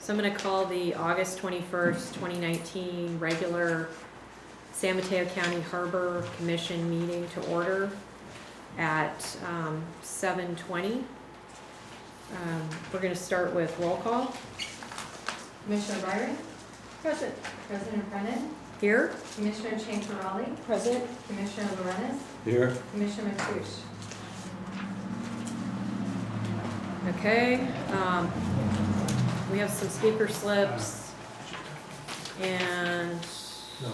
So I'm going to call the August 21st, 2019 regular San Mateo County Harbor Commission meeting to order at 7:20. We're going to start with roll call. Commissioner Byron? Present. President Brennan? Here. Commissioner Chantarelli? Present. Commissioner Lorenz? Here. Commissioner Matoush? Okay. We have some speaker slips and No,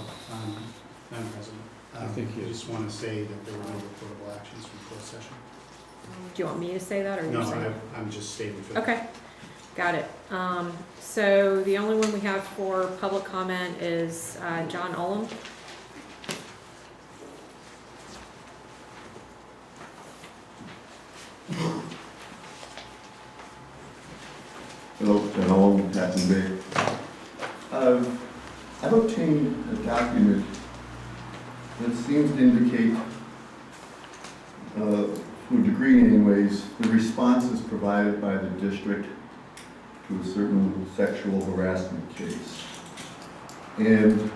Madam President, I think I just want to say that there were no reportable actions from closed session. do you want me to say that or you No, say? I'm just stating for the... Okay, got it. So the only one we have for public comment is John Ullum. Hello, John Ullum, Captain Bay. I've obtained a document that seems to indicate, to a degree anyways, the responses provided by the district to a certain sexual harassment case. And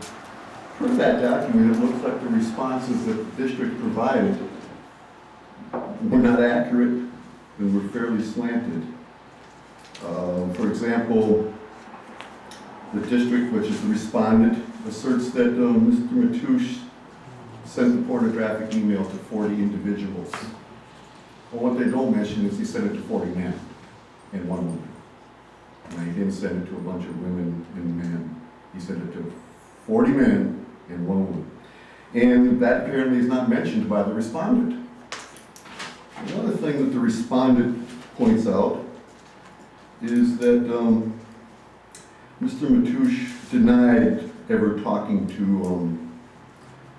per that document, it looks like the responses that the district provided were not accurate and were fairly slanted. For example, the district, which is the respondent, asserts that Mr. Matoush sent a pornographic email to 40 individuals. Well, what they don't mention is he sent it to 40 men and 1 woman. Now, he didn't send it to a bunch of women and men. He sent it to 40 men and 1 woman. And that apparently is not mentioned by the respondent. Another thing that the respondent points out is that Mr. Matoush denied ever talking to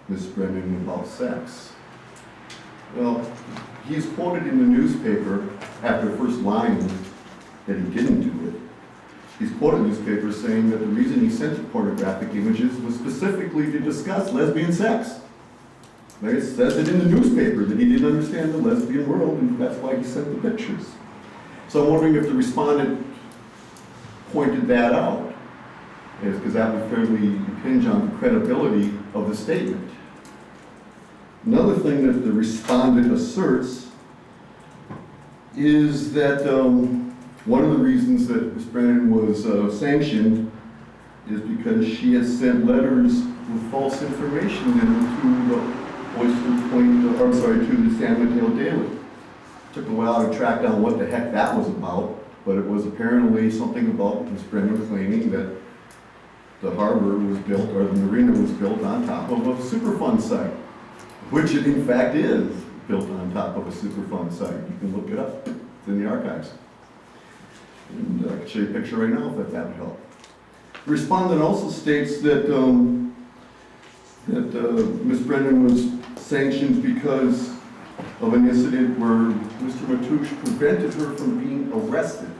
Ms. Brennan about sex. Well, he's quoted in the newspaper after first lying that he didn't do it. He's quoted in the newspaper saying that the reason he sent the pornographic images was specifically to discuss lesbian sex. It says it in the newspaper that he didn't understand the lesbian world, and that's why he sent the pictures. So I'm wondering if the respondent pointed that out, because that would fairly impinge on the credibility of the statement. Another thing that the respondent asserts is that one of the reasons that Ms. Brennan was sanctioned is because she has sent letters with false information to the Oyster Point, to the San Mateo Daily. Took a while to track down what the heck that was about, but it was apparently something about Ms. Brennan claiming that the harbor was built, or the marina was built on top of a Superfund site, which it in fact is built on top of a Superfund site. You can look it up, it's in the archives. And I can show you a picture right now if that would help. The respondent also states that, Ms. Brennan was sanctioned because of an incident where Mr. Matoush prevented her from being arrested.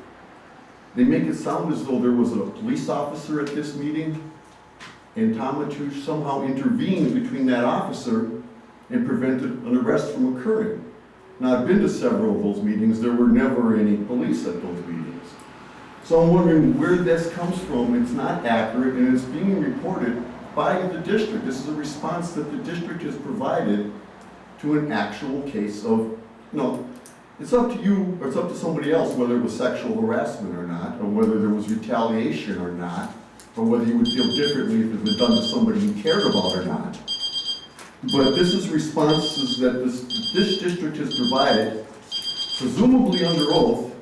They make it sound as though there was a police officer at this meeting, and Tom Matoush somehow intervened between that officer and prevented an arrest from occurring. Now, I've been to several of those meetings. There were never any police at those meetings. So I'm wondering where this comes from. It's not accurate, and it's being reported by the district. This is a response that the district has provided to an actual case of, it's up to you, or it's up to somebody else whether it was sexual harassment or not, or whether there was retaliation or not, or whether you would feel differently if it was done to somebody you cared about or not. But this is responses that this district has provided, presumably under oath,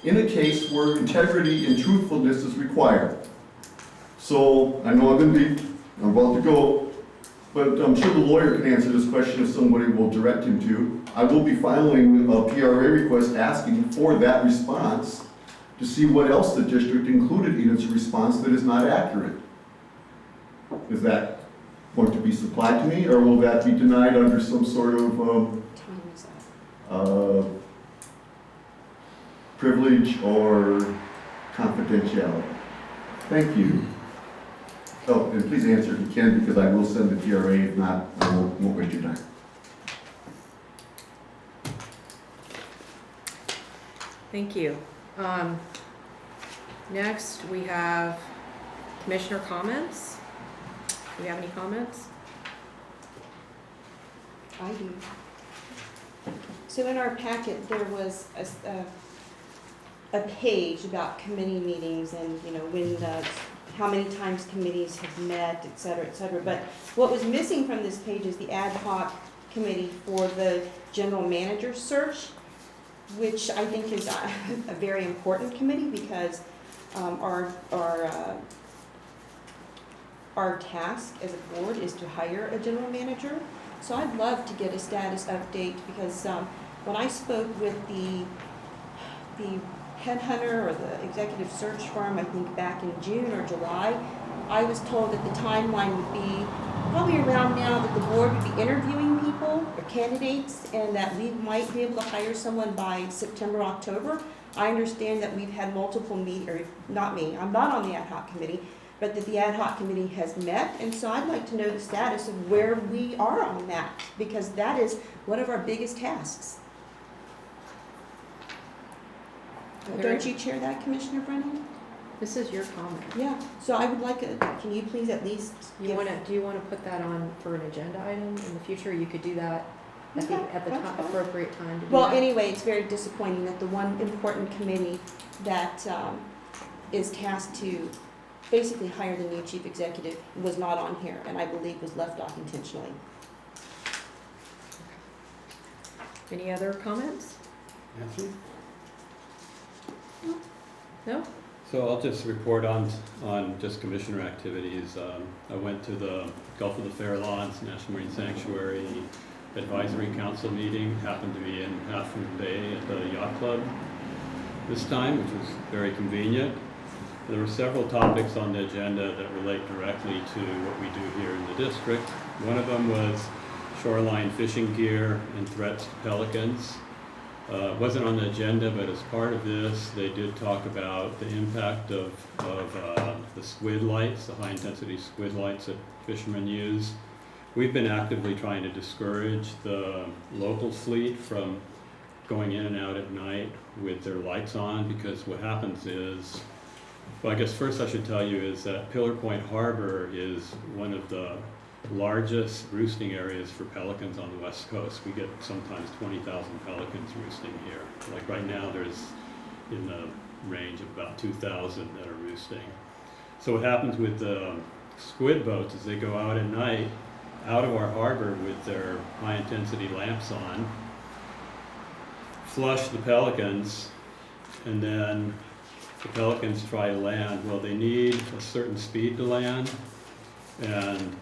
in a case where integrity and truthfulness is required. So, I know I'm about to go, but I'm sure the lawyer can answer this question if somebody will direct him to. I will be filing a PRA request asking for that response to see what else the district included in its response that is not accurate. Is that going to be supplied to me, or will that be denied under some sort of privilege or confidentiality? Thank you. Oh, and please answer if you can, because I will send the PRA. If not, I won't waste your time. Thank you. Next, we have commissioner comments. Do we have any comments? I do. So in our packet, there was a page about committee meetings and, you know, when how many times committees have met, et cetera, et cetera. But what was missing from this page is the ad hoc committee for the general manager search, which I think is a very important committee because our task as a board is to hire a general manager. So I'd love to get a status update because when I spoke with the headhunter or the executive search firm, I think back in June or July, I was told that the timeline would be probably around now that the board would be interviewing people or candidates and that we might be able to hire someone by September, October. I understand that we've had multiple or not me, I'm not on the ad hoc committee, but that the ad hoc committee has met, and so I'd like to know the status of where we are on that, because that is one of our biggest tasks. Don't you chair that, Commissioner Brennan? This is your comment. Yeah, so I would like, can you please at least Do you wanna put that on for an agenda item in the future? You could do that at the Okay, that's fine. appropriate time to do Well, that. anyway, it's very disappointing that the one important committee that is tasked to basically hire the new chief executive was not on here, and I believe was left off intentionally. Any other comments? Nancy? No? So I'll just report on just commissioner activities. I went to the Gulf of the Farallones National Marine Sanctuary Advisory Council meeting, happened to be in Half Moon Bay at the Yacht Club this time, which was very convenient. There were several topics on the agenda that relate directly to what we do here in the district. One of them was shoreline fishing gear and threats to pelicans. It wasn't on the agenda, but as part of this, they did talk about the impact of the squid lights, the high-intensity squid lights that fishermen use. We've been actively trying to discourage the local fleet from going in and out at night with their lights on, because what happens is, well, I guess first I should tell you is that Pillar Point Harbor is one of the largest roosting areas for pelicans on the west coast. We get sometimes 20,000 pelicans roosting here. Like right now there's in the range of about 2,000 that are roosting. So what happens with the squid boats is they go out at night out of our harbor with their high intensity lamps on, flush the pelicans, and then the pelicans try to land. Well, they need a certain speed to land, and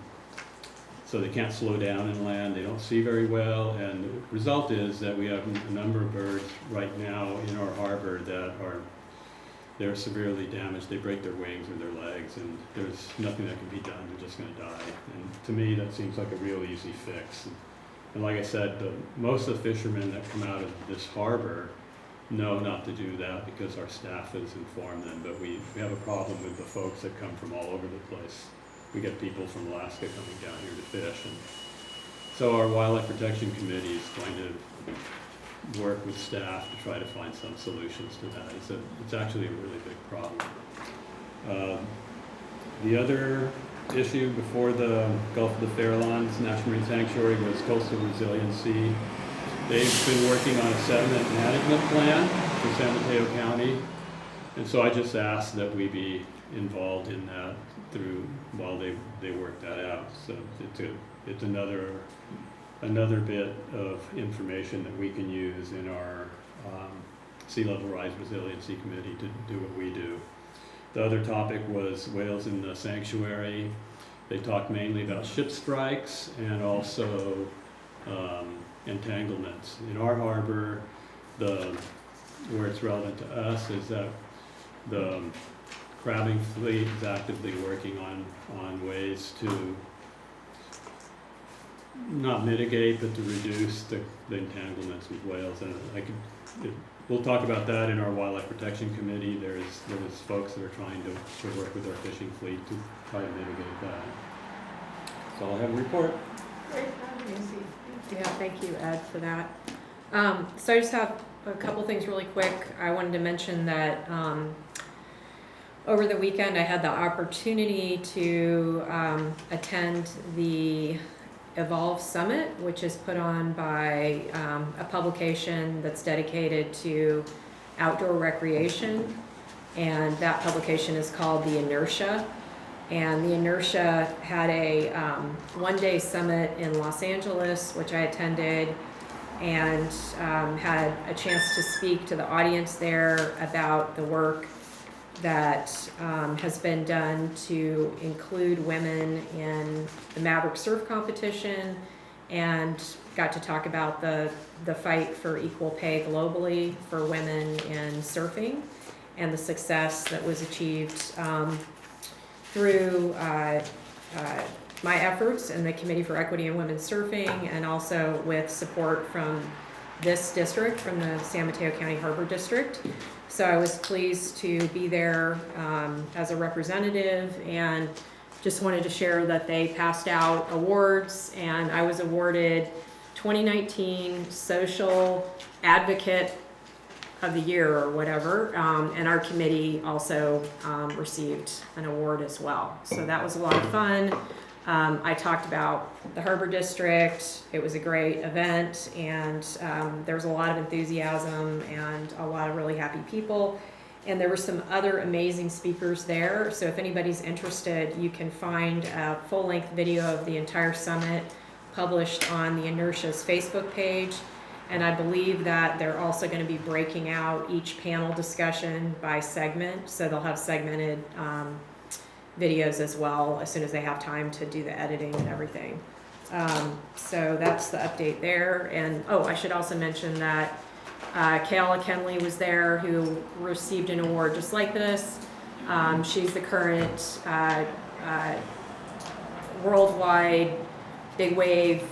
so they can't slow down and land. They don't see very well, and the result is that we have a number of birds right now in our harbor that they're severely damaged. They break their wings or their legs, and there's nothing that can be done. They're just going to die. And to me, that seems like a real easy fix. And like I said, most of the fishermen that come out of this harbor know not to do that because our staff has informed them, but we have a problem with the folks that come from all over the place. We get people from Alaska coming down here to fish, and so our Wildlife Protection Committee is going to work with staff to try to find some solutions to that. It's actually a really big problem. The other issue before the Gulf of the Farallones National Marine Sanctuary was coastal resiliency. They've been working on a sediment management plan for San Mateo County, and so I just asked that we be involved in that while they work that out. So it's another bit of information that we can use in our Sea Level Rise Resiliency Committee to do what we do. The other topic was whales in the sanctuary. They talked mainly about ship strikes and also entanglements. In our harbor, where it's relevant to us is that the crabbing fleet is actively working on ways to not mitigate, but to reduce the entanglements with whales. And we'll talk about that in our Wildlife Protection Committee. There's folks that are trying to work with our fishing fleet to try to mitigate that. So I'll have a report. Great, yeah, thank you, Ed, for that. So I just have a couple things really quick. I wanted to mention that Over the weekend, I had the opportunity to attend the Evolve Summit, which is put on by a publication that's dedicated to outdoor recreation. And that publication is called The Inertia. And The Inertia had a one-day summit in Los Angeles, which I attended, and had a chance to speak to the audience there about the work that has been done to include women in the Maverick Surf Competition, and got to talk about the fight for equal pay globally for women in surfing, and the success that was achieved through my efforts in the Committee for Equity in Women's Surfing, and also with support from this district, from the San Mateo County Harbor District. So I was pleased to be there as a representative, and just wanted to share that they passed out awards, and I was awarded 2019 Social Advocate of the Year or whatever, and our committee also received an award as well. So that was a lot of fun. I talked about the Harbor District. It was a great event, and there was a lot of enthusiasm and a lot of really happy people. And there were some other amazing speakers there. So if anybody's interested, you can find a full-length video of the entire summit published on the Inertia's Facebook page. And I believe that they're also going to be breaking out each panel discussion by segment. So they'll have segmented videos as well as soon as they have time to do the editing and everything. So that's the update there. And oh, I should also mention that Kayla Kenley was there, who received an award just like this. She's the current worldwide big wave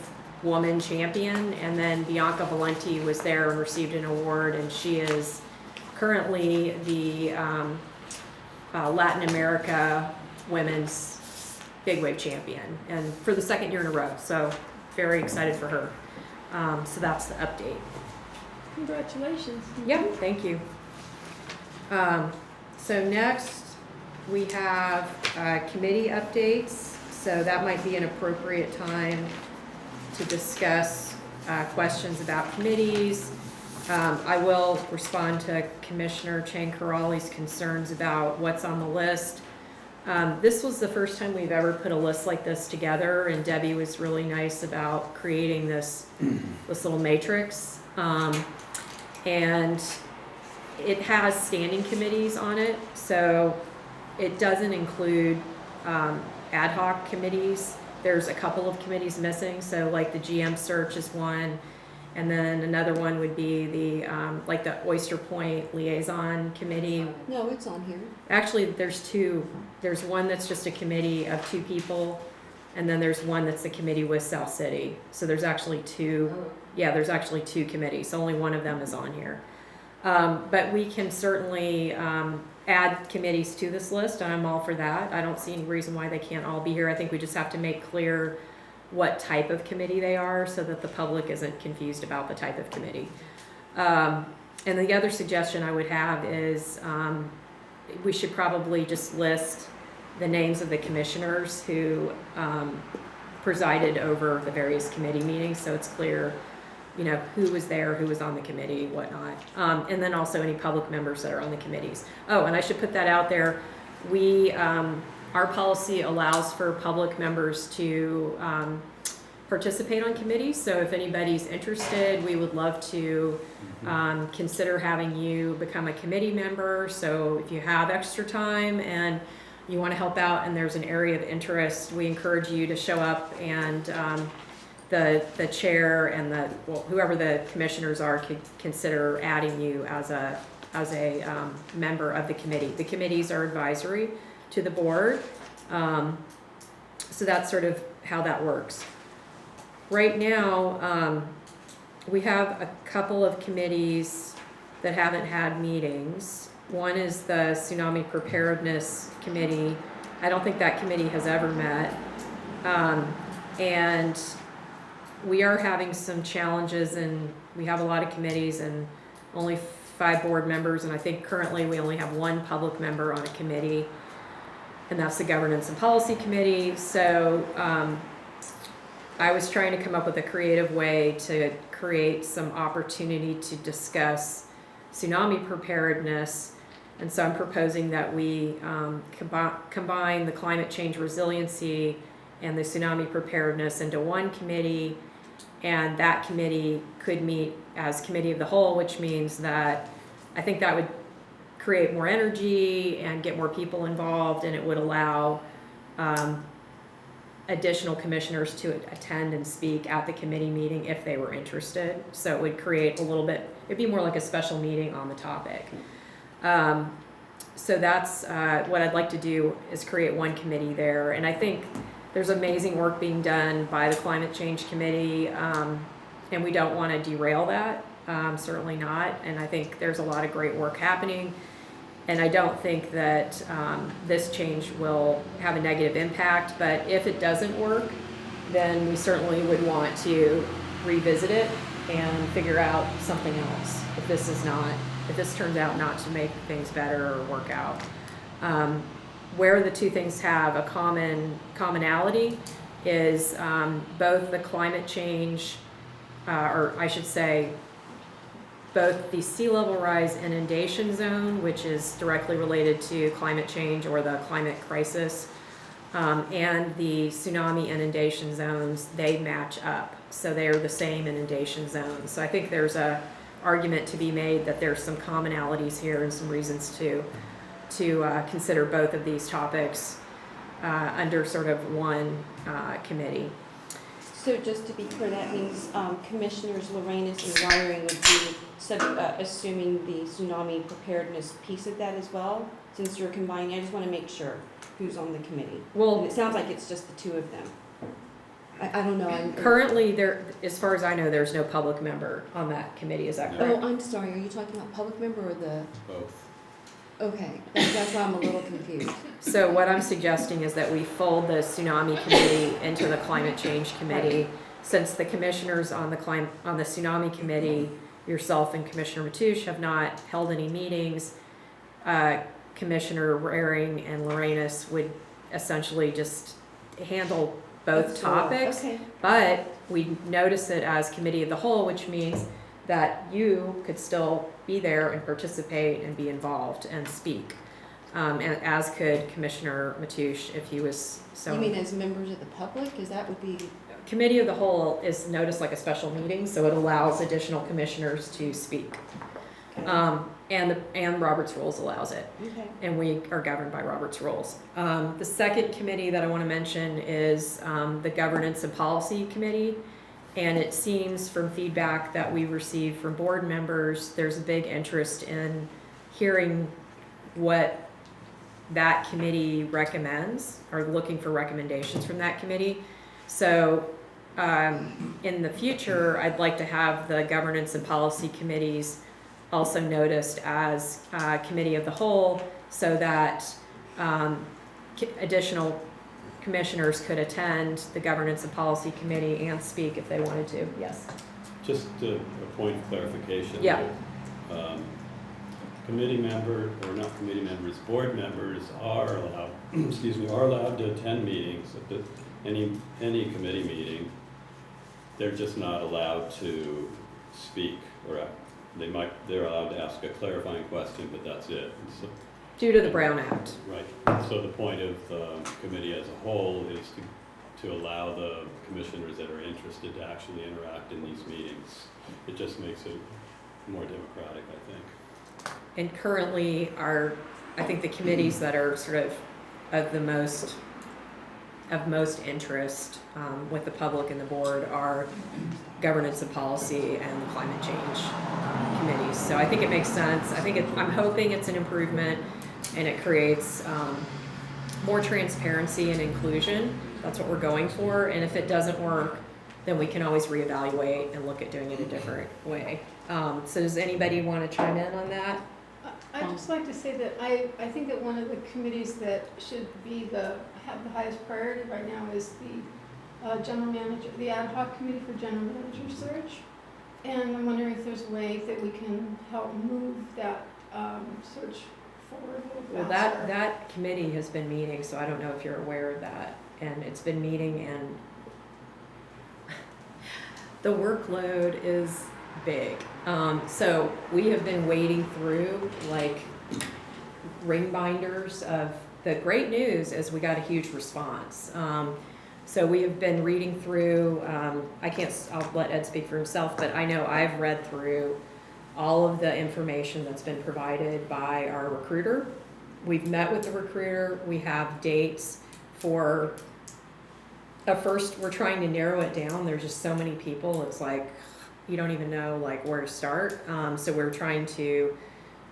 woman champion, and then Bianca Valenti was there and received an award, and she is currently the Latin America women's big wave champion, and for the second year in a row, so very excited for her. So that's the update. Congratulations. Yeah, thank you. So next we have committee updates, so that might be an appropriate time to discuss questions about committees. I will respond to Commissioner Chang Karali's concerns about what's on the list. This was the first time we've ever put a list like this together, and Debbie was really nice about creating this little matrix. And it has standing committees on it, so it doesn't include ad hoc committees. There's a couple of committees missing, so like the GM search is one, and then another one would be the like the Oyster Point Liaison Committee. No, it's on here. Actually, there's two. There's one that's just a committee of 2 people, and then there's one that's a committee with South City. So there's actually 2. Yeah, there's actually 2 committees. Only one of them is on here. But we can certainly add committees to this list, and I'm all for that. I don't see any reason why they can't all be here. I think we just have to make clear what type of committee they are so that the public isn't confused about the type of committee. And the other suggestion I would have is we should probably just list the names of the commissioners who presided over the various committee meetings, so it's clear, you know, who was there, who was on the committee, whatnot. And then also any public members that are on the committees. Oh, and I should put that out there. We, our policy allows for public members to participate on committees. So if anybody's interested, we would love to consider having you become a committee member. So if you have extra time and you want to help out and there's an area of interest, we encourage you to show up, and the chair and whoever the commissioners are could consider adding you as a member of the committee. The committees are advisory to the board, so that's sort of how that works. Right now, we have a couple of committees that haven't had meetings. One is the Tsunami Preparedness Committee. I don't think that committee has ever met. And we are having some challenges, and we have a lot of committees, and only 5 board members, and I think currently we only have 1 public member on a committee, and that's the Governance and Policy Committee. So I was trying to come up with a creative way to create some opportunity to discuss tsunami preparedness. And so I'm proposing that we combine the climate change resiliency and the tsunami preparedness into 1 committee. And that committee could meet as committee of the whole, which means that I think that would create more energy and get more people involved, and it would allow additional commissioners to attend and speak at the committee meeting if they were interested. So it would create a little bit, it'd be more like a special meeting on the topic. So that's what I'd like to do, is create 1 committee there. And I think there's amazing work being done by the Climate Change Committee, and we don't want to derail that, certainly not. And I think there's a lot of great work happening. And I don't think that this change will have a negative impact, but if it doesn't work, then we certainly would want to revisit it and figure out something else if this turns out not to make things better or work out. Where the 2 things have a commonality is both the climate change, or I should say, both the sea level rise inundation zone, which is directly related to climate change or the climate crisis, and the tsunami inundation zones, they match up. So they are the same inundation zones. So I think there's a argument to be made that there's some commonalities here and some reasons to consider both of these topics under sort of 1 committee. So just to be clear, that means Commissioners Lorenz and Wiring would be assuming the tsunami preparedness piece of that as well, since you're combining. I just want to make sure who's on the committee. Well, And it sounds like it's just the 2 of them. I don't know. currently there, as far as I know, there's no public member on that committee. Is that correct? Oh, I'm sorry. Are you talking about public member or the? Both. Okay, that's why I'm a little confused. So what I'm suggesting is that we fold the tsunami committee into the climate change committee, since the commissioners on the tsunami committee, yourself and Commissioner Mateusz, have not held any meetings. Commissioner Waring and Lorenz would essentially just handle both topics. Okay. But we notice it as committee of the whole, which means that you could still be there and participate and be involved and speak. And as could Commissioner Mateusz if he was so. You mean as members of the public? Is that would be? Committee of the whole is noticed like a special meeting, so it allows additional commissioners to speak. And Robert's Rules allows it. Okay. And we are governed by Robert's Rules. The second committee that I want to mention is the Governance and Policy Committee. And it seems from feedback that we received from board members, there's a big interest in hearing what that committee recommends, or looking for recommendations from that committee. So in the future, I'd like to have the Governance and Policy Committees also noticed as committee of the whole, so that additional commissioners could attend the Governance and Policy Committee and speak if they wanted to. Yes. Just a point of clarification. Yeah. Committee member, or not committee members, board members are allowed, are allowed to attend meetings, any committee meeting. They're just not allowed to speak, or they're allowed to ask a clarifying question, but that's it. So, Due to the Brown Act. right. So the point of the committee as a whole is to allow the commissioners that are interested to actually interact in these meetings. It just makes it more democratic, I think. And currently I think the committees that are sort of most interest with the public and the board are Governance and Policy and the Climate Change committees. So I think it makes sense. I'm hoping it's an improvement, and it creates more transparency and inclusion. That's what we're going for. And if it doesn't work, then we can always reevaluate and look at doing it a different way. So does anybody want to chime in on that? I'd just like to say that I think that one of the committees that should have the highest priority right now is the general manager, the ad hoc committee for general manager search. And I'm wondering if there's a way that we can help move that search forward a little Well, faster. that committee has been meeting, so I don't know if you're aware of that. And it's been meeting, and the workload is big. So we have been wading through like ring binders of, the great news is we got a huge response. So we have been reading through, I'll let Ed speak for himself, but I know I've read through all of the information that's been provided by our recruiter. We've met with the recruiter, we have dates for, first, we're trying to narrow it down, there's just so many people, it's like, you don't even know like where to start. So we're trying to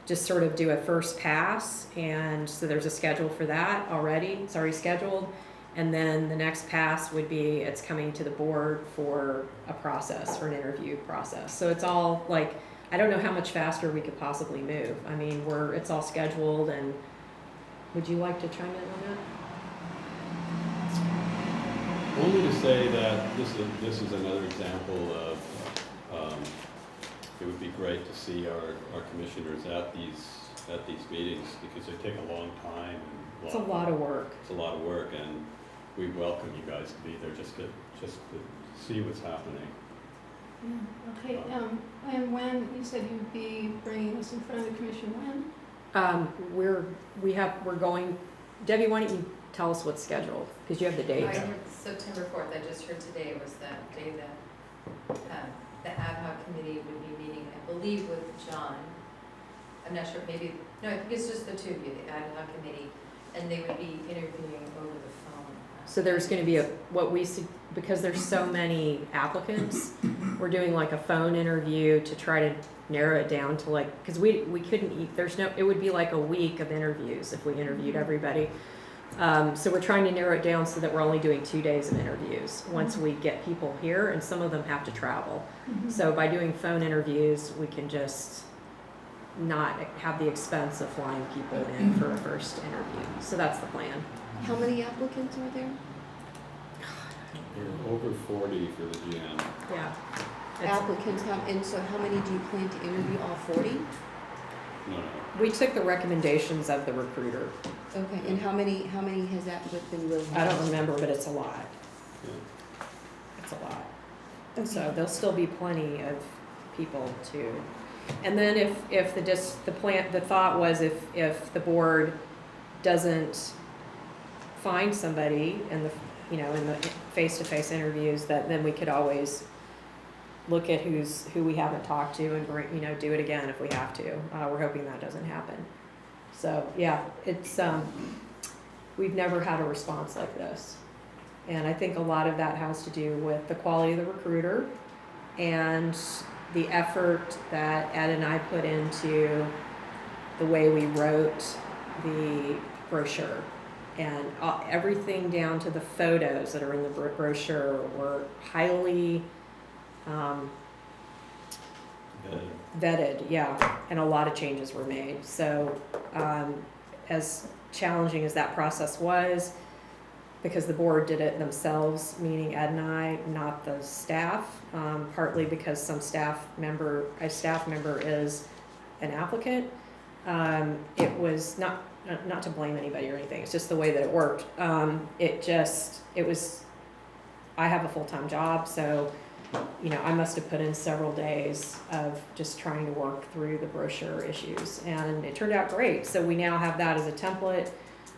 just sort of do a first pass, and so there's a schedule for that already, it's already scheduled. And then the next pass would be, it's coming to the board for a process, for an interview process. So it's all like, I don't know how much faster we could possibly move. I mean, it's all scheduled, and would you like to chime in on that? Only to say that this is another example of, it would be great to see our commissioners at these meetings, because they take a long time. And It's a lot of work. It's a lot of work, and we welcome you guys to be there just to see what's happening. Yeah, okay, and when, you said you'd be bringing us in front of the commission when? We're going, Debbie, why don't you tell us what's scheduled, because you have the I dates. heard September 4th, I just heard today was that day that the ad hoc committee would be meeting, I believe with John. I'm not sure, maybe, no, I think it's just the two of you, the ad hoc committee, and they would be interviewing over the phone. So there's gonna be because there's so many applicants, we're doing like a phone interview to try to narrow it down to like, because we couldn't it would be like a week of interviews if we interviewed everybody. So we're trying to narrow it down so that we're only doing 2 days of interviews once we get people here, and some of them have to travel. So by doing phone interviews, we can just not have the expense of flying people in for a first interview. So that's the plan. How many applicants are there? There are over 40 for the GM. Yeah. Applicants, and so how many do you plan to interview, all 40? No. We took the recommendations of the recruiter. Okay, and how many has that been really? I don't remember, but it's a lot. Yeah. It's a lot. Okay. So there'll still be plenty of people to, and then if the thought was if the board doesn't find somebody in the face-to-face interviews, that then we could always look at who we haven't talked to and do it again if we have to. We're hoping that doesn't happen. So yeah, it's we've never had a response like this. And I think a lot of that has to do with the quality of the recruiter and the effort that Ed and I put into the way we wrote the brochure. And everything down to the photos that are in the brochure were highly vetted, yeah, and a lot of changes were made. So as challenging as that process was, because the board did it themselves, meaning Ed and I, not the staff, partly because a staff member is an applicant. It was not to blame anybody or anything, it's just the way that it worked. I have a full-time job, so, I must have put in several days of just trying to work through the brochure issues, and it turned out great. So we now have that as a template.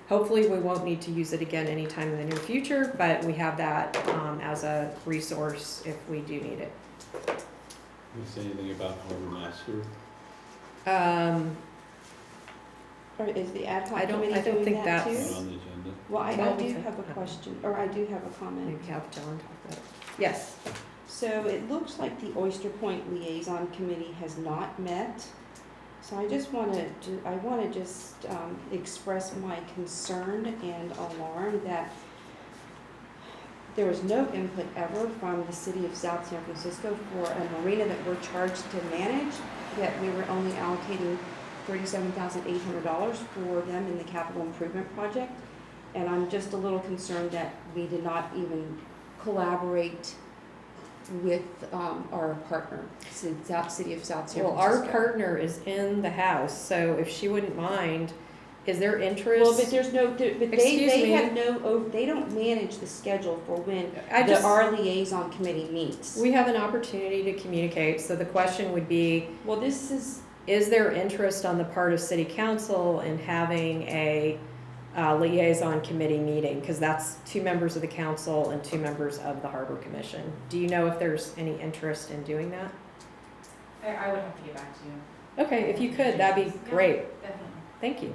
Hopefully we won't need to use it again anytime in the near future, but we have that as a resource if we do need it. Can you say anything about Harbor Master? Or is the ad hoc I don't committee think doing that that's- too? Not on the agenda. Well, I Well, do we have a could- question, or I do have a comment. Maybe have John talk about it. Yes. So it looks like the Oyster Point Liaison Committee has not met. So I just want to express my concern and alarm that there was no input ever from the city of South San Francisco for a marina that we're charged to manage, that we were only allocating $37,800 for them in the capital improvement project. And I'm just a little concerned that we did not even collaborate with our partner, City of South San Well, Francisco. our partner is in the house, so if she wouldn't mind, is there interest? Well, but there's no, but Excuse they me. have no, they don't manage the schedule for when our liaison committee meets. We have an opportunity to communicate, so the question would be, Well, this is there interest on the part of city council in having a liaison committee meeting? Because that's 2 members of the council and 2 members of the Harbor Commission. Do you know if there's any interest in doing that? I would have to get back to you. Okay, if you could, that'd be great. Definitely. Thank you.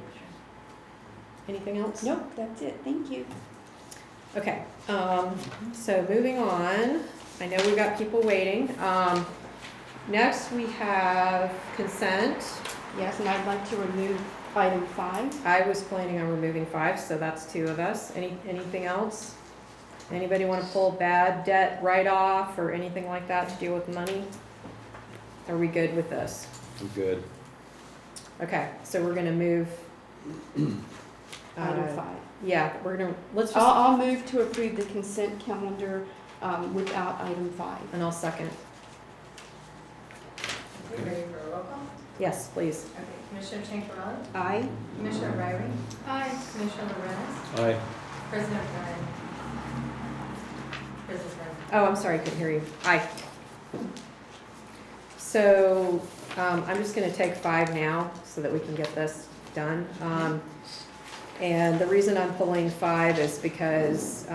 Anything else? nope, that's it, thank you. Okay, so moving on, I know we've got people waiting. Next, we have consent. Yes, and I'd like to remove item 5. I was planning on removing 5, so that's 2 of us. Anything else? Anybody want to pull bad debt write-off or anything like that to do with money? Are we good with this? I'm good. Okay, so we're gonna move. Item 5. Yeah, we're gonna, let's just, I'll move to approve the consent calendar without item 5. and I'll second. Okay, ready for a roll call? Yes, please. Okay, Commissioner Chantarelli? Aye. Commissioner Riley? Aye. Commissioner Lorenz? Aye. President Brennan? President Brennan? Oh, I'm sorry, I couldn't hear you. Aye. So, I'm just gonna take 5 now so that we can get this done. And the reason I'm pulling 5 is because,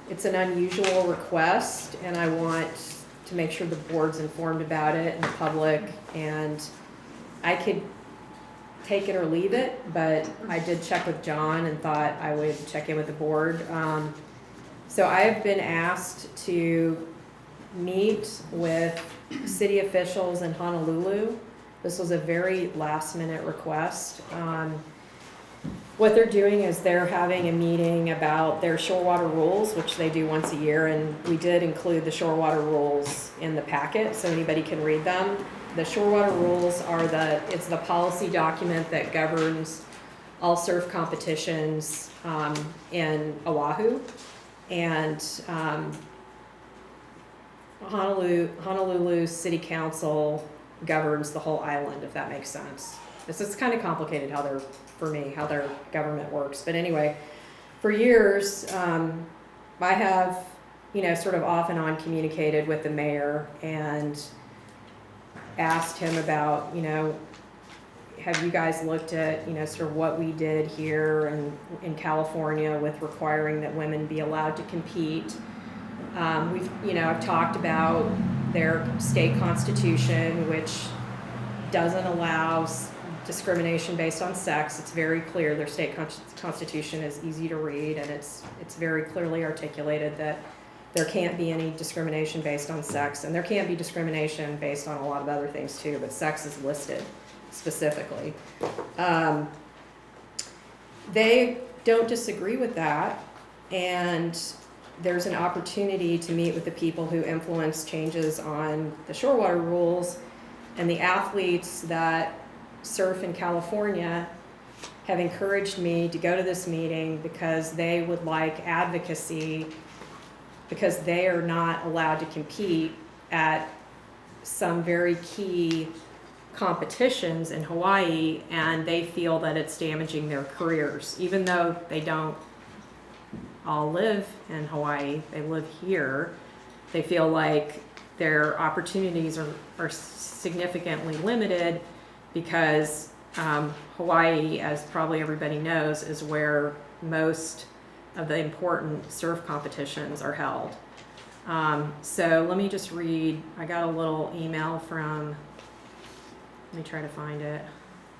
it's an unusual request and I want to make sure the board's informed about it and the public, and I could take it or leave it, but I did check with John and thought I would check in with the board. So I have been asked to meet with city officials in Honolulu. This was a very last minute request. What they're doing is they're having a meeting about their shore water rules, which they do once a year, and we did include the shore water rules in the packet so anybody can read them. The shore water rules are it's the policy document that governs all surf competitions in Oahu. And Honolulu City Council governs the whole island, if that makes sense. It's kind of complicated how their government works. But anyway, for years, I have, sort of off and on communicated with the mayor and asked him about, have you guys looked at, sort of what we did here in California with requiring that women be allowed to compete. I've talked about their state constitution, which doesn't allow discrimination based on sex. It's very clear. Their state constitution is easy to read, and it's very clearly articulated that there can't be any discrimination based on sex, and there can't be discrimination based on a lot of other things too, but sex is listed specifically. They don't disagree with that, and there's an opportunity to meet with the people who influence changes on the shore water rules, and the athletes that surf in California have encouraged me to go to this meeting because they would like advocacy, because they are not allowed to compete at some very key competitions in Hawaii, and they feel that it's damaging their careers. Even though they don't all live in Hawaii, they live here, they feel like their opportunities are significantly limited because Hawaii, as probably everybody knows, is where most of the important surf competitions are held. So let me just read, I got a little email from, let me try to find it,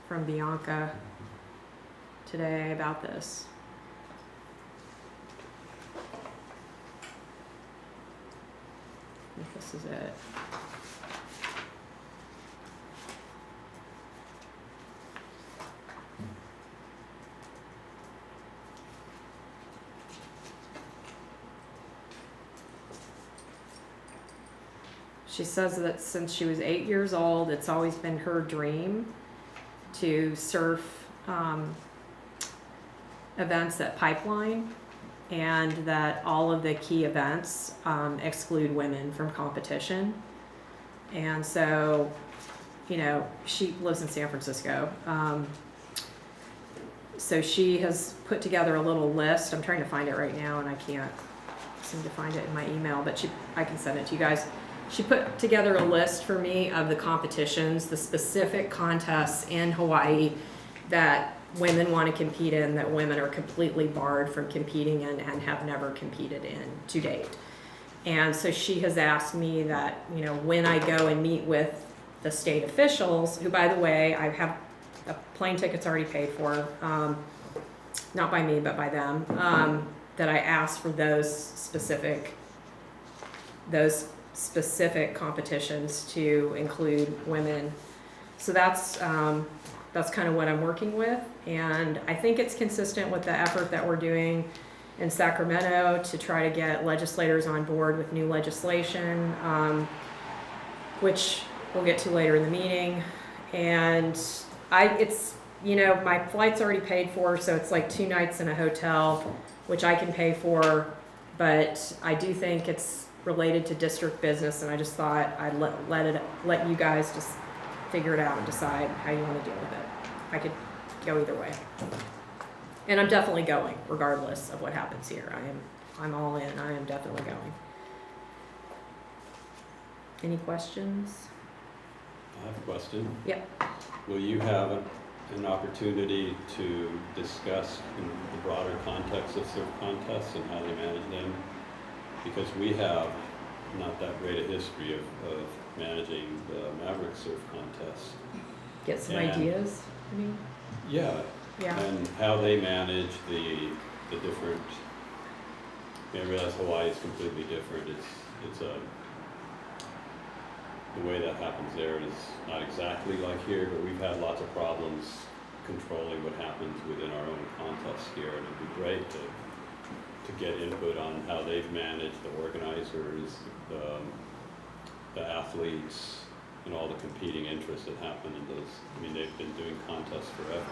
from Bianca today about this. I think this is it. She says that since she was 8 years old, it's always been her dream to surf events at Pipeline, and that all of the key events exclude women from competition. And so, you know, she lives in San Francisco. So she has put together a little list. I'm trying to find it right now and I can't seem to find it in my email, but I can send it to you guys. She put together a list for me of the competitions, the specific contests in Hawaii that women want to compete in, that women are completely barred from competing in and have never competed in to date. And so she has asked me that, you know, when I go and meet with the state officials, who, by the way, I have the plane tickets already paid for, not by me, but by them, that I asked for those specific competitions to include women. So that's kind of what I'm working with, and I think it's consistent with the effort that we're doing in Sacramento to try to get legislators on board with new legislation, which we'll get to later in the meeting. And it's, you know, my flight's already paid for, so it's like 2 nights in a hotel, which I can pay for, but I do think it's related to district business, and I just thought I'd let you guys just figure it out and decide how you want to deal with it. I could go either way. And I'm definitely going, regardless of what happens here. I'm all in. I am definitely going. Any questions? I have a question. Yep. Will you have an opportunity to discuss in the broader context of surf contests and how they manage them? Because we have not that great a history of managing the Maverick surf contests. Get some And- ideas, I mean? Yeah, Yeah. and how they manage the different, I realize Hawaii is completely different. It's the way that happens there is not exactly like here, but we've had lots of problems controlling what happens within our own contests here, and it'd be great to get input on how they've managed the organizers, the athletes, and all the competing interests that happen in those. I mean, they've been doing contests forever.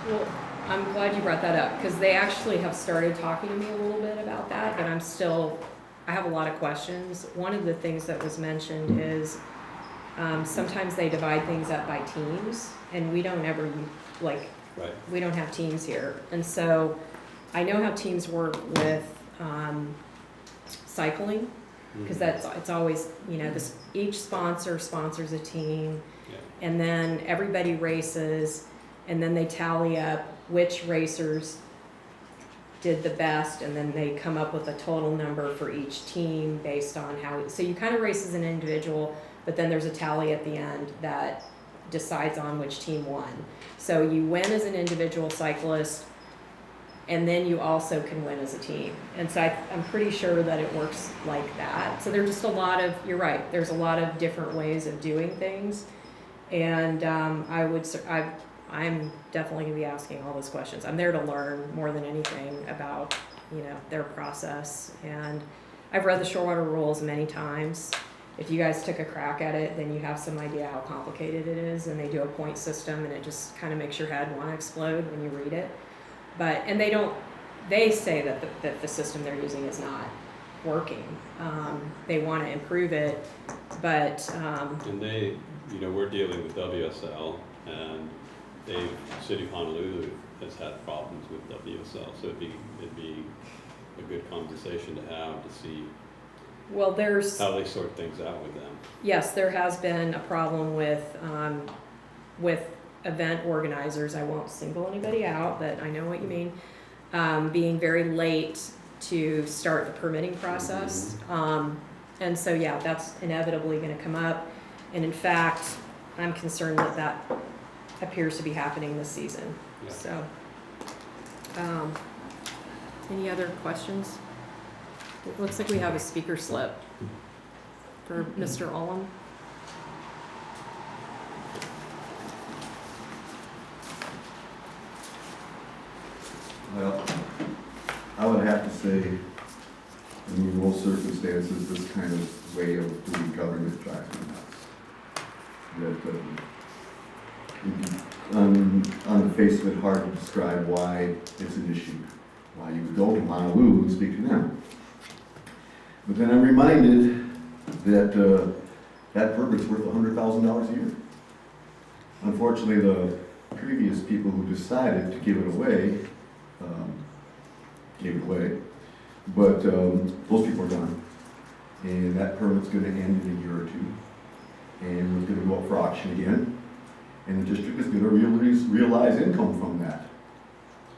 Well, I'm glad you brought that up, because they actually have started talking to me a little bit about that, but I have a lot of questions. One of the things that was mentioned is sometimes they divide things up by teams, and we don't ever, like, Right. we don't have teams here. And so I know how teams work with cycling, because it's always, you know, each sponsor sponsors a team, Yeah. and then everybody races, and then they tally up which racers did the best, and then they come up with a total number for each team based on so you kind of race as an individual, but then there's a tally at the end that decides on which team won. So you win as an individual cyclist, and then you also can win as a team. And so I'm pretty sure that it works like that. So there's just you're right, there's a lot of different ways of doing things. And I'm definitely gonna be asking all those questions. I'm there to learn more than anything about, you know, their process. And I've read the Shorewater rules many times. If you guys took a crack at it, then you have some idea how complicated it is. And they do a point system, and it just kind of makes your head want to explode when you read it. And they say that the system they're using is not working. They want to improve it, but. And we're dealing with WSL, and City of Honolulu has had problems with WSL, so it'd be a good conversation to have to see how they sort things out with them. Yes, there has been a problem with event organizers. I won't single anybody out, but I know what you mean. Being very late to start the permitting process. And so, yeah, that's inevitably going to come up. And in fact, I'm concerned that appears to be happening this season. Yeah. So, any other questions? It looks like we have a speaker slip for Mr. Ullum. Well, I would have to say, in most circumstances, this kind of way of doing government drives me nuts. That on the face of it, hard to describe why it's an issue. Why you would go to Honolulu and speak to them. But then I'm reminded that that permit's worth $100,000 a year. Unfortunately, the previous people who decided to give it away, gave it away. But those people are gone. And that permit's gonna end in a year or two. And it's gonna go up for auction again. And the district is gonna realize income from that.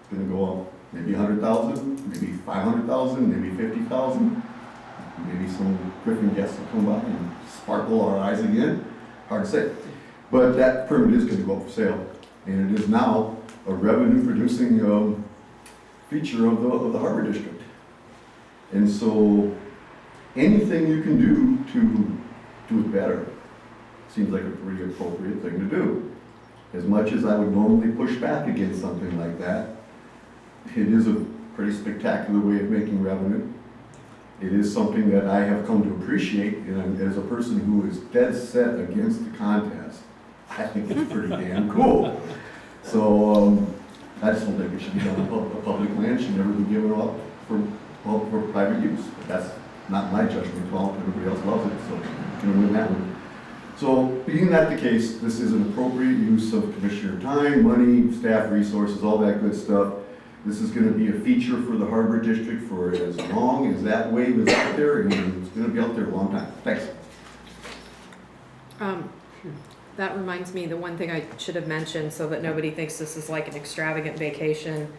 It's gonna go up maybe 100,000, maybe 500,000, maybe 50,000. Maybe some different guests will come by and sparkle our eyes again. Hard to say. But that permit is gonna go up for sale. And it is now a revenue producing feature of the Harbor District. And so anything you can do to do it better seems like a pretty appropriate thing to do. As much as I would normally push back against something like that, it is a pretty spectacular way of making revenue. It is something that I have come to appreciate, and as a person who is dead set against the contest, I think it's pretty damn cool. So I just don't think it should be done on public land, should never be given up for private use. But that's not my judgment call, everybody else loves it, so you know, win that one. So being that the case, this is an appropriate use of commissioner time, money, staff resources, all that good stuff. This is gonna be a feature for the Harbor District for as long as that wave is out there, and it's gonna be out there a long time. Thanks. That reminds me, the one thing I should have mentioned so that nobody thinks this is like an extravagant vacation.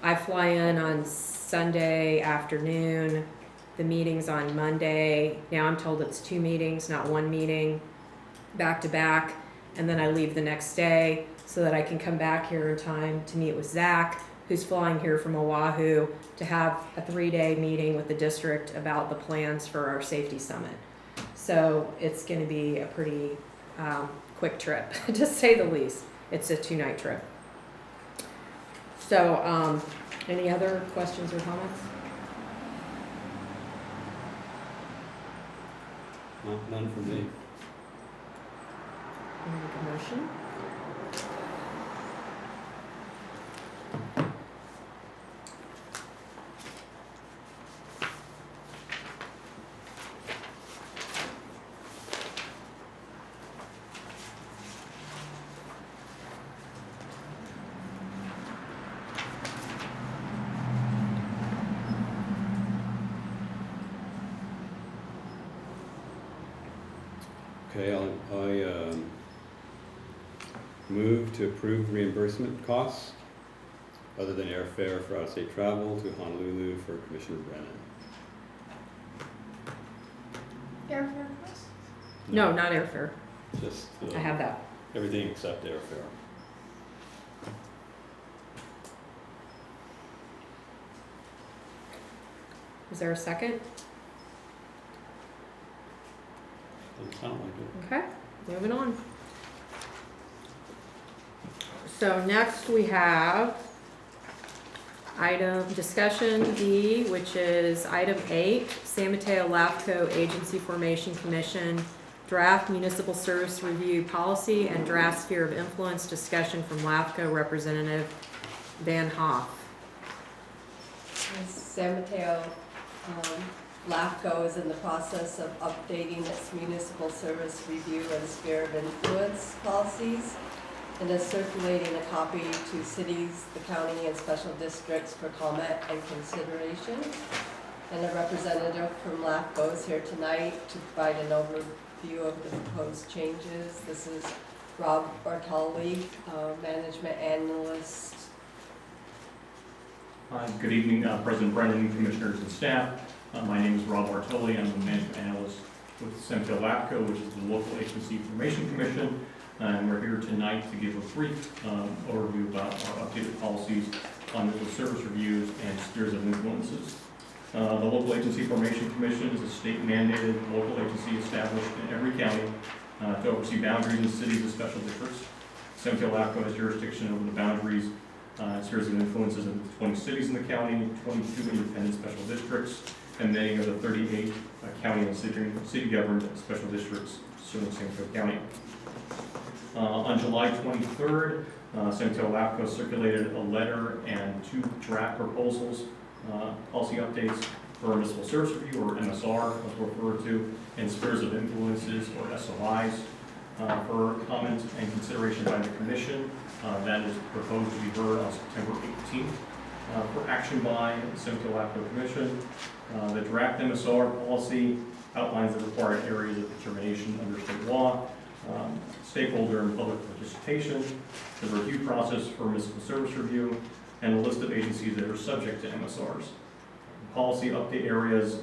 I fly in on Sunday afternoon, the meeting's on Monday. Now I'm told it's 2 meetings, not 1 meeting, back to back. And then I leave the next day so that I can come back here in time to meet with Zach, who's flying here from Oahu, to have a 3-day meeting with the district about the plans for our safety summit. So it's gonna be a pretty quick trip, to say the least. It's a 2-night trip. So, any other questions or comments? None from me. Make a motion? Okay, I move to approve reimbursement costs other than airfare for out-of-state travel to Honolulu for Commissioner Brennan. Airfare costs? No, not airfare. Just I have that. everything except airfare. Is there a second? Doesn't sound like Okay, moving on. So next we have item discussion D, which is item 8, San Mateo LAFCO Agency Formation Commission draft municipal service review policy and draft sphere of influence discussion from LAFCO representative Van Hoff. San Mateo LAFCO is in the process of updating its municipal service review and sphere of influence policies, and is circulating a copy to cities, the county, and special districts for comment and consideration. And a representative from LAFCO is here tonight to provide an overview of the proposed changes. This is Rob Bartoli, management analyst. Good evening, President Brennan, commissioners and staff. My name is Rob Bartoli. I'm the management analyst with San Mateo LAFCO, which is the local agency information commission. And we're here tonight to give a brief overview about our updated policies on municipal service reviews and spheres of influences. The local agency formation commission is a state mandated local agency established in every county to oversee boundaries in cities and special districts. San Mateo LAFCO has jurisdiction over the boundaries spheres of influences in 20 cities in the county, 22 independent special districts, and many of the 38 county and city governed special districts serving San Mateo County. On July 23rd, Mateo LAFCO circulated a letter and 2 draft proposals, policy updates for municipal service review, or MSR, as we're referred to, and spheres of influences, or SOIs, for comment and consideration by the commission. That is proposed to be heard on September 18th. For action by the Mateo LAFCO Commission, the draft MSR policy outlines the required areas of determination under state law, stakeholder and public participation, the review process for municipal service review, and a list of agencies that are subject to MSRs. Policy updates areas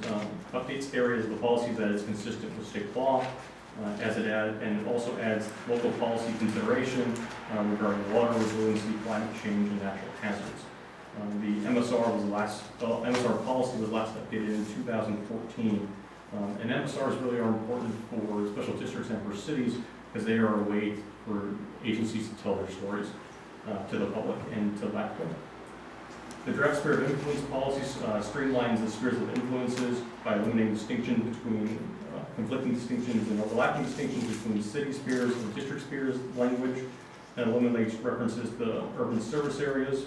of the policy that is consistent with state law, and it also adds local policy consideration regarding water resiliency, climate change, and natural hazards. The MSR policy was last updated in 2014. And MSRs really are important for special districts and for cities because they are a way for agencies to tell their stories to the public and to LAFCO. The draft sphere of influence policy streamlines the spheres of influences by eliminating distinction between conflicting distinctions and overlapping distinctions between city spheres and district spheres language, and eliminates references to urban service areas.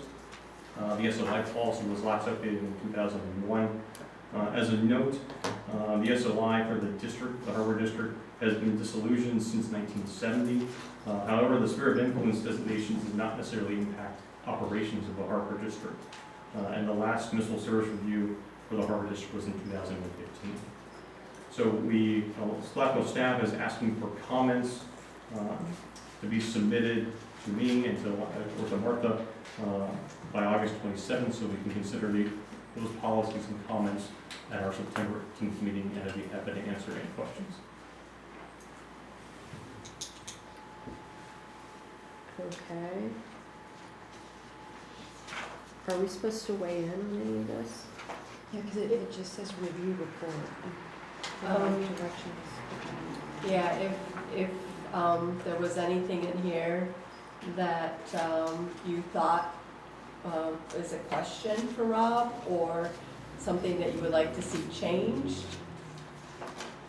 The SOI policy was last updated in 2001. As a note, the SOI for the Harbor District, has been disillusioned since 1970. However, the sphere of influence designations does not necessarily impact operations of the Harbor District. And the last municipal service review for the Harbor District was in 2015. So LAFCO staff is asking for comments to be submitted to me and to Martha by August 27th, so we can consider those policies and comments at our September 18th meeting, and I'd be happy to answer any questions. Okay. Are we supposed to weigh in on any of this? Yeah, because it just says review report. Directions. Yeah, if there was anything in here that you thought is a question for Rob, or something that you would like to see changed?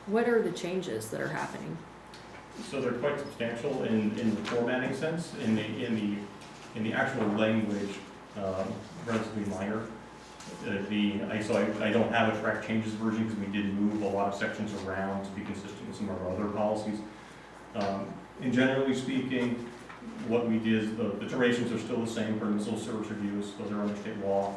What are the changes that are happening? So they're quite substantial in the formatting sense. In the actual language, relatively minor. I don't have a track changes version because we did move a lot of sections around to be consistent with some of our other policies. And generally speaking, what we did is the determinations are still the same for municipal service reviews. Those are under state law.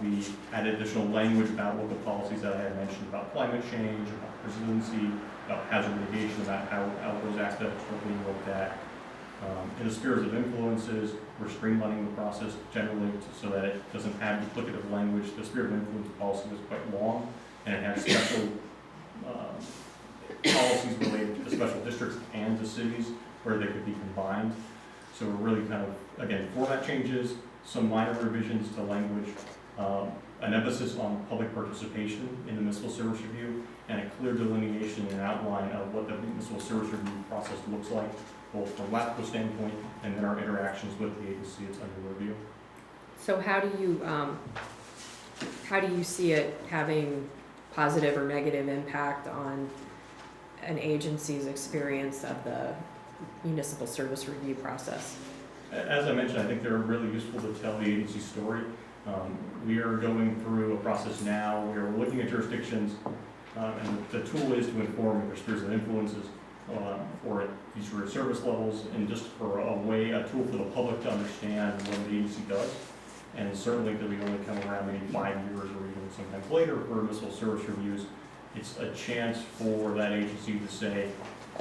We added additional language about local policies that I had mentioned about climate change, about resiliency, about hazard mitigation, about how those aspects are being looked at. In the spheres of influences, we're streamlining the process generally so that it doesn't have duplicative language. The sphere of influence policy was quite long, and it had special policies related to special districts and to cities where they could be combined. So we're really kind of, again, format changes, some minor revisions to language, an emphasis on public participation in the municipal service review, and a clear delineation and outline of what the municipal service review process looks like, both from LAFCO standpoint and then our interactions with the agency that's under review. So how do you see it having positive or negative impact on an agency's experience of the municipal service review process? As I mentioned, I think they're really useful to tell the agency story. We are going through a process now where we're looking at jurisdictions, and the tool is to inform their spheres of influences for these service levels, and just for a tool for the public to understand what the agency does. And certainly that we only come around maybe 5 years or even sometimes later for municipal service reviews. It's a chance for that agency to say,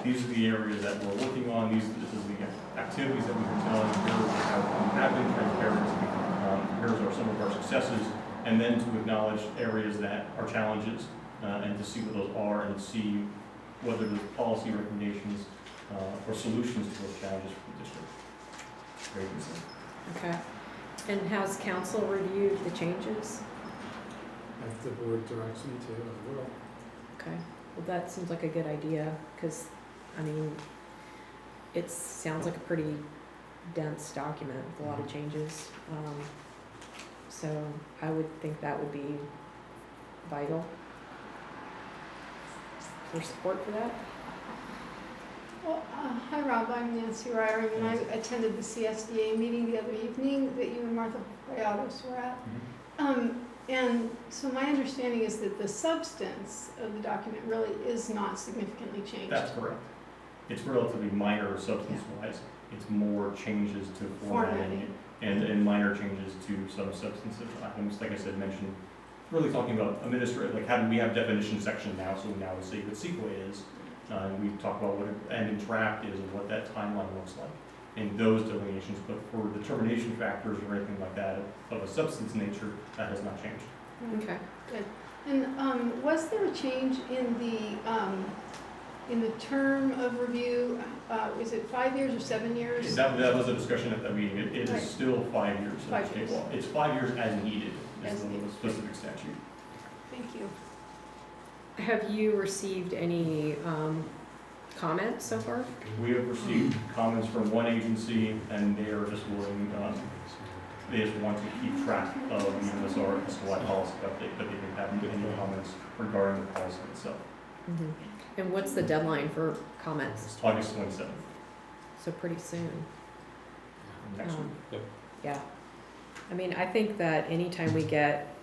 these are the areas that we're working on, this is the activities that we've been telling, here's how we have been transparent, here's some of our successes, and then to acknowledge areas that are challenges, and to see what those are, and see whether there's policy recommendations or solutions to those challenges for the district. Very easy. Okay. And has council reviewed the changes? If the board directs me to, I will. Okay. Well, that seems like a good idea, because, I mean, it sounds like a pretty dense document with a lot of changes. So I would think that would be vital. Is there support for that? Well, hi Rob, I'm Nancy Ryring, and I attended the CSDA meeting the other evening that you and Martha Boyados were at. And so my understanding is that the substance of the document really is not significantly changed. That's correct. It's relatively minor substance-wise. It's more changes to formatting and minor changes to some substantive items, like I said, mentioned. Really talking about administrative, like how do we have definition section now, so we now see what CEQA is. We talk about what an entrap is and what that timeline looks like in those delineations, but for determination factors or anything like that of a substance nature, that has not changed. Okay. Good. And was there a change in the term of review? Is it 5 years or 7 years? That was a discussion at that meeting. It Right. is still 5 years. under 5 state years. law. It's 5 years as needed, As is the needed. specific statute. Thank you. Have you received any comments so far? We have received comments from one agency, and they are just willing, they just want to keep track of the MSR SOI policy update, but they didn't have any comments regarding the policy itself. And what's the deadline for comments? It's August 27th. So pretty soon. Next week. Yep. Yeah. I mean, I think that anytime we get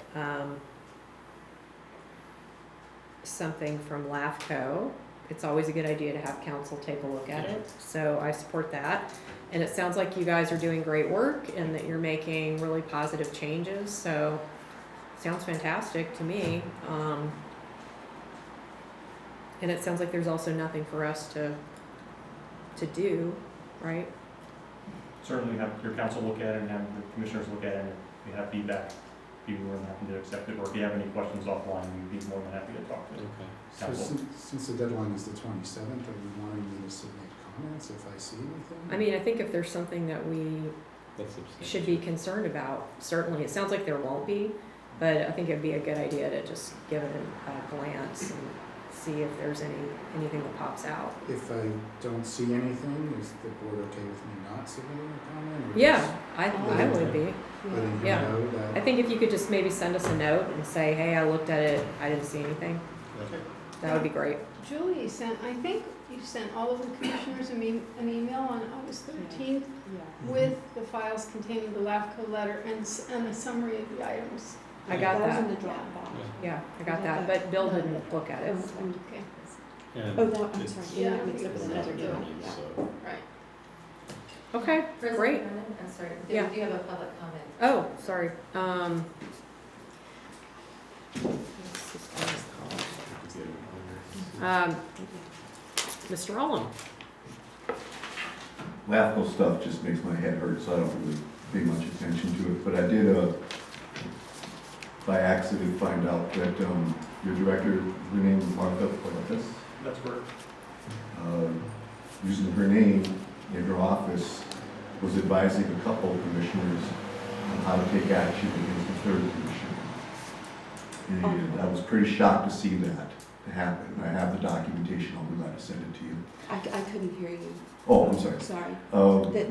something from LAFCO, it's always a good idea to have council take a look at it. So I support that. And it sounds like you guys are doing great work and that you're making really positive changes. So sounds fantastic to me. And it sounds like there's also nothing for us to do, right? Certainly have your council look at it and have the commissioners look at it, and if you have feedback, be more than happy to accept it, or if you have any questions offline, we'd be more than happy to talk to Okay. So council. since the deadline is the 27th, are you wanting me to submit comments if I see anything? I mean, I think if there's something that we That's substantial. should be concerned about, certainly, it sounds like there won't be, but I think it'd be a good idea to just give it a glance and see if there's anything that pops out. If I don't see anything, is the board okay with me not submitting a comment? Or Yeah, just I would be. letting you Yeah. know that? I think if you could just maybe send us a note and say, hey, I looked at it, I didn't see anything, Okay. that would be great. Julie sent, I think you sent all of the commissioners an email on August 13th with the files containing the LAFCO letter and a summary of the items. I got That was that, in the Dropbox. yeah, I got that, but Bill didn't look at it. Okay, And Oh, that, I'm it's- sorry, Yeah, yeah, mixed up with it's another another deal. Yeah. So, right. Okay, President great. Brennan, I'm sorry, Yeah. do you have a public comment? Oh, sorry, Mr. Olam. LAFCO stuff just makes my head hurt, so I don't really pay much attention to it. But I did, by accident, find out that your director, her name is Martha Boyados. That's correct. Using her name in her office, was advising a couple of commissioners on how to take action against the third commissioner. And I was pretty shocked to see that happen. I have the documentation, I'll be glad to send it to you. I couldn't hear you, Oh, I'm sorry. sorry.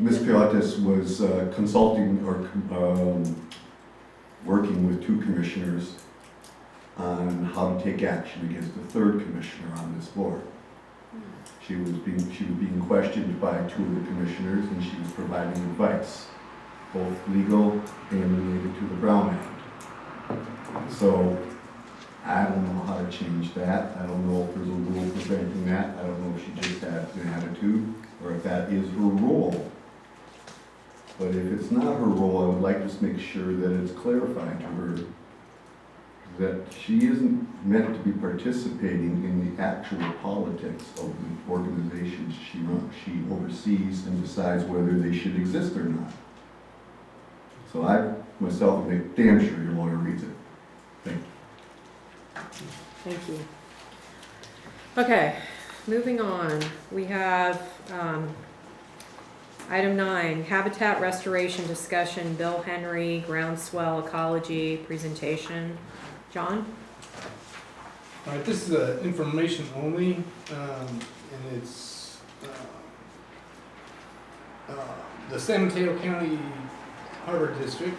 Ms. Pilates was consulting or working with two commissioners on how to take action against the third commissioner on this board. She was being questioned by two of the commissioners, and she was providing advice, both legal and related to the Brown Act. So I don't know how to change that. I don't know if there's a rule preventing that. I don't know if she just has an attitude or if that is her role. But if it's not her role, I would like to just make sure that it's clarified to her that she isn't meant to be participating in the actual politics of the organizations she runs. She oversees and decides whether they should exist or not. So I myself make damn sure your lawyer reads it. Thank you. Thank you. Okay, moving on. We have item 9, habitat restoration discussion, Bill Henry, groundswell ecology presentation. John? All right, this is information only, and it's the San Mateo County Harbor District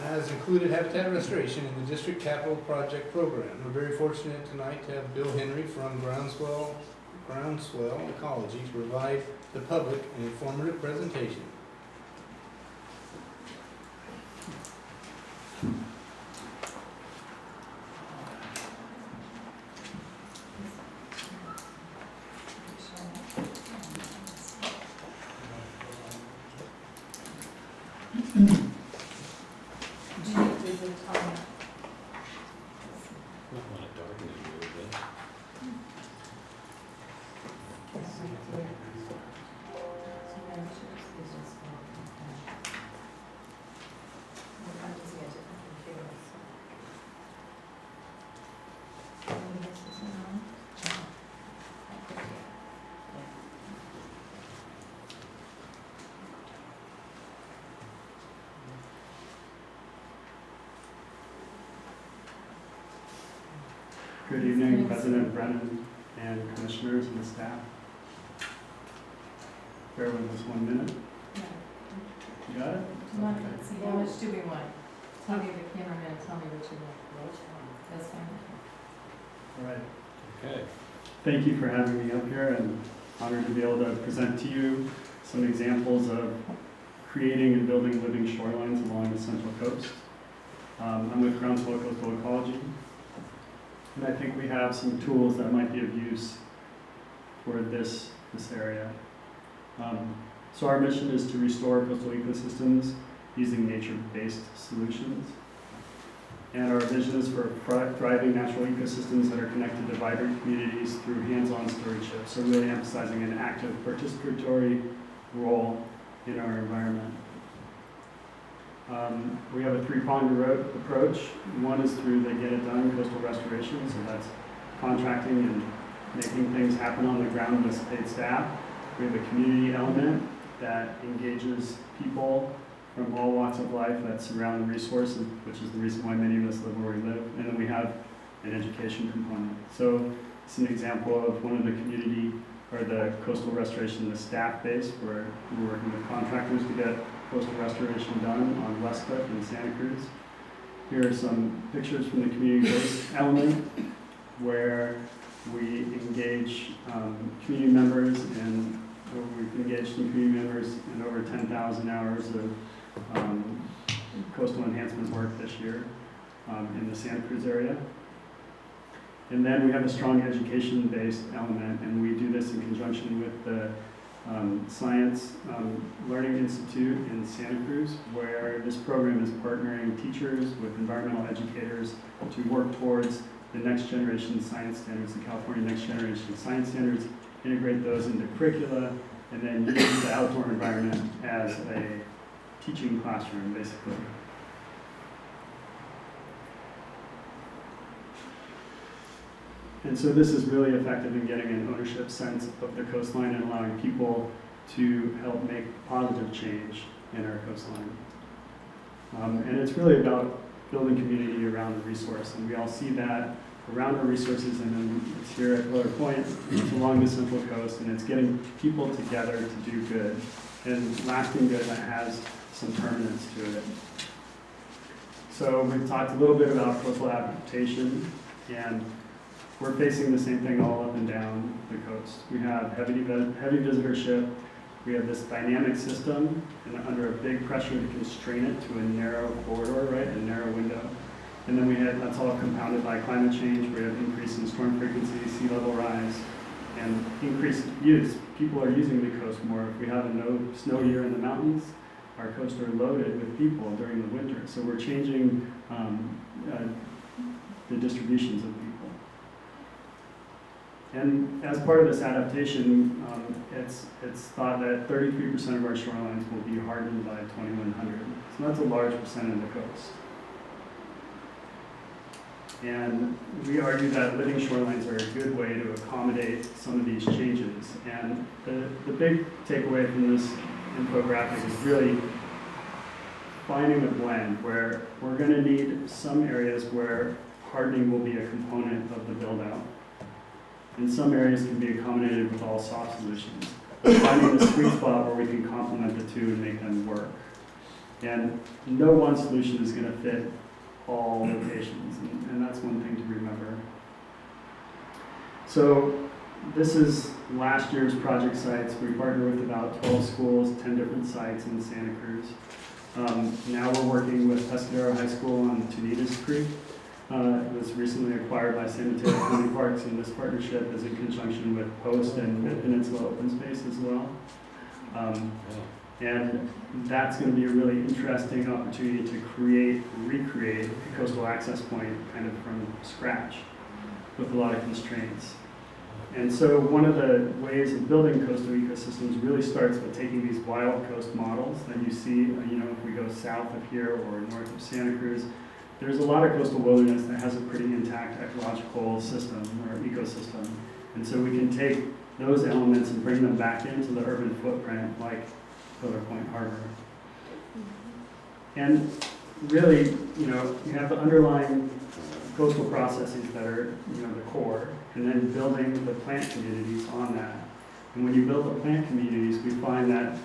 has included habitat restoration in the district capital project program. We're very fortunate tonight to have Bill Henry from Groundswell groundswell ecology to provide the public an informative presentation. Might want to darken it a little bit. Good evening, President Brennan and commissioners and staff. Bear with us 1 minute. You got it? How much do we want? Tell me the cameraman, tell me what you want. That's fine. All right. Okay. Thank you for having me up here, and honored to be able to present to you some examples of creating and building living shorelines along the Central Coast. I'm with Groundswell Coastal Ecology, and I think we have some tools that might be of use for this area. So our mission is to restore coastal ecosystems using nature-based solutions. And our vision is for thriving natural ecosystems that are connected to vibrant communities through hands-on stewardship. So really emphasizing an active participatory role in our environment. We have a three-pronged approach. One is through the Get It Done coastal restoration, so that's contracting and making things happen on the ground with paid staff. We have a community element that engages people from all walks of life that surround the resources, which is the reason why many of us live where we live. And then we have an education component. So it's an example of one of the community or the coastal restoration, the staff base, where we're working with contractors to get coastal restoration done on West Cliff and Santa Cruz. Here are some pictures from the community-based element where we engage community members, and we've engaged some community members in over 10,000 hours of coastal enhancement work this year in the Santa Cruz area. And then we have a strong education-based element, and we do this in conjunction with the Science Learning Institute in Santa Cruz, where this program is partnering teachers with environmental educators to work towards the next generation science standards, the California Next Generation Science Standards, integrate those into curricula, and then use the outdoor environment as a teaching classroom, basically. And so this is really effective in getting an ownership sense of the coastline and allowing people to help make positive change in our coastline. And it's really about building community around the resource, and we all see that around our resources, and then it's here at Roller Point, it's along the Central Coast, and it's getting people together to do good, and lasting good that has some permanence to it. So we've talked a little bit about coastal adaptation, and we're facing the same thing all up and down the coast. We have heavy visitorship. We have this dynamic system, and under a big pressure to constrain it to a narrow corridor, right, a narrow window. And then that's all compounded by climate change. We have increase in storm frequency, sea level rise, and increased use. People are using the coast more. If we have a no snow year in the mountains, our coasts are loaded with people during the winter. So we're changing the distributions of people. And as part of this adaptation, it's thought that 33% of our shorelines will be hardened by 2100. So that's a large percent of the coast. And we argue that living shorelines are a good way to accommodate some of these changes. And the big takeaway from this infographic is really finding a blend where we're going to need some areas where hardening will be a component of the build-out. And some areas can be accommodated with all soft solutions. But finding the sweet spot where we can complement the two and make them work. And no one solution is going to fit all locations, and that's one thing to remember. So this is last year's project sites. We partnered with about 12 schools, 10 different sites in Santa Cruz. Now we're working with Pescadero High School on Tunitas Creek. It was recently acquired by San Mateo County Parks, and this partnership is in conjunction with Post and Mid-Peninsula Open Space as well. And that's going to be a really interesting opportunity to recreate a coastal access point kind of from scratch with a lot of constraints. And so one of the ways of building coastal ecosystems really starts with taking these wild coast models that you see, if we go south of here or north of Santa Cruz, there's a lot of coastal wilderness that has a pretty intact ecological system or ecosystem. And so we can take those elements and bring them back into the urban footprint like Pillar Point Harbor. And really, you have the underlying coastal processes that are, the core, and then building the plant communities on that. And when you build the plant communities, we find that,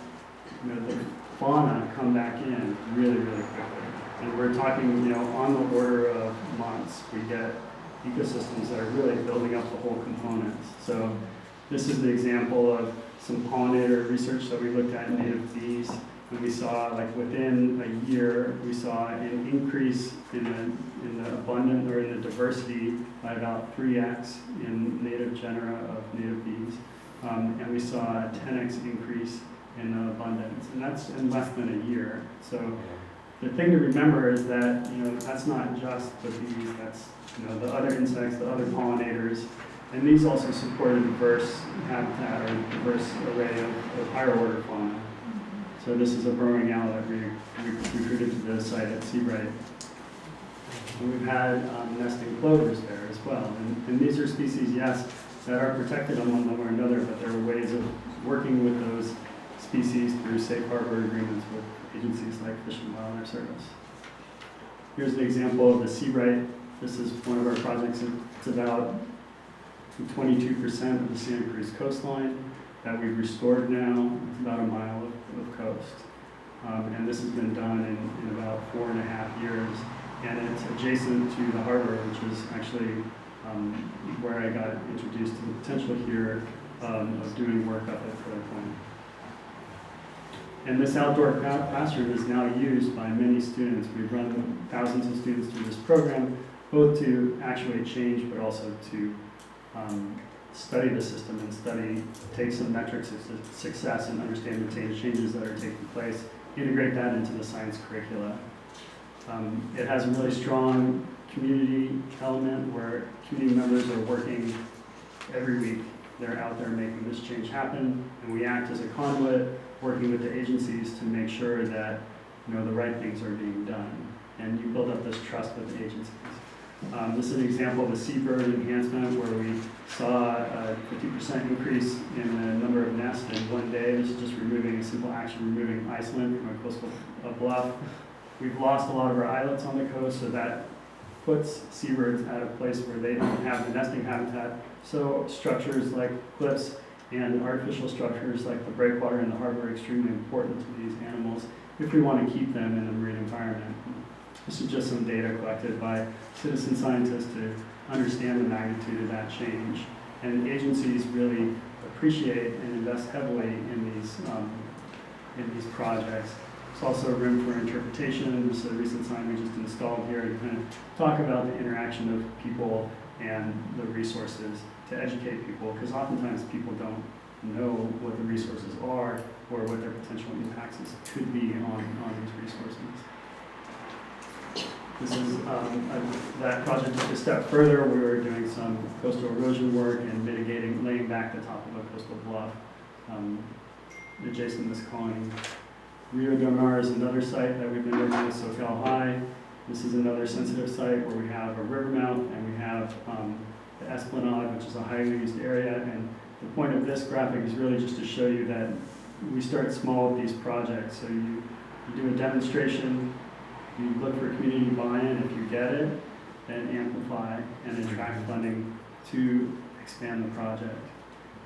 the fauna come back in really, really quickly. And we're talking, on the order of months, we get ecosystems that are really building up the whole components. So this is the example of some pollinator research that we looked at in native bees. And we saw, within a year, we saw an increase in the abundance or in the diversity by about 3x in native genera of native bees. And we saw a 10x increase in the abundance, and that's in less than a year. So the thing to remember is that, that's not just the bees, that's, the other insects, the other pollinators, and these also support a diverse habitat or diverse array of higher order fauna. So this is a burrowing owl that we recruited to the site at Seabright. And we've had nesting plovers there as well. And these are species, yes, that are protected on one level or another, but there are ways of working with those species through safe harbor agreements with agencies like Fish and Wildlife Service. Here's an example of the Seabright. This is one of our projects. It's about 22% of the Santa Cruz coastline that we've restored now. It's about a mile of coast. And this has been done in about 4.5 years. And it's adjacent to the harbor, which is actually where I got introduced to the potential here of doing work up at Pillar Point. And this outdoor classroom is now used by many students. We've run thousands of students through this program, both to actuate change, but also to study the system and take some metrics of success and understand the changes that are taking place, integrate that into the science curricula. It has a really strong community element where community members are working every week. They're out there making this change happen, and we act as a conduit, working with the agencies to make sure that the right things are being done. And you build up this trust with the agencies. This is an example of a seabird enhancement where we saw a 50% increase in the number of nests in one day. This is just removing a simple action, removing iceland from a coastal bluff. We've lost a lot of our islets on the coast, so that puts seabirds at a place where they don't have the nesting habitat. So structures like cliffs and artificial structures like the breakwater in the harbor are extremely important to these animals if we want to keep them in the marine environment. This is just some data collected by citizen scientists to understand the magnitude of that change. And agencies really appreciate and invest heavily in these projects. There's also room for interpretation. This is a recent sign we just installed here to kind of talk about the interaction of people and the resources to educate people, because oftentimes people don't know what the resources are or what their potential impacts could be on these resources. This is that project took a step further. We were doing some coastal erosion work and laying back the top of a coastal bluff adjacent to this colony. Rio Del Mar is another site that we've been working with SoCal High. This is another sensitive site where we have a river mouth and we have the Esplanade, which is a highly used area. And the point of this graphic is really just to show you that we start small with these projects. So you do a demonstration, you look for community buy-in. If you get it, then amplify and attract funding to expand the project.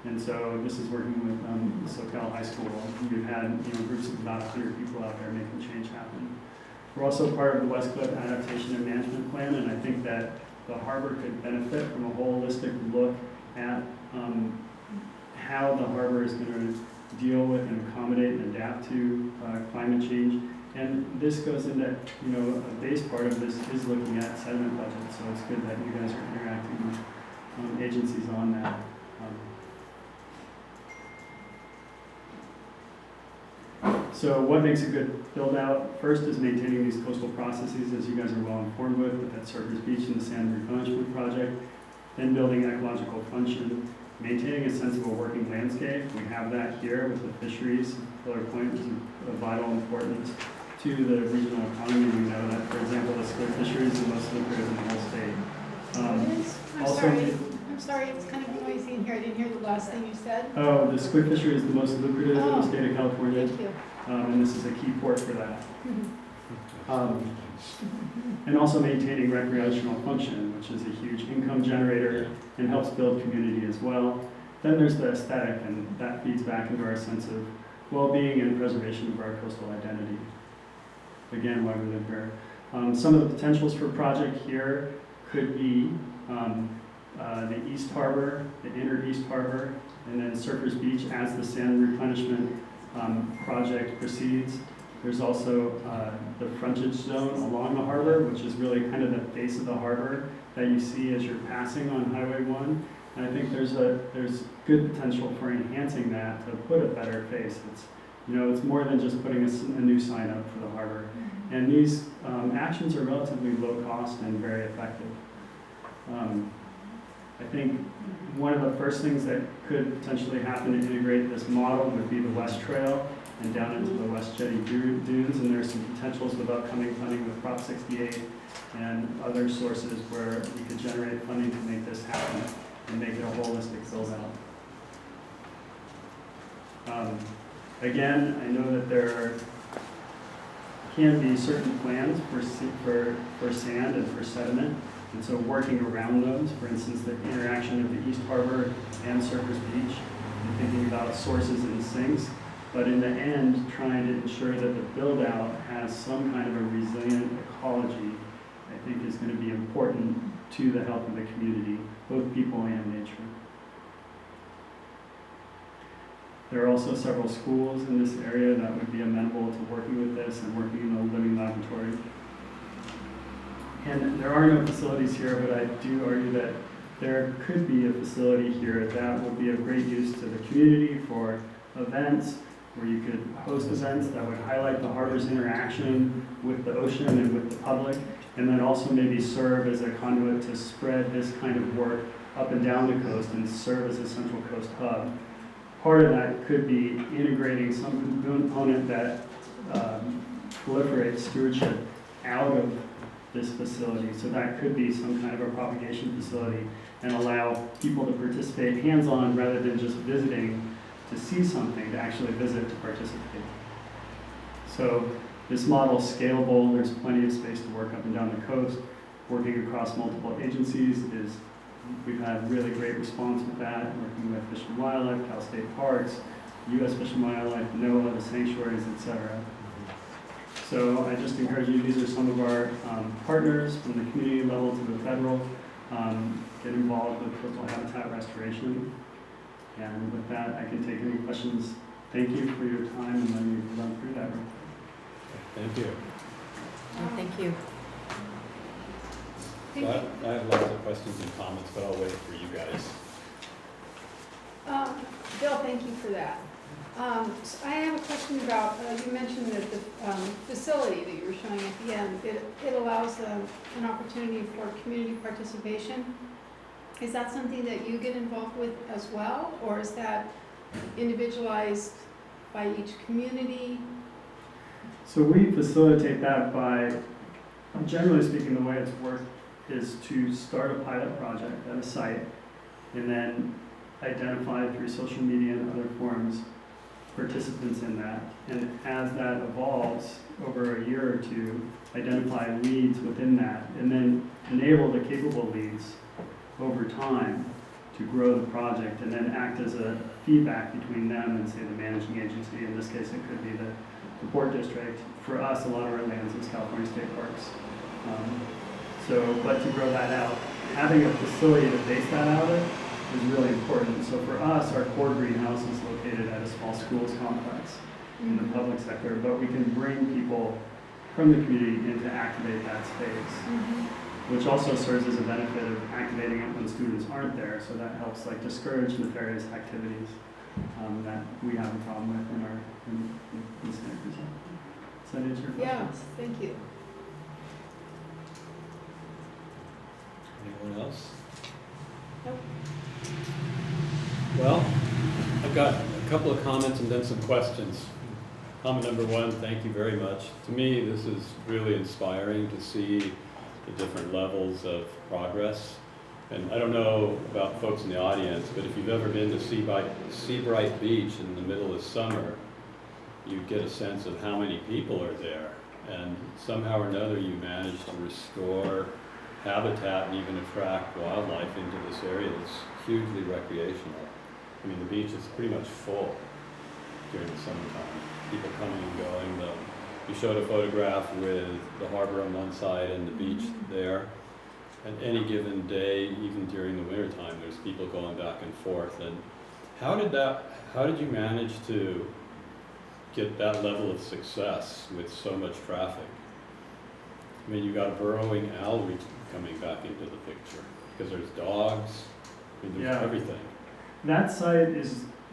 And so this is working with SoCal High School. We've had groups of about 100 people out there making change happen. We're also part of the West Cliff Adaptation and Management Plan, and I think that the harbor could benefit from a holistic look at how the harbor is going to deal with and accommodate and adapt to climate change. And this goes into, a base part of this is looking at sediment budget, so it's good that you guys are interacting with agencies on that. So what makes a good build out? First is maintaining these coastal processes, as you guys are well informed with that Surfers Beach and the sand replenishment project. Then building ecological function, maintaining a sensible working landscape. We have that here with the fisheries. Pillar Point is of vital importance to the regional economy. We know that, for example, the squid fishery is the most lucrative in the whole state. It is? I'm sorry, it's kind of noisy in here. I didn't hear the last thing you said. Oh, the squid fishery is the most lucrative in the state of California. Thank you. And this is a key port for that. And also maintaining recreational function, which is a huge income generator and helps build community as well. Then there's the aesthetic, and that feeds back into our sense of well-being and preservation of our coastal identity. Again, why we live here. Some of the potentials for project here could be the East Harbor, the Inner East Harbor, and then Surfers Beach as the sand replenishment project proceeds. There's also the frontage zone along the harbor, which is really kind of the face of the harbor that you see as you're passing on Highway 1. And I think there's good potential for enhancing that to put a better face. It's more than just putting a new sign up for the harbor. And these actions are relatively low cost and very effective. I think one of the first things that could potentially happen to integrate this model would be the West Trail and down into the West Jetty dunes, and there's some potentials with upcoming funding with Prop 68 and other sources where we could generate funding to make this happen and make it a holistic build out. Again, I know that there can be certain plans for sand and for sediment, and so working around those, for instance, the interaction of the East Harbor and Surfers Beach, and thinking about sources and sinks, but in the end, trying to ensure that the build-out has some kind of a resilient ecology, I think is going to be important to the health of the community, both people and nature. There are also several schools in this area that would be amenable to working with this and working in a living laboratory. And there are no facilities here, but I do argue that there could be a facility here that would be of great use to the community for events, where you could host events that would highlight the harbor's interaction with the ocean and with the public, and then also maybe serve as a conduit to spread this kind of work up and down the coast and serve as a Central Coast hub. Part of that could be integrating some component that proliferates stewardship out of this facility. So that could be some kind of a propagation facility and allow people to participate hands-on rather than just visiting to see something, to actually visit to participate. So this model is scalable. There's plenty of space to work up and down the coast. Working across multiple agencies we've had really great response with that, working with Fish and Wildlife, Cal State Parks, U.S. Fish and Wildlife, NOAA, the sanctuaries, etc. So I just encourage you, these are some of our partners from the community level to the federal. Get involved with coastal habitat restoration. And with that, I can take any questions. Thank you for your time and letting me run through that real quick. Thank you. Thank you. So I have lots of questions and comments, but I'll wait for you guys. Bill, thank you for that. So I have a question about, you mentioned that the facility that you were showing at the end, it allows an opportunity for community participation. Is that something that you get involved with as well, or is that individualized by each community? So we facilitate that by, generally speaking, the way it's worked is to start a pilot project at a site and then identify through social media and other forums participants in that. And as that evolves over a year or two, identify leads within that and then enable the capable leads over time to grow the project and then act as a feedback between them and, say, the managing agency. In this case, it could be the port district. For us, a lot of our lands is California State Parks. But to grow that out, having a facility to base that out of is really important. So for us, our core greenhouse is located at a small schools complex in the public sector, but we can bring people from the community in to activate that space, which also serves as a benefit of activating it when students aren't there. So that helps like discourage nefarious activities that we have a problem with in Santa Cruz. Does that answer your question? Yes, thank you. Anyone else? Nope. Well, I've got a couple of comments and then some questions. Comment number one, thank you very much. To me, this is really inspiring to see the different levels of progress. And I don't know about folks in the audience, but if you've ever been to Seabright Beach in the middle of summer, you get a sense of how many people are there. And somehow or another, you manage to restore habitat and even attract wildlife into this area that's hugely recreational. I mean, the beach is pretty much full during the summertime. People coming and going. You showed a photograph with the harbor on one side and the beach there. And any given day, even during the wintertime, there's people going back and forth. And how did you manage to get that level of success with so much traffic? I mean, you got a burrowing owl coming back into the picture because there's dogs, I mean, there's everything. That site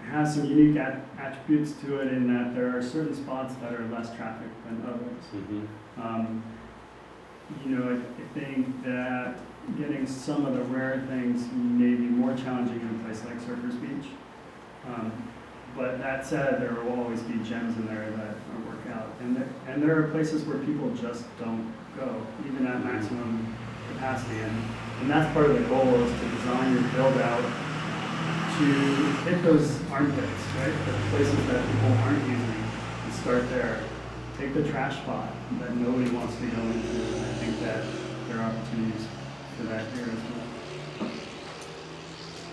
has some unique attributes to it in that there are certain spots that are less trafficked than others. You know, I think that getting some of the rare things may be more challenging in a place like Surfers Beach. But that said, there will always be gems in there that work out. And there are places where people just don't go, even at maximum capacity. And that's part of the goal, is to design your build out to hit those armpits, right? The places that people aren't using, and start there. Take the trash spot that nobody wants to go into, and I think that there are opportunities for that here as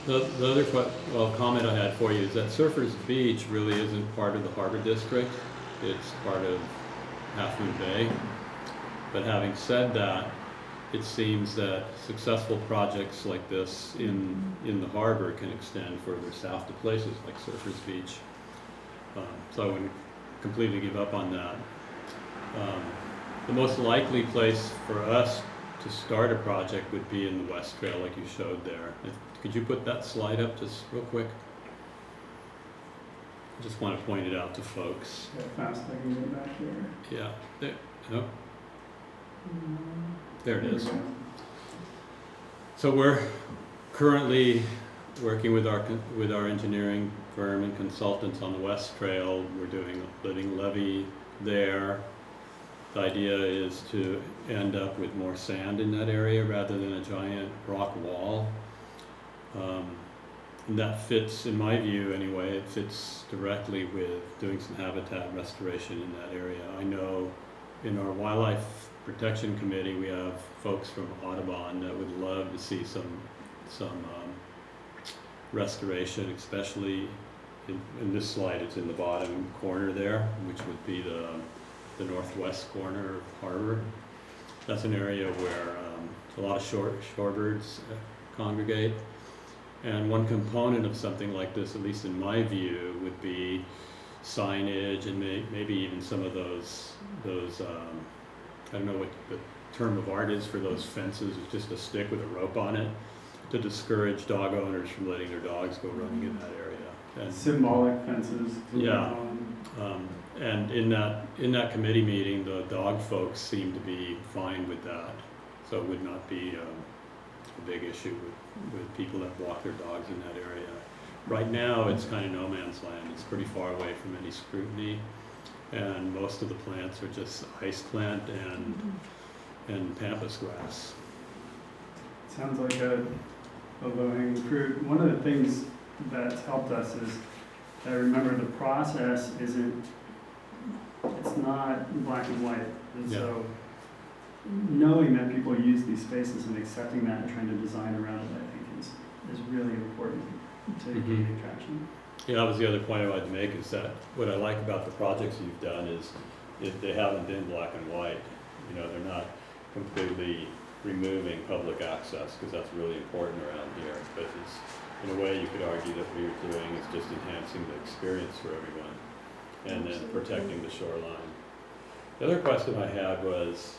well. The other comment I had for you is that Surfers Beach really isn't part of the Harbor District. It's part of Half Moon Bay. But having said that, it seems that successful projects like this in the harbor can extend further south to places like Surfers Beach. So I wouldn't completely give up on that. The most likely place for us to start a project would be in the West Trail, like you showed there. Could you put that slide up just real quick? I just want to point it out to folks. How fast I can get back there. Yeah, there, no. There it is. So we're currently working with our engineering firm and consultants on the West Trail. We're doing a living levee there. The idea is to end up with more sand in that area rather than a giant rock wall. And that fits, in my view anyway, it fits directly with doing some habitat restoration in that area. I know in our wildlife protection committee we have folks from Audubon that would love to see some restoration, especially in this slide. It's in the bottom corner there, which would be the northwest corner of harbor. That's an area where a lot of shorebirds congregate. And one component of something like this, at least in my view, would be signage and maybe even some of those I don't know what the term of art is for those fences. It's just a stick with a rope on it to discourage dog owners from letting their dogs go running in that area. And symbolic fences. Yeah. And in that committee meeting, the dog folks seem to be fine with that. So it would not be a big issue with people that walk their dogs in that area. Right now, it's kind of no man's land. It's pretty far away from any scrutiny. And most of the plants are just ice plant and pampas grass. Sounds like a low-hanging fruit. One of the things that's helped us is that, remember, the process it's not black and white. And so knowing that people use these spaces and accepting that and trying to design around it, I think is really important to gain traction. Yeah, that was the other point I wanted to make, is that what I like about the projects you've done is they haven't been black and white. You know, they're not completely removing public access, because that's really important around here, because it's, in a way, you could argue that what you're doing is just enhancing the experience for everyone, and then protecting the shoreline. The other question I had was,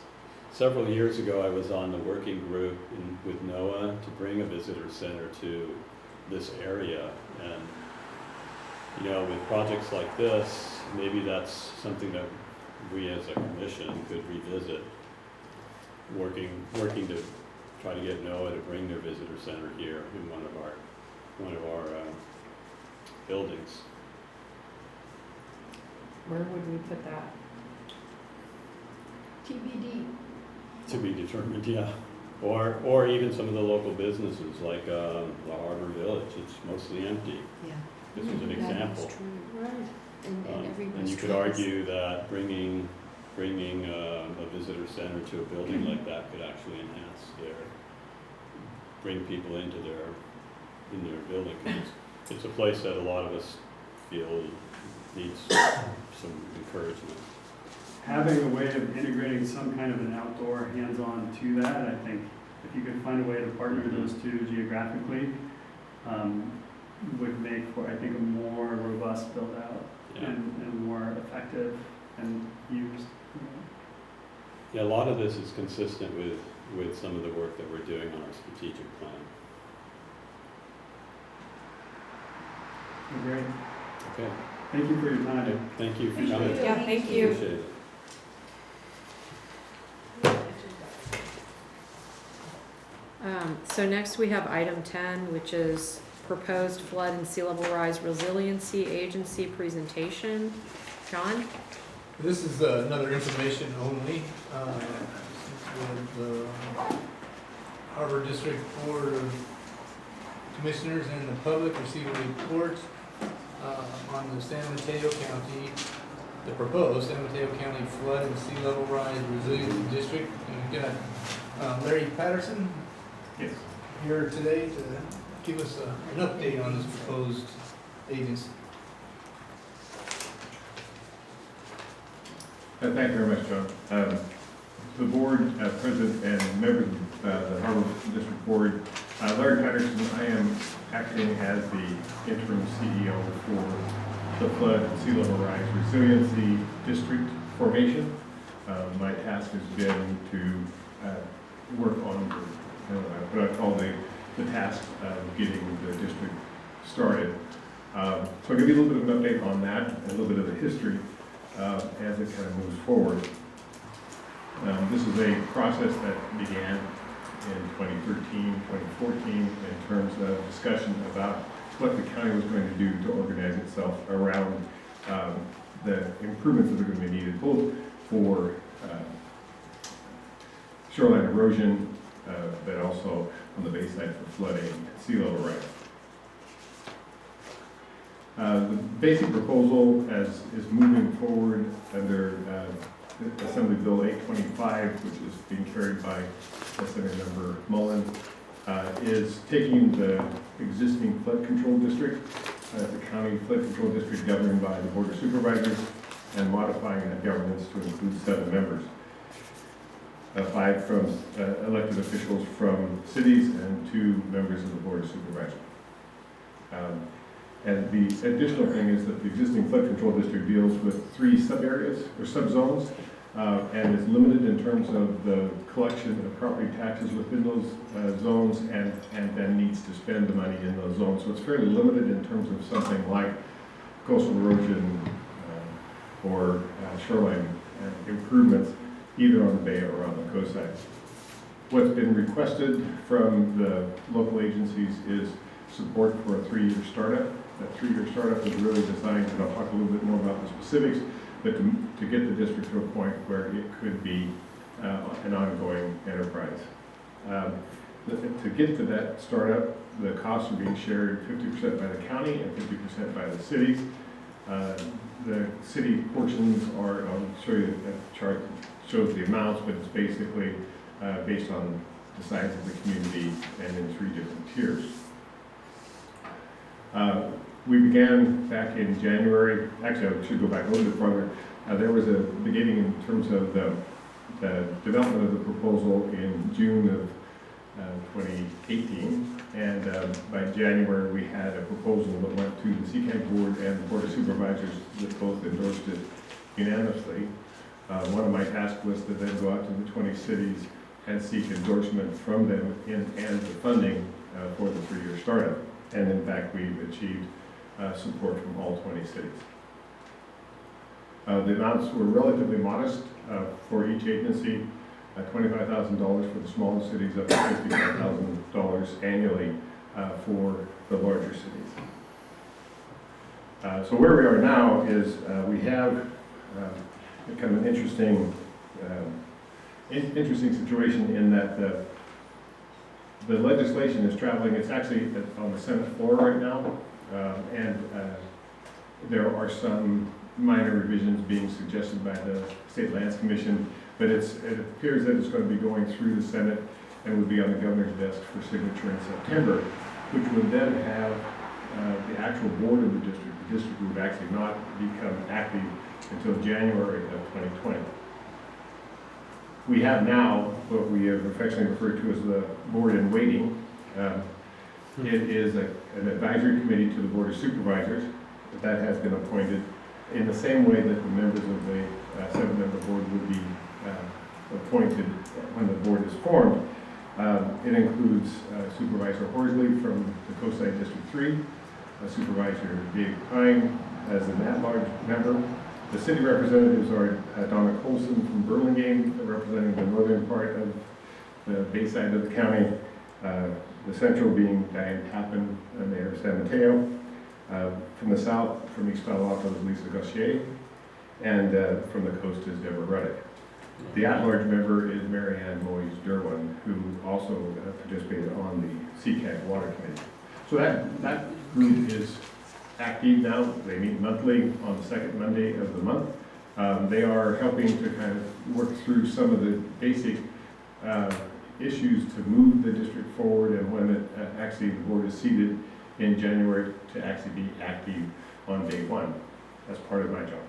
several years ago, I was on the working group with NOAA to bring a visitor center to this area, and you know, with projects like this, maybe that's something that we as a commission could revisit, working to try to get NOAA to bring their visitor center here in one of our buildings. Where would we put that? TBD. To be determined, yeah. Or even some of the local businesses, like the Harbor Village, it's mostly empty. Yeah. This is an That example. is true, right. And every And you could restaurant is- argue that bringing a visitor center to a building like that could actually bring people in their building. 'Cause it's a place that a lot of us feel needs some encouragement. Having a way of integrating some kind of an outdoor hands-on to that, I think if you could find a way to partner those two geographically, would make for, I think, a more robust build-out Yeah. and more effective and used. Yeah, a lot of this is consistent with some of the work that we're doing on our strategic plan. Great. Okay. Thank you for your time. Thank you for Thank coming. you. Yeah, thank you. Appreciate it. So next we have item 10, which is proposed flood and sea level rise resiliency agency presentation. John? This is another information only. The Harbor District Board of Commissioners and the public receive a report on the San Mateo County, the proposed San Mateo County Flood and Sea Level Rise Resiliency District. And we've got Larry Patterson here today to give us an update on this proposed agency. Thank you very much, John. The board, president and members of the Harbor District Board, Larry Patterson, I am acting as the interim CEO for the Flood and Sea Level Rise Resiliency District formation. My task has been to work on what I call the task of getting the district started. So I'll give you a little bit of an update on that, and a little bit of the history as it kind of moves forward. This is a process that began in 2013, 2014 in terms of discussion about what the county was going to do to organize itself around the improvements that are going to be needed, both for shoreline erosion, but also on the bay side for flooding and sea level rise. The basic proposal is moving forward under Assembly Bill 825, which is being carried by Senator Member Mullen, is taking the existing flood control district, the county flood control district governed by the Board of Supervisors, and modifying that governance to include 7 members. 5 from elected officials from cities and 2 members of the Board of Supervisors. And the additional thing is that the existing flood control district deals with 3 sub-areas or subzones and is limited in terms of the collection of property taxes within those zones and then needs to spend the money in those zones. So it's fairly limited in terms of something like coastal erosion or shoreline improvements, either on the bay or on the coast side. What's been requested from the local agencies is support for a 3-year startup. That 3-year startup is really designed, and I'll talk a little bit more about the specifics, but to get the district to a point where it could be an ongoing enterprise. To get to that startup, the costs are being shared 50% by the county and 50% by the cities. The city portions are, I'll show you a chart that shows the amounts, but it's basically based on the size of the community and in 3 different tiers. We began back in January. Actually, I should go back a little bit farther. There was a beginning in terms of the the development of the proposal in June of 2018, and by January, we had a proposal that went to the CCAG board and the Board of Supervisors that both endorsed it unanimously. One of my tasks was to then go out to the 20 cities and seek endorsement from them and the funding for the 3-year startup. And in fact, we've achieved support from all 20 cities. The amounts were relatively modest for each agency, $25,000 for the smaller cities, up to $55,000 annually for the larger cities. So where we are now is we have kind of an interesting situation in that the legislation is traveling. It's actually on the Senate floor right now, and there are some minor revisions being suggested by the State Lands Commission, but it appears that it's going to be going through the Senate and would be on the governor's desk for signature in September, which would then have the actual board of the district. The district would actually not become active until January of 2020. We have now what we have affectionately referred to as the board in waiting. It is an advisory committee to the Board of Supervisors that has been appointed in the same way that the members of the 7-member board would be appointed when the board is formed. It includes Supervisor Horsley from the Coastside District 3, Supervisor Dave Pine as an at-large member. The city representatives are Donna Colson from Burlingame, representing the northern part of the bay side of the county. The central being Diane Tappan, Mayor of San Mateo. From the south, from East Palo Alto is Lisa Gauthier, and from the coast is Deborah Ruddick. The at-large member is Mary Ann Moyes-Derwin, who also participated on the CCAG Water Committee. So that group is active now. They meet monthly on the second Monday of the month. They are helping to kind of work through some of the basic issues to move the district forward, and when actually the board is seated in January to actually be active on day one. That's part of my job.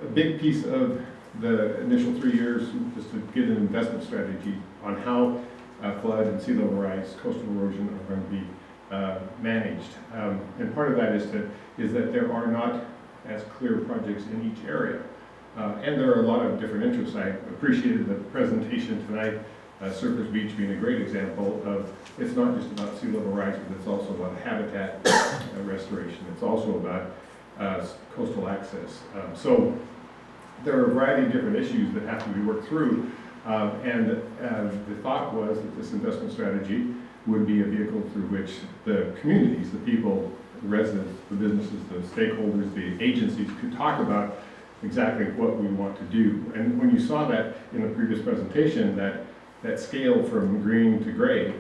A big piece of the initial 3 years is to get an investment strategy on how flood and sea level rise, coastal erosion are going to be managed. And part of that is that there are not as clear projects in each area. And there are a lot of different interests. I appreciated the presentation tonight, Surfers Beach being a great example of it's not just about sea level rise, but it's also about habitat restoration. It's also about coastal access. So there are a variety of different issues that have to be worked through. And the thought was that this investment strategy would be a vehicle through which the communities, the people, the residents, the businesses, the stakeholders, the agencies could talk about exactly what we want to do. And when you saw that in the previous presentation, that scale from green to gray,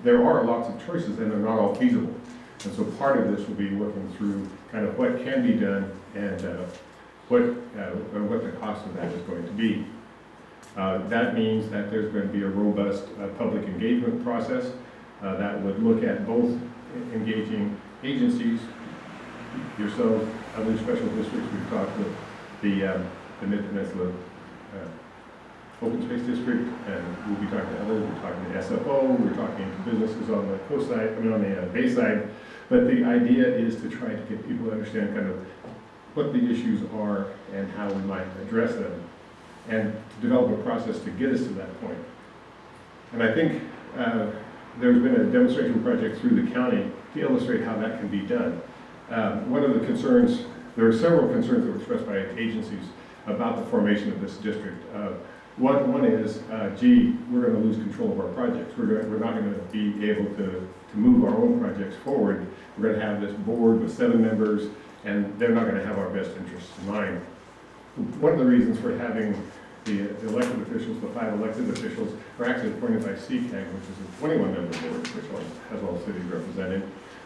there are lots of choices and they're not all feasible. And so part of this will be working through kind of what can be done and what the cost of that is going to be. That means that there's going to be a robust public engagement process that would look at both engaging agencies, yourselves, other special districts. We've talked with the Mid-Peninsula Open Space District, and we'll be talking to others. We're talking to SFO, we're talking to businesses on the coast side, on the bay side. But the idea is to try to get people to understand kind of what the issues are and how we might address them, and to develop a process to get us to that point. And I think there's been a demonstration project through the county to illustrate how that can be done. One of the concerns, there are several concerns that were expressed by agencies about the formation of this district. One is, gee, we're going to lose control of our projects. We're not going to be able to move our own projects forward. We're going to have this board with 7 members, and they're not going to have our best interests in mind. One of the reasons for having the elected officials, the 5 elected officials, are actually appointed by CCAG, which is a 21-member board, which has all cities represented.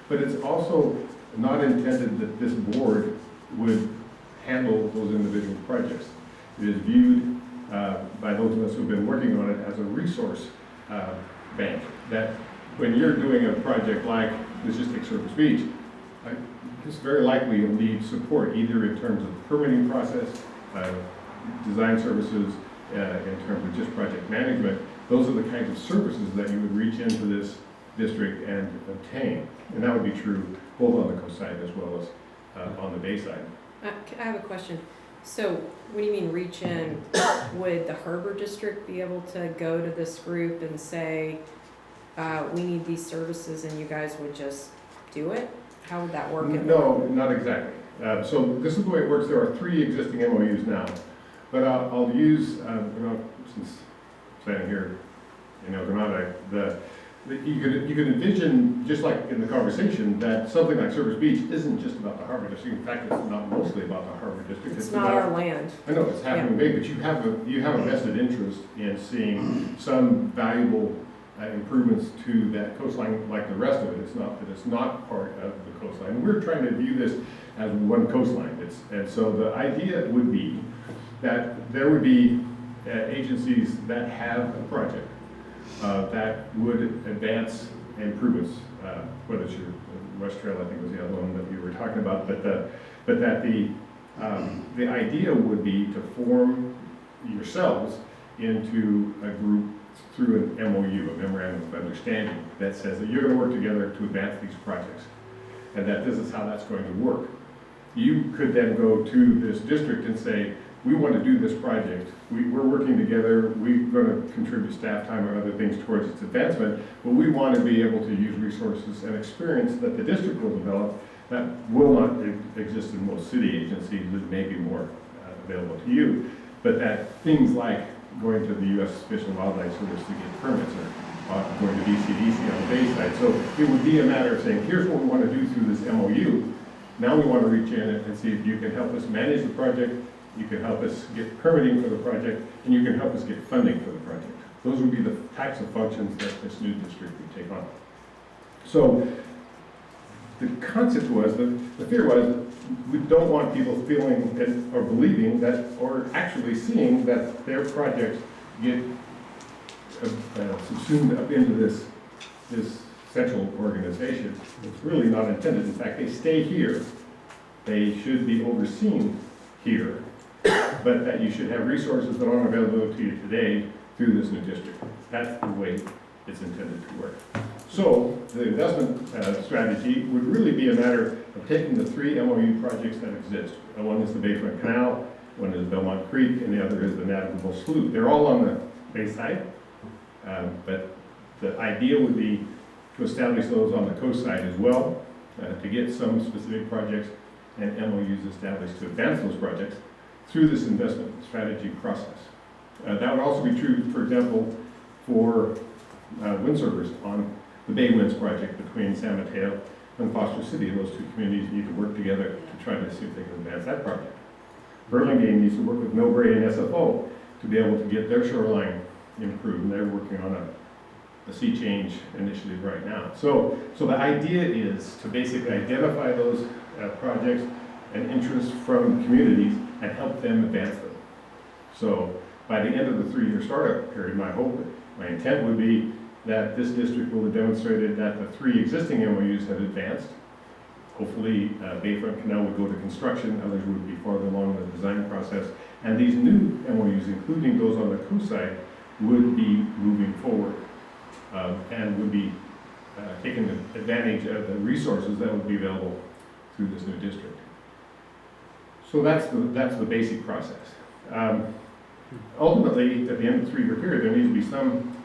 But it's also not intended that this board would handle those individual projects. It is viewed by those of us who've been working on it as a resource bank, that when you're doing a project like, let's just take Surfers Beach, it's very likely you'll need support either in terms of permitting process, design services, in terms of just project management, those are the kinds of services that you would reach into this district and obtain. And that would be true both on the coast side as well as on the bay side. I have a question. So, what do you mean reach in? Would the Harbor District be able to go to this group and say, we need these services, and you guys would just do it? How would that work? No, not exactly. So this is the way it works. There are 3 existing MOUs now. But I'll use, since standing here in El Granada, you could envision, just like in the conversation, that something like Surfers Beach isn't just about the Harbor District. In fact, it's not mostly about the Harbor District. It's not our land. I know, it's half Bay, but you have a vested interest in seeing some valuable improvements to that coastline like the rest of it. It's not that it's not part of the coastline. We're trying to view this as one coastline. And so the idea would be that there would be agencies that have a project that would advance improvements, whether it's your West Trail, I think was the other one that you were talking about, but that the idea would be to form yourselves into a group through an MOU, a memorandum of understanding, that says that you're going to work together to advance these projects, and that this is how that's going to work. You could then go to this district and say, we want to do this project. We're working together. We're going to contribute staff time or other things towards its advancement, but we want to be able to use resources and experience that the district will develop that will not exist in most city agencies, that may be more available to you, but that things like going to the U.S. Fish and Wildlife Service to get permits or going to DCDC on the bay side. So it would be a matter of saying, here's what we want to do through this MOU. Now we want to reach in and see if you can help us manage the project, you can help us get permitting for the project, and you can help us get funding for the project. Those would be the types of functions that this new district would take on. So the concept was, the fear was, we don't want people feeling or believing that, or actually seeing that their projects get subsumed up into this central organization. It's really not intended. In fact, they stay here. They should be overseen here, but that you should have resources that aren't available to you today through this new district. That's the way it's intended to work. So the investment strategy would really be a matter of taking the 3 MOU projects that exist. One is the Bayfront Canal, one is Belmont Creek, and the other is the Navigable Slough. They're all on the bay side, but the idea would be to establish those on the coast side as well, to get some specific projects and MOUs established to advance those projects through this investment strategy process. That would also be true, for example, for windsurfers on the Bay Winds project between San Mateo and Foster City. Those 2 communities need to work together to try to see if they can advance that project. Burlingame needs to work with Millbrae and SFO to be able to get their shoreline improved, and they're working on a sea change initiative right now. So the idea is to basically identify those projects and interests from communities and help them advance them. So by the end of the 3-year startup period, my intent would be that this district will have demonstrated that the 3 existing MOUs have advanced. Hopefully, Bayfront Canal would go to construction, others would be farther along the design process, and these new MOUs, including those on the coast side, would be moving forward and would be taking advantage of the resources that would be available through this new district. So that's the basic process. Ultimately, at the end of the 3-year period, there needs to be some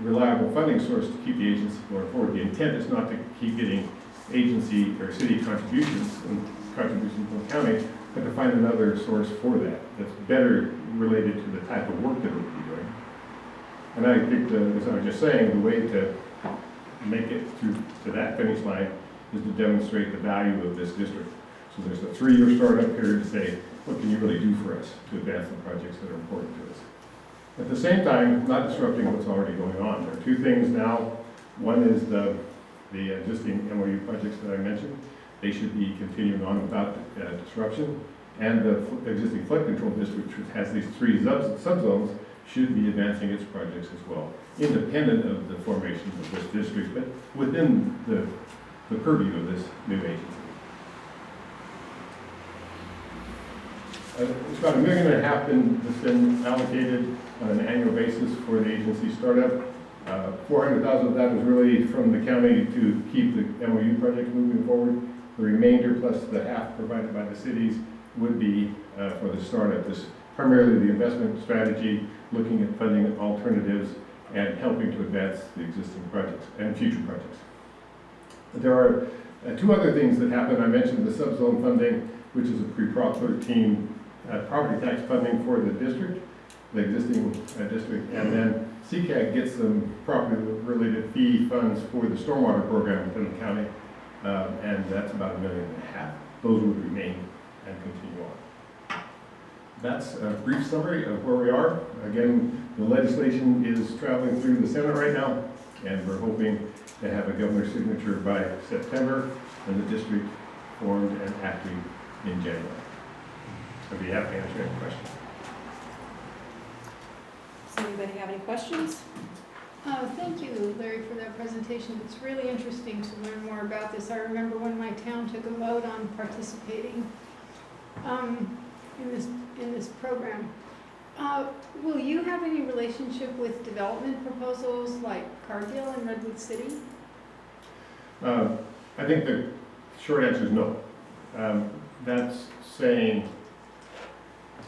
reliable funding source to keep the agency going forward. The intent is not to keep getting agency or city contributions and contributions from the county, but to find another source for that that's better related to the type of work that we'll be doing. And I think, as I was just saying, the way to make it through to that finish line is to demonstrate the value of this district. So there's a 3-year startup period to say, what can you really do for us to advance the projects that are important to us? At the same time, not disrupting what's already going on. There are 2 things now. One is the existing MOU projects that I mentioned. They should be continuing on without disruption. And the existing flood control district, which has these 3 subzones, should be advancing its projects as well, independent of the formation of this district, but within the purview of this new agency. It's about $1.5 million that's been allocated on an annual basis for the agency startup. $400,000 of that was really from the county to keep the MOU project moving forward. The remainder, plus the half provided by the cities, would be for the startup. This primarily the investment strategy, looking at funding alternatives and helping to advance the existing projects and future projects. There are two other things that happen. I mentioned the subzone funding, which is a pre-Prop 13 property tax funding for the district, the existing district, and then CCAG gets some property-related fee funds for the stormwater program within the county, and that's about $1.5 million. Those would remain and continue on. That's a brief summary of where we are. Again, the legislation is traveling through the Senate right now, and we're hoping to have a governor's signature by September, and the district formed and acting in January. I'd be happy to answer any questions. Does anybody have any questions? Thank you, Larry, for that presentation. It's really interesting to learn more about this. I remember when my town took a vote on participating in this program. Will you have any relationship with development proposals like Cargill and Redwood City? I think the short answer is no. That's saying,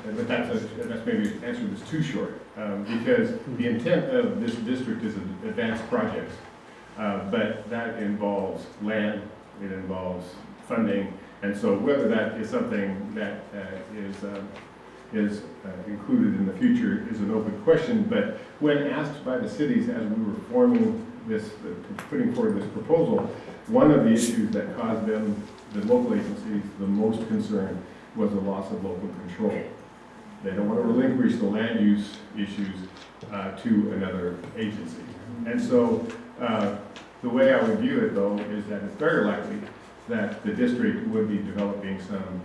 but that's maybe an answer that's too short, because the intent of this district is advanced projects, but that involves land, it involves funding, and so whether that is something that is included in the future is an open question. But when asked by the cities as we were forming this, putting forward this proposal, one of the issues that caused them, the local agencies, the most concern was the loss of local control. They don't want to relinquish the land use issues to another agency. And so the way I would view it, though, is that it's very likely that the district would be developing some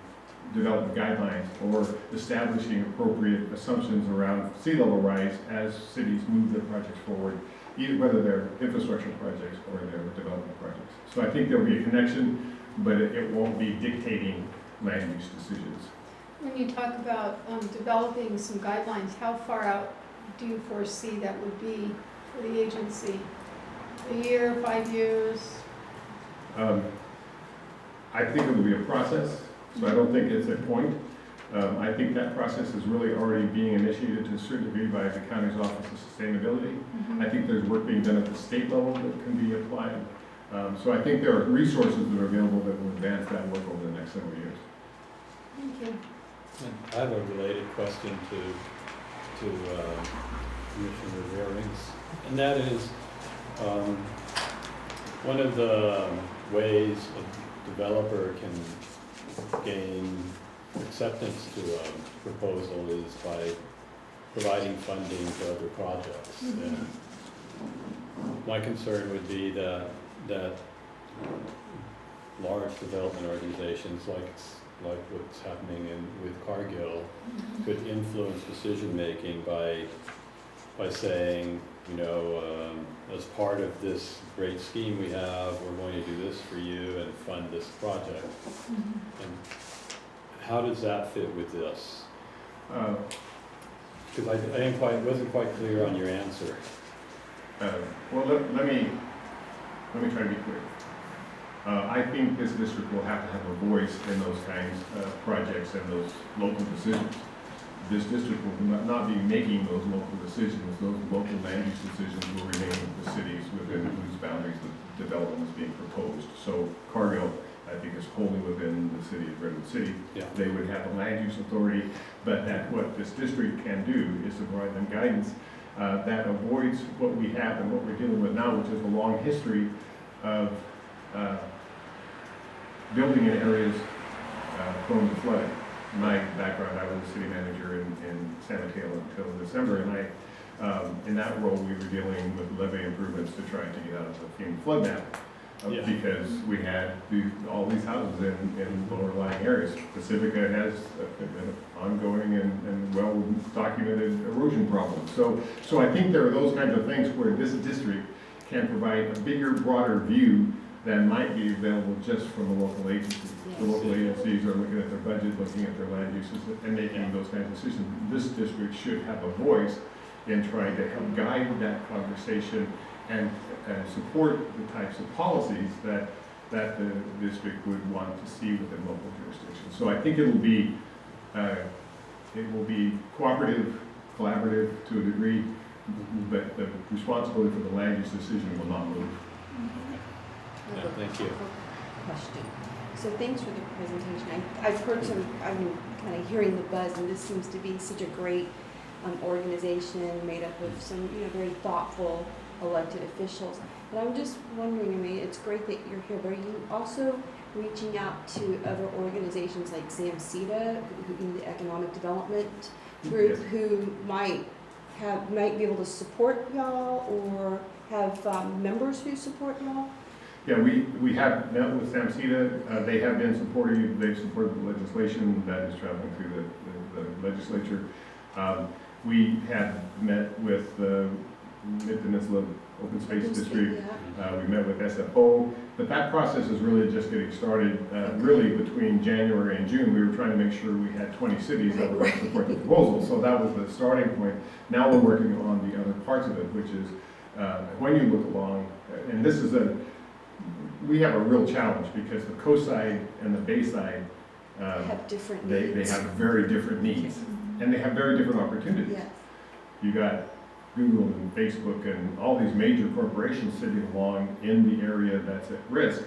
development guidelines or establishing appropriate assumptions around sea level rise as cities move their projects forward, either whether they're infrastructure projects or they're development projects. So I think there'll be a connection, but it won't be dictating land use decisions. When you talk about developing some guidelines, how far out do you foresee that would be for the agency? A year, 5 years? I think it will be a process, so I don't think it's a point. I think that process is really already being initiated to a certain degree by the county's Office of Sustainability. I think there's work being done at the state level that can be applied. So I think there are resources that are available that will advance that work over the next several years. Thank you. I have a related question to Commissioner Waring's, and that is one of the ways a developer can gain acceptance to a proposal is by providing funding to other projects. And my concern would be that large development organizations like what's happening with Cargill could influence decision-making by saying, you know, as part of this great scheme we have, we're going to do this for you and fund this project. And how does that fit with this? Because I wasn't quite clear on your answer. Well, let me try to be clear. I think this district will have to have a voice in those kinds of projects and those local decisions. This district will not be making those local decisions. Those local land use decisions will remain with the cities within whose boundaries the development is being proposed. So Cargill, I think, is wholly within the city of Redwood City. Yeah. They would have a land use authority, but that what this district can do is to provide them guidance that avoids what we have and what we're dealing with now, which is a long history of building in areas prone to flooding. In my background, I was a city manager in San Mateo until December, and in that role, we were dealing with levee improvements to try to get out of the FEMA flood map. Because we had all these houses in lower-lying areas. Pacifica has an ongoing and well-documented erosion problem. So I think there are those kinds of things where this district can provide a bigger, broader view that might be available just from the local agencies. The Yes. local agencies are looking at their budget, looking at their land uses, and making those kinds of decisions. This district should have a voice in trying to help guide that conversation and support the types of policies that the district would want to see within local jurisdictions. So I think it will be cooperative, collaborative to a degree, but the responsibility for the land use decision will not move. Yeah, thank you. Question. So thanks for the presentation. I've heard I'm kind of hearing the buzz, and this seems to be such a great organization made up of some, very thoughtful elected officials. But I'm just wondering, it's great that you're here, but are you also reaching out to other organizations like SMCHD, the Economic Development Group, Yes. who might be able to support y'all or have members who support y'all? Yeah, we have met with SMCHD. They have been supportive. They've supported the legislation that is traveling through the legislature. We have met with the Mid-Peninsula Open Space District. Yeah. We met with SFO, but that process is really just getting started. Really between January and June, we were trying to make sure we had 20 cities that were going to support the proposal. So that was the starting point. Now we're working on the other parts of it, which is when you look along, and this is we have a real challenge because the coast side and the bay side, Have different they needs. have very different needs, and they have very different opportunities. Yes. You got Google and Facebook and all these major corporations sitting along in the area that's at risk,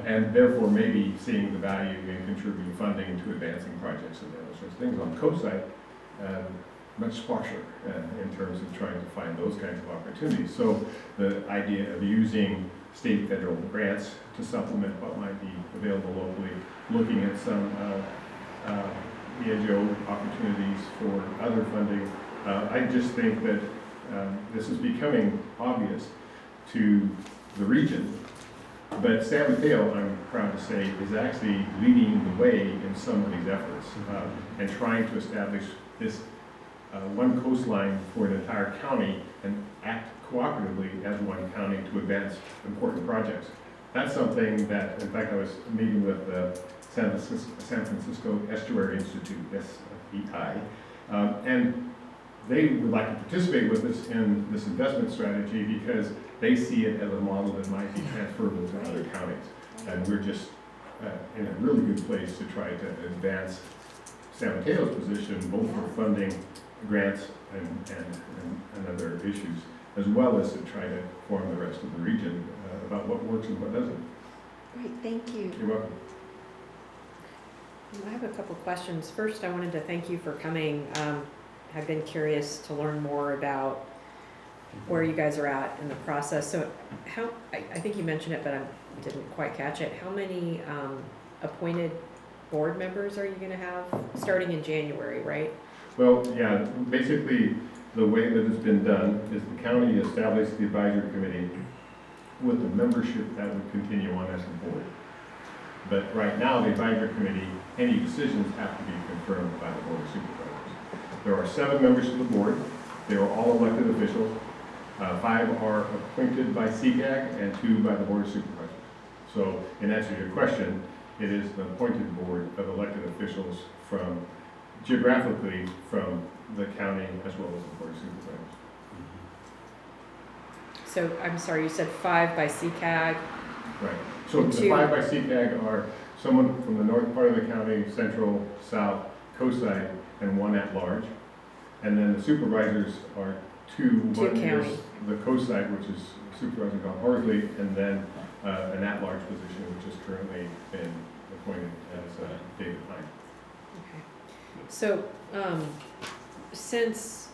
and therefore maybe seeing the value in contributing funding to advancing projects and those sorts of things. On the coast side, much sparser in terms of trying to find those kinds of opportunities. So the idea of using state, federal grants to supplement what might be available locally, looking at some EAGO opportunities for other funding. I just think that this is becoming obvious to the region, but San Mateo, I'm proud to say, is actually leading the way in some of these efforts and trying to establish this one coastline for an entire county and act cooperatively as one county to advance important projects. That's something that, in fact, I was meeting with the San Francisco Estuary Institute, SEI, and they would like to participate with us in this investment strategy because they see it as a model that might be transferable to other counties. And we're just in a really good place to try to advance San Mateo's position, both for funding grants and other issues, as well as to try to inform the rest of the region about what works and what doesn't. Great, thank you. You're welcome. I have a couple questions. First, I wanted to thank you for coming. I've been curious to learn more about where you guys are at in the process. So I think you mentioned it, but I didn't quite catch it. How many appointed board members are you going to have starting in January, right? Well, yeah, basically the way that it's been done is the county established the advisory committee with the membership that would continue on as a board. But right now, the advisory committee, any decisions have to be confirmed by the board of supervisors. There are 7 members to the board. They are all elected officials. 5 are appointed by CGAG and 2 by the board of supervisors. So in answer to your question, it is the appointed board of elected officials geographically from the county as well as the board of supervisors. So I'm sorry, you said 5 by CCAG. Right. So the 5 by CCAG are someone from the north part of the county, central, south, coast side, and 1 at large. And then the supervisors are 2. One county. is the coast side, which is Supervisor Don Horsley, and then an at-large position, which has currently been appointed as David Pine. Okay. So since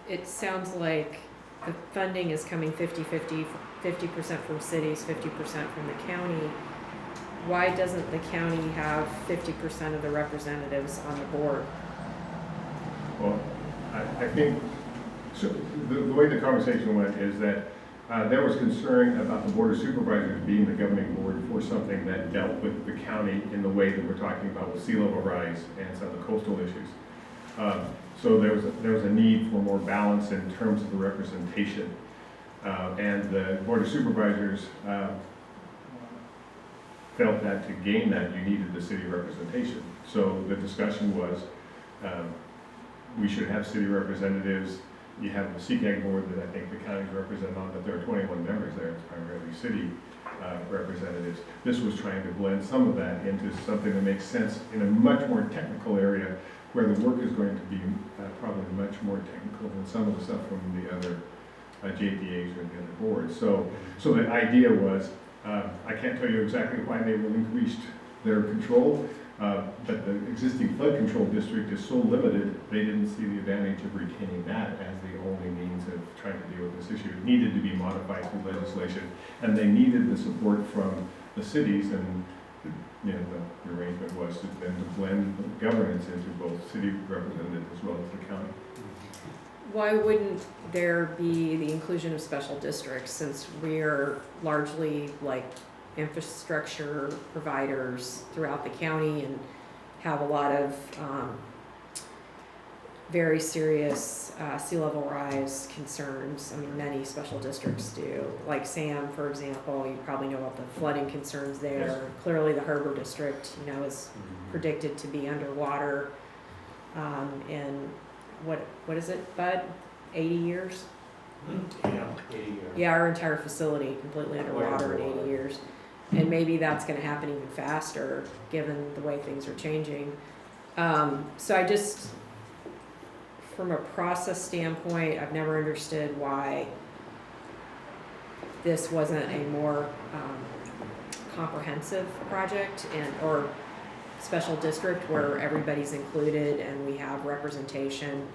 it sounds like the funding is coming 50-50, 50% from cities, 50% from the county, why doesn't the county have 50% of the representatives on the board? Well, I think so the way the conversation went is that there was concern about the Board of Supervisors being the governing board for something that dealt with the county in the way that we're talking about with sea level rise and some of the coastal issues. So there was a need for more balance in terms of the representation. And the Board of Supervisors felt that to gain that, you needed the city representation. So the discussion was, we should have city representatives. You have the CCAG board that I think the counties represent on, but there are 21 members there, it's primarily city representatives. This was trying to blend some of that into something that makes sense in a much more technical area where the work is going to be probably much more technical than some of the stuff from the other JPAs or the other boards. So the idea was, I can't tell you exactly why they increased their control, but the existing flood control district is so limited, they didn't see the advantage of retaining that as the only means of trying to deal with this issue. It needed to be modified through legislation, and they needed the support from the cities, and the arrangement was to then to blend governance into both city representatives as well as the county. Why wouldn't there be the inclusion of special districts, since we're largely like infrastructure providers throughout the county and have a lot of very serious sea level rise concerns? I mean, many special districts do. Like Sam, for example, you probably know about the flooding concerns there. Yes. Clearly, the Harbor District, is predicted to be underwater in what is it, Bud? 80 years? Yeah, 80 years. Yeah, our entire facility completely underwater in 80 years. And maybe that's gonna happen even faster, given the way things are changing. So I just, from a process standpoint, I've never understood why this wasn't a more comprehensive project or special district where everybody's included and we have representation.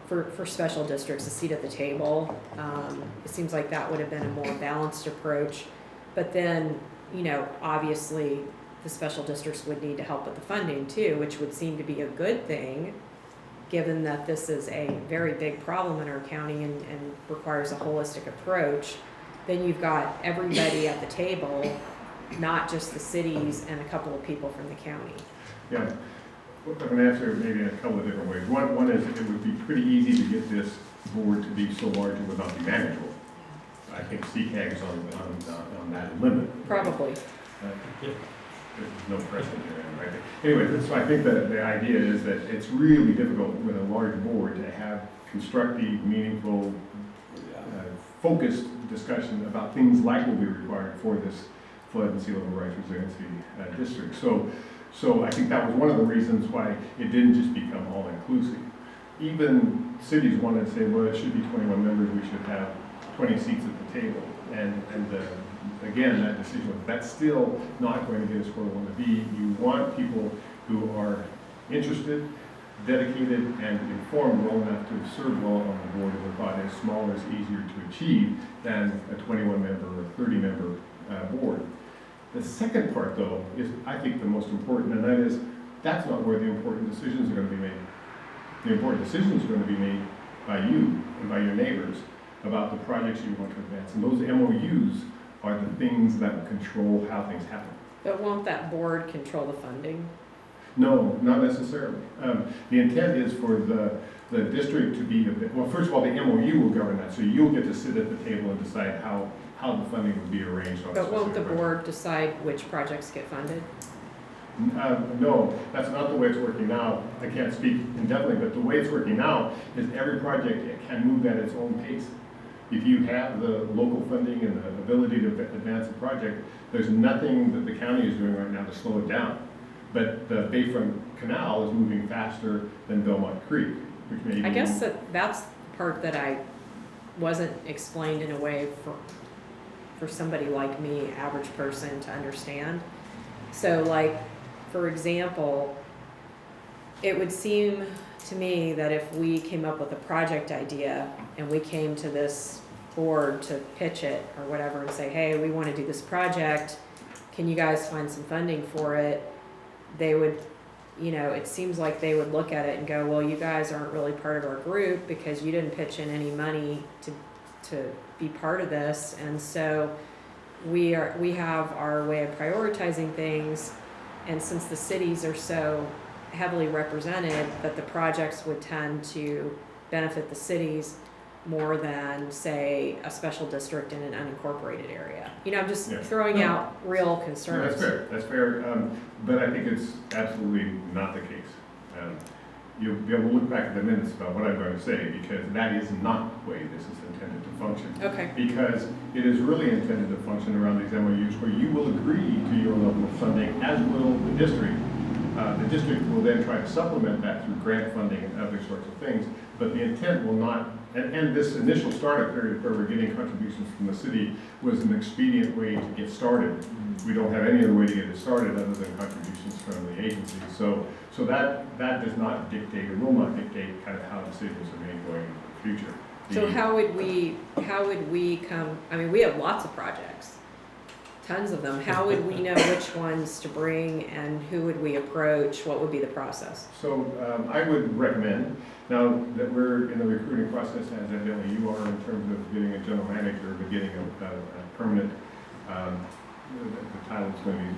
For special districts, a seat at the table. It seems like that would have been a more balanced approach. But then, obviously the special districts would need to help with the funding too, which would seem to be a good thing, given that this is a very big problem in our county and requires a holistic approach. Then you've got everybody at the table, not just the cities and a couple of people from the county. Yeah. I'm going to answer maybe in a couple of different ways. One is it would be pretty easy to get this board to be so large it would not be manageable. I think CCAG is on that limit. Probably. There's no precedent here, right? Anyway, so I think that the idea is that it's really difficult with a large board to have constructive, meaningful, focused discussion about things like will be required for this flood and sea level rise resiliency district. So I think that was one of the reasons why it didn't just become all-inclusive. Even cities wanted to say, well, it should be 21 members, we should have 20 seats at the table. And again, that decision, that's still not going to get us where we want to be. You want people who are interested, dedicated, and informed well enough to serve well on the board of a body as small as easier to achieve than a 21-member or 30-member board. The second part, though, is I think the most important, and that is that's not where the important decisions are going to be made. The important decisions are going to be made by you and by your neighbors about the projects you want to advance. And those MOUs are the things that control how things happen. But won't that board control the funding? No, not necessarily. The intent is for the district to be, well, first of all, the MOU will govern that. So you'll get to sit at the table and decide how the funding would be arranged on a But won't the specific board decide which projects get funded? No, that's not the way it's working now. I can't speak indefinitely, but the way it's working now is every project can move at its own pace. If you have the local funding and the ability to advance a project, there's nothing that the county is doing right now to slow it down. But the Bayfront Canal is moving faster than Belmont Creek, which may be... I guess that's the part that I wasn't explained in a way for somebody like me, average person, to understand. So like, for example, it would seem to me that if we came up with a project idea and we came to this board to pitch it or whatever and say, hey, we want to do this project, can you guys find some funding for it? They would, it seems like they would look at it and go, well, you guys aren't really part of our group because you didn't pitch in any money to be part of this. And so we have our way of prioritizing things. And since the cities are so heavily represented that the projects would tend to benefit the cities, more than, say, a special district in an unincorporated area. You know, I'm just Yeah. throwing No. out real No, concerns. that's fair, but I think it's absolutely not the case. You'll be able to look back at the minutes about what I'm going to say, because that is not the way this is intended to function. Okay, Because it is really intended to function around these MOUs where you will agree to your level of funding, as will the district. The district will then try to supplement that through grant funding and other sorts of things, but the intent will not, and this initial startup period where we're getting contributions from the city was an expedient way to get started. We don't have any other way to get it started other than contributions from the agency. So that does not dictate, or will not dictate kind of how decisions are made going into the future. so how would we come, I mean, we have lots of projects, tons of them. How would we know which ones to bring and who would we approach? What would be the process? So I would recommend, now that we're in the recruiting process, as evidently you are in terms of getting a general manager, but getting a permanent, the title is going to be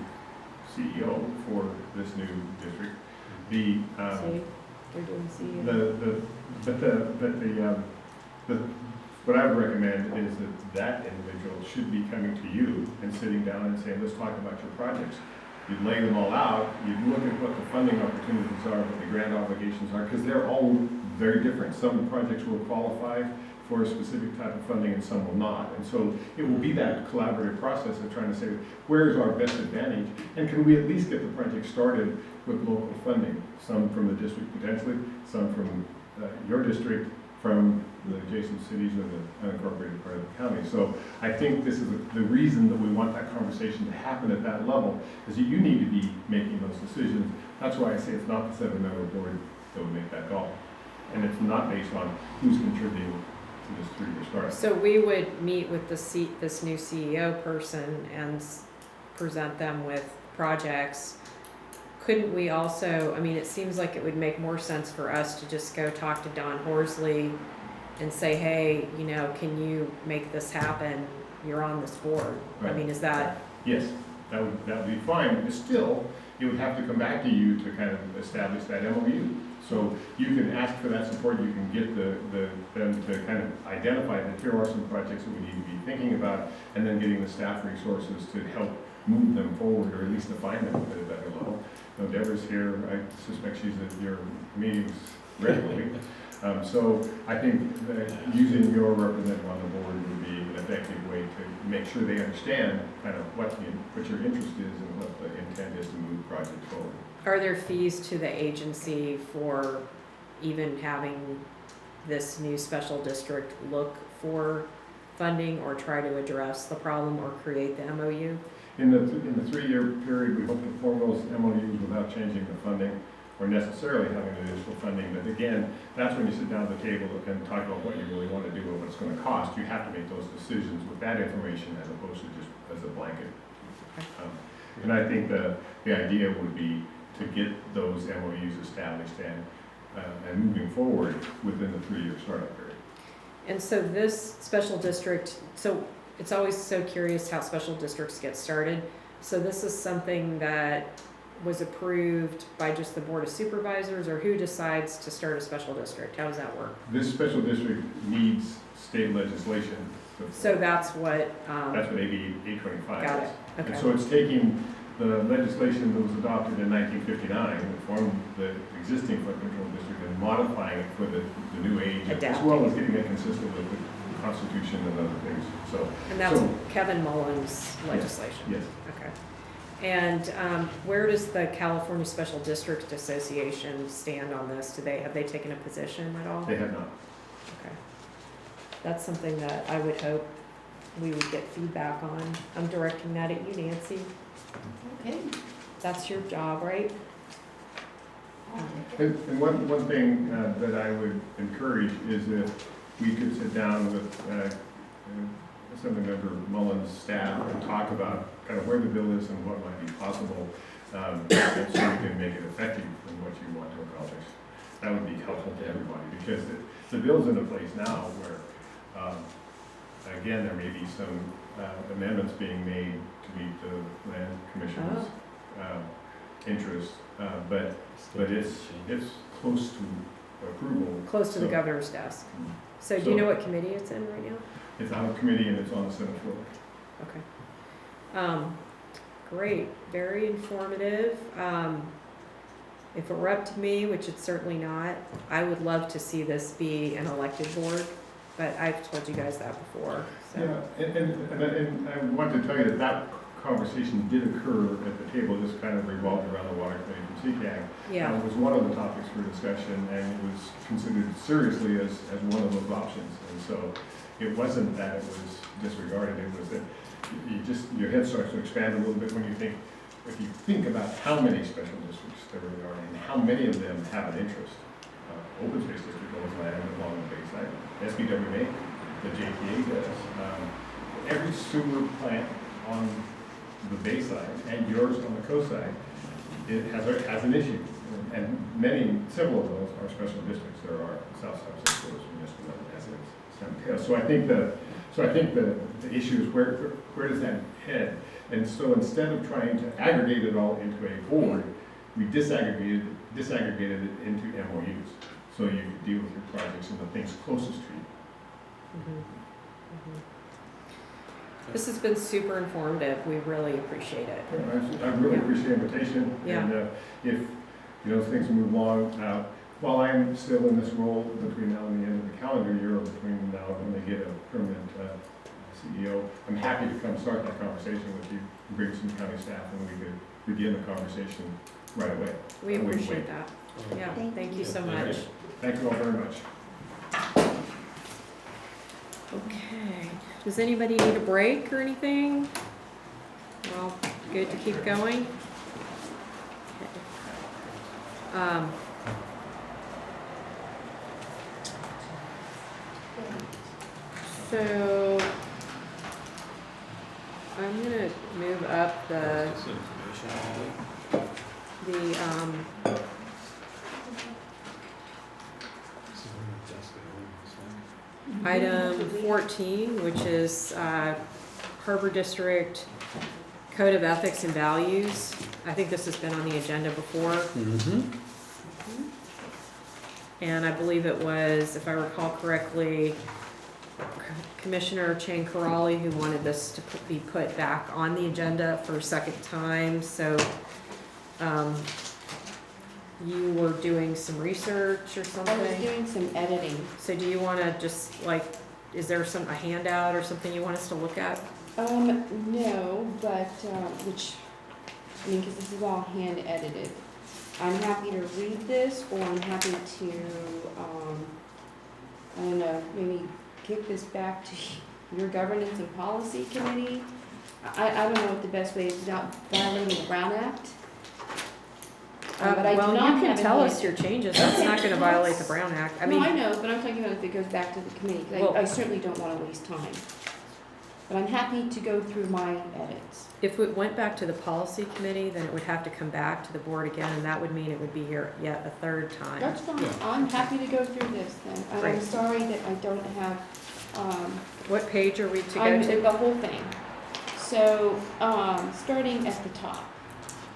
CEO for this new district. The, See, they're doing CEO. what I would recommend is that individual should be coming to you and sitting down and saying, let's talk about your projects. You'd lay them all out, you'd look at what the funding opportunities are, what the grant obligations are, because they're all very different. Some projects will qualify for a specific type of funding and some will not. And so it will be that collaborative process of trying to say, where is our best advantage? And can we at least get the project started with local funding? Some from the district potentially, some from your district, from the adjacent cities or the unincorporated part of the county. So I think this is the reason that we want that conversation to happen at that level, is that you need to be making those decisions. That's why I say it's not the 7-member board that would make that call. And it's not based on who's contributing to this 3-year start. So we would meet with this new CEO person and present them with projects. Couldn't we also, I mean, it seems like it would make more sense for us to just go talk to Don Horsley and say, hey, you know, can you make this happen? You're on this board. Right. I mean, is that? Yes, that would be fine. But still, it would have to come back to you to kind of establish that MOU. So you can ask for that support, you can get them to kind of identify that here are some projects that we need to be thinking about, and then getting the staff resources to help move them forward, or at least define them at a better level. Now, Deborah's here, I suspect she's at your meetings regularly. So I think that using your representative on the board would be an effective way to make sure they understand kind of what your interest is and what the intent is to move projects forward. Are there fees to the agency for even having this new special district look for funding or try to address the problem or create the MOU? In the 3-year period, we hope to form those MOUs without changing the funding or necessarily having additional funding. But again, that's when you sit down at the table and talk about what you really want to do and what it's going to cost. You have to make those decisions with that information as opposed to just as a blanket. And I think the idea would be to get those MOUs established and moving forward within the 3-year startup period. And so this special district, so it's always so curious how special districts get started. So this is something that was approved by just the Board of Supervisors, or who decides to start a special district? How does that work? This special district needs state legislation. So that's what, That's what AB 825 is. got it, And okay. so it's taking the legislation that was adopted in 1959 that formed the existing flood control district and modifying it for the new age, as well as getting it consistent with the Constitution and other things. So, And that's Kevin Mullins' legislation? yes. Okay. And where does the California Special District Association stand on this? Have they taken a position at all? They have not. Okay. That's something that I would hope we would get feedback on. I'm directing that at you, Nancy. Okay. That's your job, right? And one thing that I would encourage is if we could sit down with Assemblymember Mullins' staff and talk about kind of where the bill is and what might be possible, so we can make it effective in what you want to accomplish. That would be helpful to everybody, because the bill's in a place now where, again, there may be some amendments being made to meet the land commission's interest, but it's close to approval. Close to the So- governor's desk. So do you know what committee it's in right now? It's on a committee and it's on the Senate floor. Okay. Great, very informative. If it were up to me, which it's certainly not, I would love to see this be an elected board, but I've told you guys that before, so. Yeah, and I want to tell you that that conversation did occur at the table, just kind of revolved around the water committee from CCAG. Yeah. It was one of the topics for discussion, and it was considered seriously as one of those options. And so it wasn't that it was disregarded, it was that your head starts to expand a little bit when you think, if you think about how many special districts there really are, and how many of them have an interest. Open Space District owns land along the bayside, SBWA, the JPA does. Every sewer plant on the bayside and yours on the coast side, it has an issue. And several of those are special districts. There are South South Coast, Municipal, Essex, San Mateo. So I think the issue is where does that head? And so instead of trying to aggregate it all into a board, we disaggregated it into MOUs. So you could deal with your projects and the things closest to you. Mhm. Mhm. This has been super informative. We really appreciate it. I really appreciate the invitation. Yeah. And if things move along, while I'm still in this role between now and the end of the calendar year, or between now and when they get a permanent CEO, I'm happy to come start that conversation with you, bring some county staff, and we could begin the conversation right away. We appreciate that. Yeah, thank you so much. Thank you all very much. Okay, does anybody need a break or anything? Well, good to keep going? Okay. So, I'm gonna move up the item 14, which is Harbor District Code of Ethics and Values. I think this has been on the agenda before. Mm-hmm. And I believe it was, if I recall correctly, Commissioner Chang Karali who wanted this to be put back on the agenda for a second time. So you were doing some research or something? I was doing some editing. So do you want to just is there a handout or something you want us to look at? No, but, because this is all hand edited. I'm happy to read this, or I'm happy to, I don't know, maybe kick this back to your governance and policy committee. I don't know what the best way is without violating the Brown Act. But I do Well, not you can have tell any- us your changes. That's not going to violate the Brown Act. No, I know, but I'm talking about if it goes back to the committee, 'cause Well- I certainly don't want to waste time. But I'm happy to go through my edits. If it went back to the policy committee, then it would have to come back to the board again, and that would mean it would be here yet a third time. That's fine, I'm happy to go through this then. And I'm Great. sorry that I don't have, What page are we to go I'm to? the whole thing. So, starting at the top,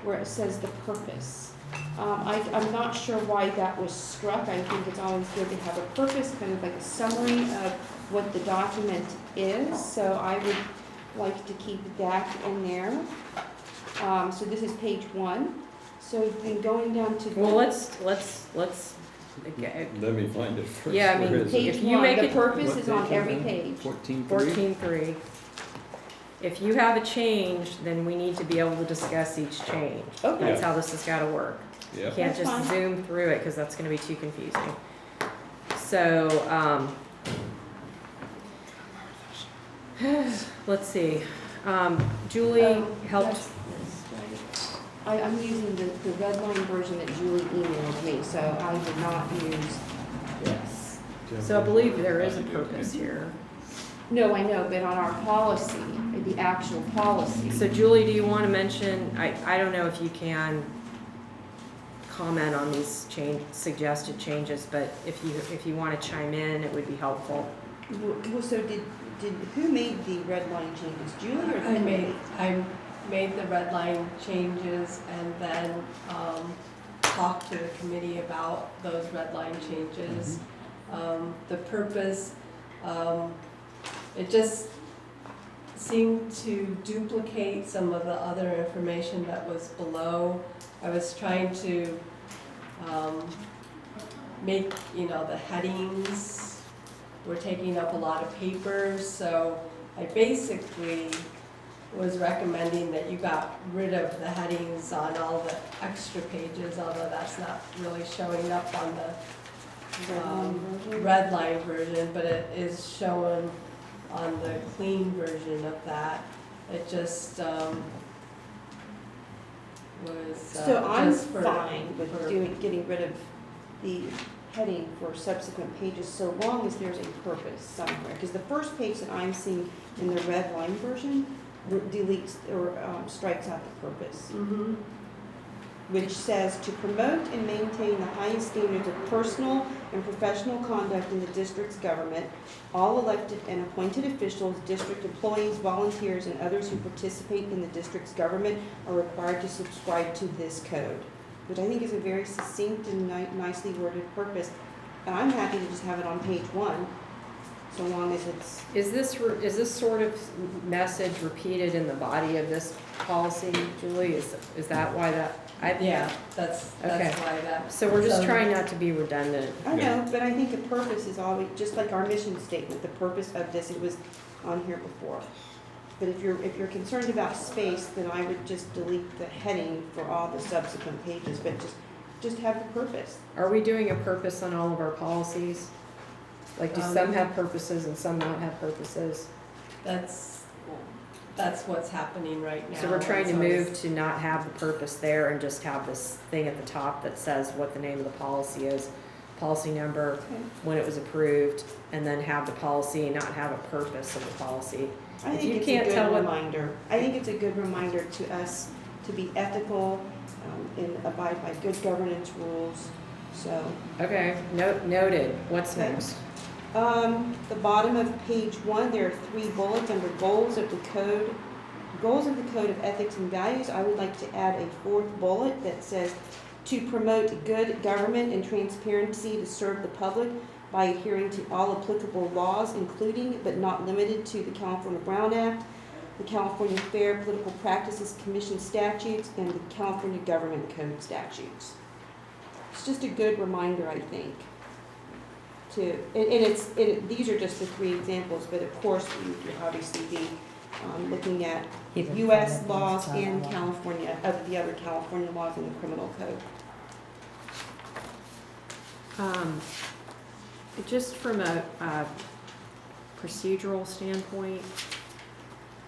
where it says the purpose. I'm not sure why that was struck. I think it's always good to have a purpose, kind of like a summary of what the document is. So I would like to keep that in there. So this is page 1. So then going down to. Well, let's. Let me find it first. Yeah, I mean, Where is it? Page If you 1, make the it- purpose What is on page every that? page. 14.3? 14.3. If you have a change, then we need to be able to discuss each change. Okay. That's how this has got to work. You Yep. can't That's just fine. zoom through it because that's going to be too confusing. So, let's see. Julie helped. That's right. I'm using the red line version that Julie emailed me, so I did not use this. So I believe there is a purpose here. No, I know, but on our policy, the actual policy. So Julie, do you want to mention, I don't know if you can comment on these suggested changes, but if you want to chime in, it would be helpful. Well, so who made the red line changes, Julie or Kimberly? I made the red line changes and then talked to the committee about those red line changes. The purpose, it just seemed to duplicate some of the other information that was below. I was trying to make, the headings were taking up a lot of paper, so I basically was recommending that you got rid of the headings on all the extra pages, although that's not really showing up on the red line version, but it is showing on the clean version of that. It just was So I'm just for- fine with for- getting rid of the heading for subsequent pages, so long as there's a purpose somewhere. Because the first page that I'm seeing in the red line version deletes or strikes out the purpose, Mhm. which says to promote and maintain the highest standards of personal and professional conduct in the district's government. All elected and appointed officials, district employees, volunteers, and others who participate in the district's government are required to subscribe to this code, which I think is a very succinct and nicely worded purpose. And I'm happy to just have it on page 1, so long as it's, Is this sort of message repeated in the body of this policy, Julie? Is that why that? Yeah, that's Okay. why that. So we're just So- trying not to be redundant. I know, but I think the purpose is always, just like our mission statement, the purpose of this, it was on here before. But if you're concerned about space, then I would just delete the heading for all the subsequent pages, but just have the purpose. Are we doing a purpose on all of our policies? Like, do some have purposes and some not have purposes? That's what's happening right now. So we're trying to And so move to not have the purpose there and just have this thing at the top that says what the name of the policy is, policy number, when it was approved, and then have the policy and not have a purpose of the policy. I If think you it's can't a tell good what- reminder. I think it's a good reminder to us to be ethical and abide by good governance rules, so. Okay, noted. What's Okay. next? The bottom of page 1, there are 3 bullets under goals of the code. Goals of the Code of Ethics and Values, I would like to add a 4th bullet that says, to promote good government and transparency to serve the public by adhering to all applicable laws, including but not limited to the California Brown Act, the California Fair Political Practices Commission statutes, and the California Government Code statutes. It's just a good reminder, I think. These are just the 3 examples, but of course, we would obviously be looking at U.S. laws and California, the other California laws in the criminal code. Just from a procedural standpoint,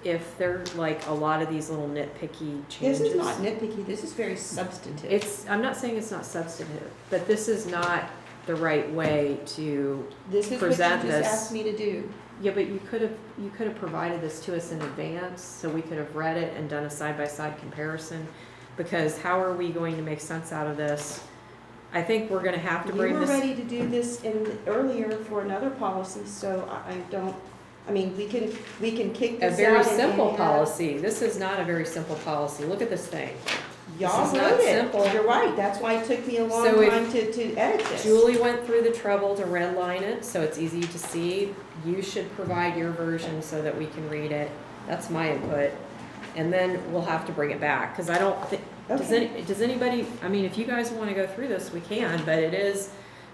if there like a lot of these little nitpicky changes. This is not nitpicky, this is very substantive. I'm not saying it's not substantive, but this is not the right way to This is what you present just this. asked me to do. Yeah, but you could have provided this to us in advance, so we could have read it and done a side-by-side comparison, because how are we going to make sense out of this? I think we're gonna have to bring You were this. ready to do this earlier for another policy, so we can kick A this out. very and simple have- policy. This is not a very simple policy. Look at this thing. Y'all This is not wrote it. simple. You're right, that's why it took me a long So if time to edit this. Julie went through the trouble to redline it, so it's easy to see. You should provide your version so that we can read it. That's my input. And then we'll have to bring it back, because I don't think, Okay. does anybody, I mean, if you guys want to go through this, we can, but it is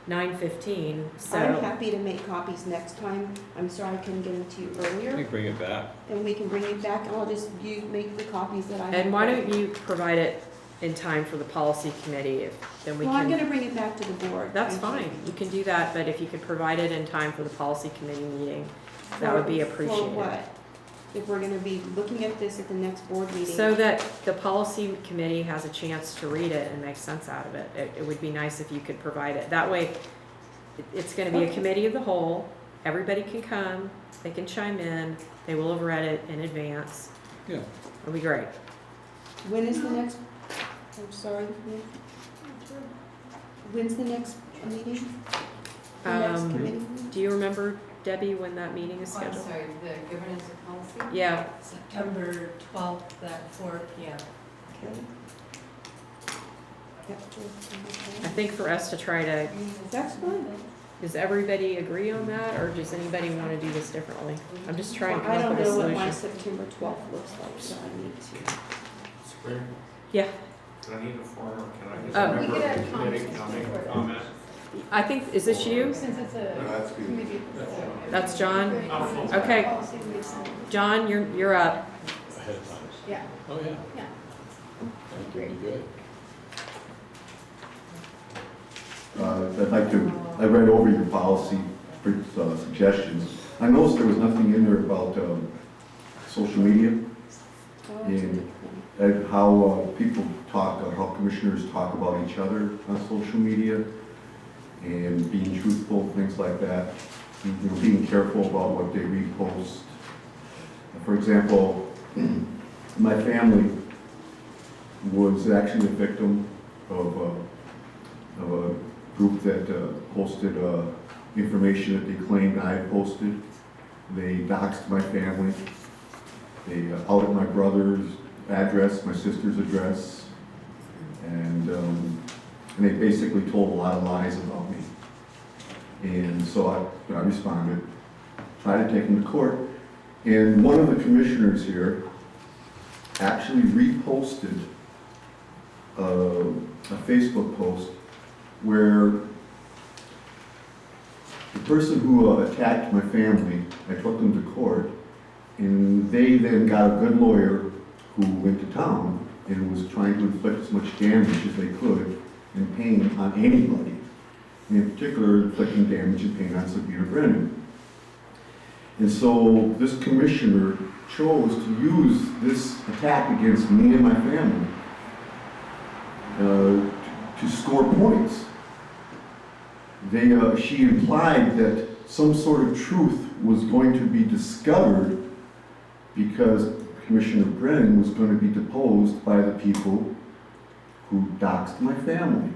9:15, I'm so. happy to make copies next time. I'm sorry I couldn't get them to you earlier. We bring it back. And we can bring it back, and I'll just make the copies that I have. And why don't you provide it in time for the policy committee, then we Well, I'm can. gonna bring it back to the board. That's fine, you can do that, but if you could provide it in time for the policy committee meeting, that would be For appreciated. what? If we're gonna be looking at this at the next board meeting? So that the policy committee has a chance to read it and make sense out of it. It would be nice if you could provide it. That way, it's gonna be a Okay. committee of the whole, everybody can come, they can chime in, they will have read it in advance. Yeah. It'll be great. When is the next, I'm sorry, when's the next meeting? The next Um, committee meeting? Do you remember, Debbie, when that meeting is Oh, I'm scheduled? sorry, the governance of policy? Yeah, September 12th at 4 p.m. Okay. Yep, I think for us to try to, that's fine. Does everybody agree on that, or does anybody want to do this differently? I'm just trying to I come don't up with a know what my solution. September 12th looks like, so I need to. Square? Yeah, Do I need a form, or can I just Oh. remember We could add the committee, comments can I make a before. comment? I think, is this you? Since it's a That's good. committee. That's John? Oh. Okay. Policy liaison. John, you're up. Ahead of time. Yeah, Oh, yeah. yeah. That could be good. I'd like to, I read over your policy suggestions. I noticed there was nothing in there about social media Oh, that's a and good point. and how people talk, or how commissioners talk about each other on social media and being truthful, things like that. You know, being careful about what they repost. For example, my family was actually a victim of a group that posted information that they claimed I had posted. They doxed my family. They outed my brother's address, my sister's address, and they basically told a lot of lies about me. And so I responded, tried to take them to court, and one of the commissioners here actually reposted a Facebook post where the person who attacked my family, I took them to court, and they then got a good lawyer who went to town and was trying to inflict as much damage as they could and pain on anybody, and in particular inflicting damage and pain on Sabina Brennan. And so this commissioner chose to use this attack against me and my family to score points. She implied that some sort of truth was going to be discovered because Commissioner Brennan was going to be deposed by the people who doxed my family.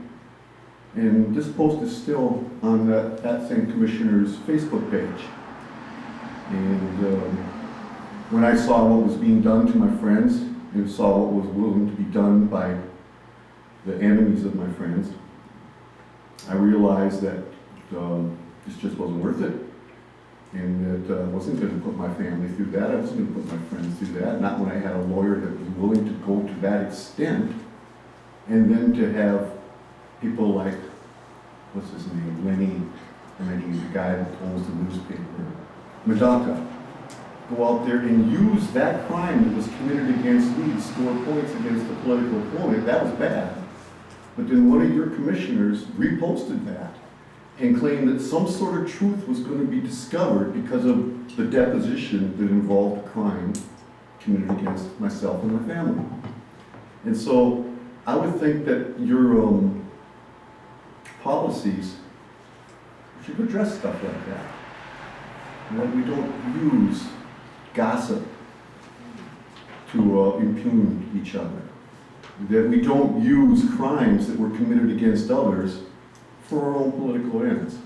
And this post is still on that same commissioner's Facebook page. And when I saw what was being done to my friends and saw what was willing to be done by the enemies of my friends, I realized that this just wasn't worth it. And that I wasn't going to put my family through that. I wasn't going to put my friends through that. Not when I had a lawyer that was willing to go to that extent. And then to have people like, what's his name, Lenny, the guy that owns the newspaper, Medaka, go out there and use that crime that was committed against me to score points against a political opponent. That was bad. But then one of your commissioners reposted that and claimed that some sort of truth was going to be discovered because of the deposition that involved a crime committed against myself and my family. And so I would think that your policies should address stuff like that. And that we don't use gossip to impugn each other. That we don't use crimes that were committed against others for our own political ends.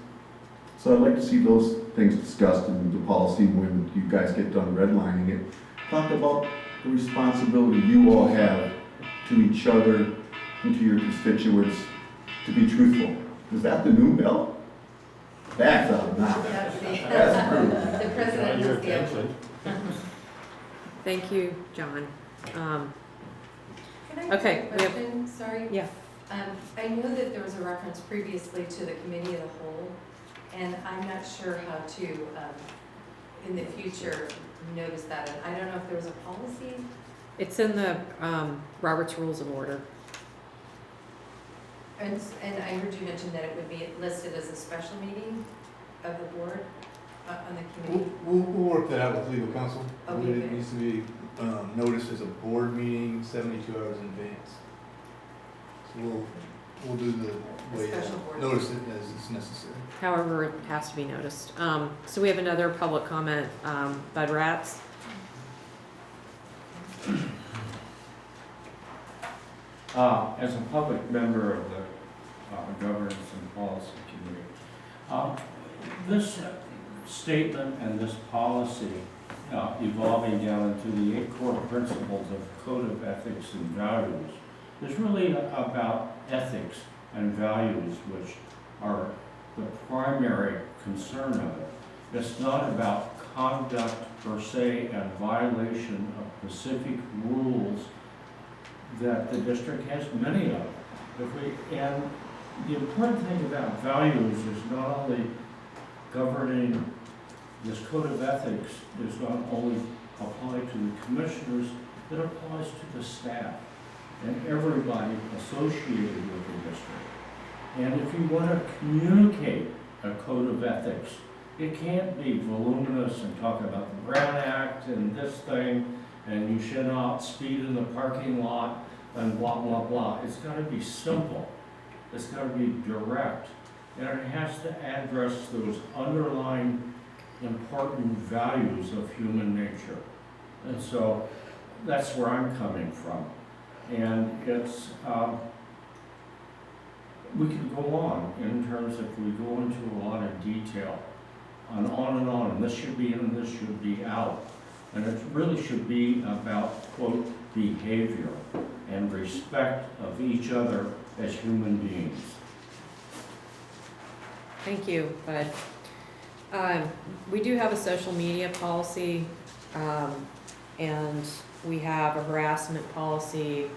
So I'd like to see those things discussed in the policy when you guys get done redlining it. Talk about the responsibility you all have to each other and to your constituents to be truthful. Is that the new bill? That's out now. That's rude. The president Your has the attention. Thank you, John. Can I Okay, ask a we have- question? Sorry. Yeah. I know that there was a reference previously to the committee of the whole, and I'm not sure how to, in the future, notice that. And I don't know if there was a policy. It's in the Robert's Rules of Order. And I heard you mention that it would be listed as a special meeting of the board on the committee. We'll work that out with legal counsel. Okay, It good. needs to be noticed as a board meeting 72 hours in advance. So we'll do the way, special board notice it as it's necessary. However, it has to be noticed. So we have another public comment, Bud Ratz. As a public member of the Governance and Policy Committee, this statement and this policy evolving down into the 8 core principles of Code of Ethics and Values is really about ethics and values, which are the primary concern of it. It's not about conduct per se and violation of specific rules that the district has many of. And the important thing about values is not only governing, this code of ethics is not only applied to the commissioners, it applies to the staff and everybody associated with the district. And if you want to communicate a code of ethics, it can't be voluminous and talk about the Brown Act and this thing, and you should not speed in the parking lot and blah, blah, blah. It's got to be simple. It's got to be direct. And it has to address those underlying important values of human nature. And so that's where I'm coming from. And it's, we could go on in terms if we go into a lot of detail and on, and this should be in and this should be out. And it really should be about, quote, behavior and respect of each other as human beings. Thank you, Bud. We do have a social media policy, and we have a harassment policy.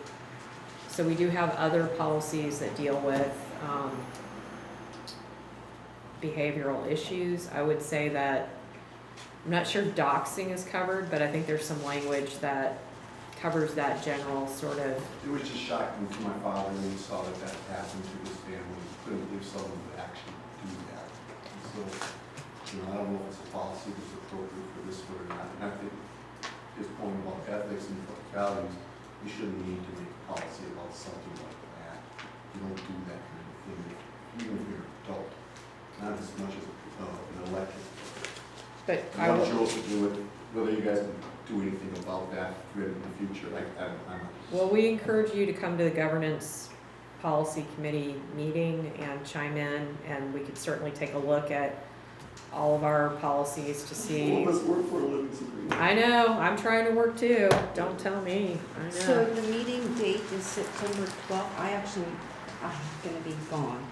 So we do have other policies that deal with behavioral issues. I would say that, I'm not sure doxing is covered, but I think there's some language that covers that general sort of. It was just shocking to my father when he saw that that happened to his family. He couldn't believe someone would actually do that. So, I don't know if it's a policy that's appropriate for this or not. And I think his point about ethics and values, you shouldn't need to make a policy about something like that. You don't do that kind of thing, even if you're an adult. Not as much as an elected. But I'm not sure what to do with, whether you guys can do anything about that in the future. I'm not. Well, we encourage you to come to the governance policy committee meeting and chime in, and we could certainly take a look at all of our policies to see. All of us work for a living, Sabrina. I know, I'm trying to work too. Don't tell me. I know. So the meeting date is September 12th. I'm gonna be gone.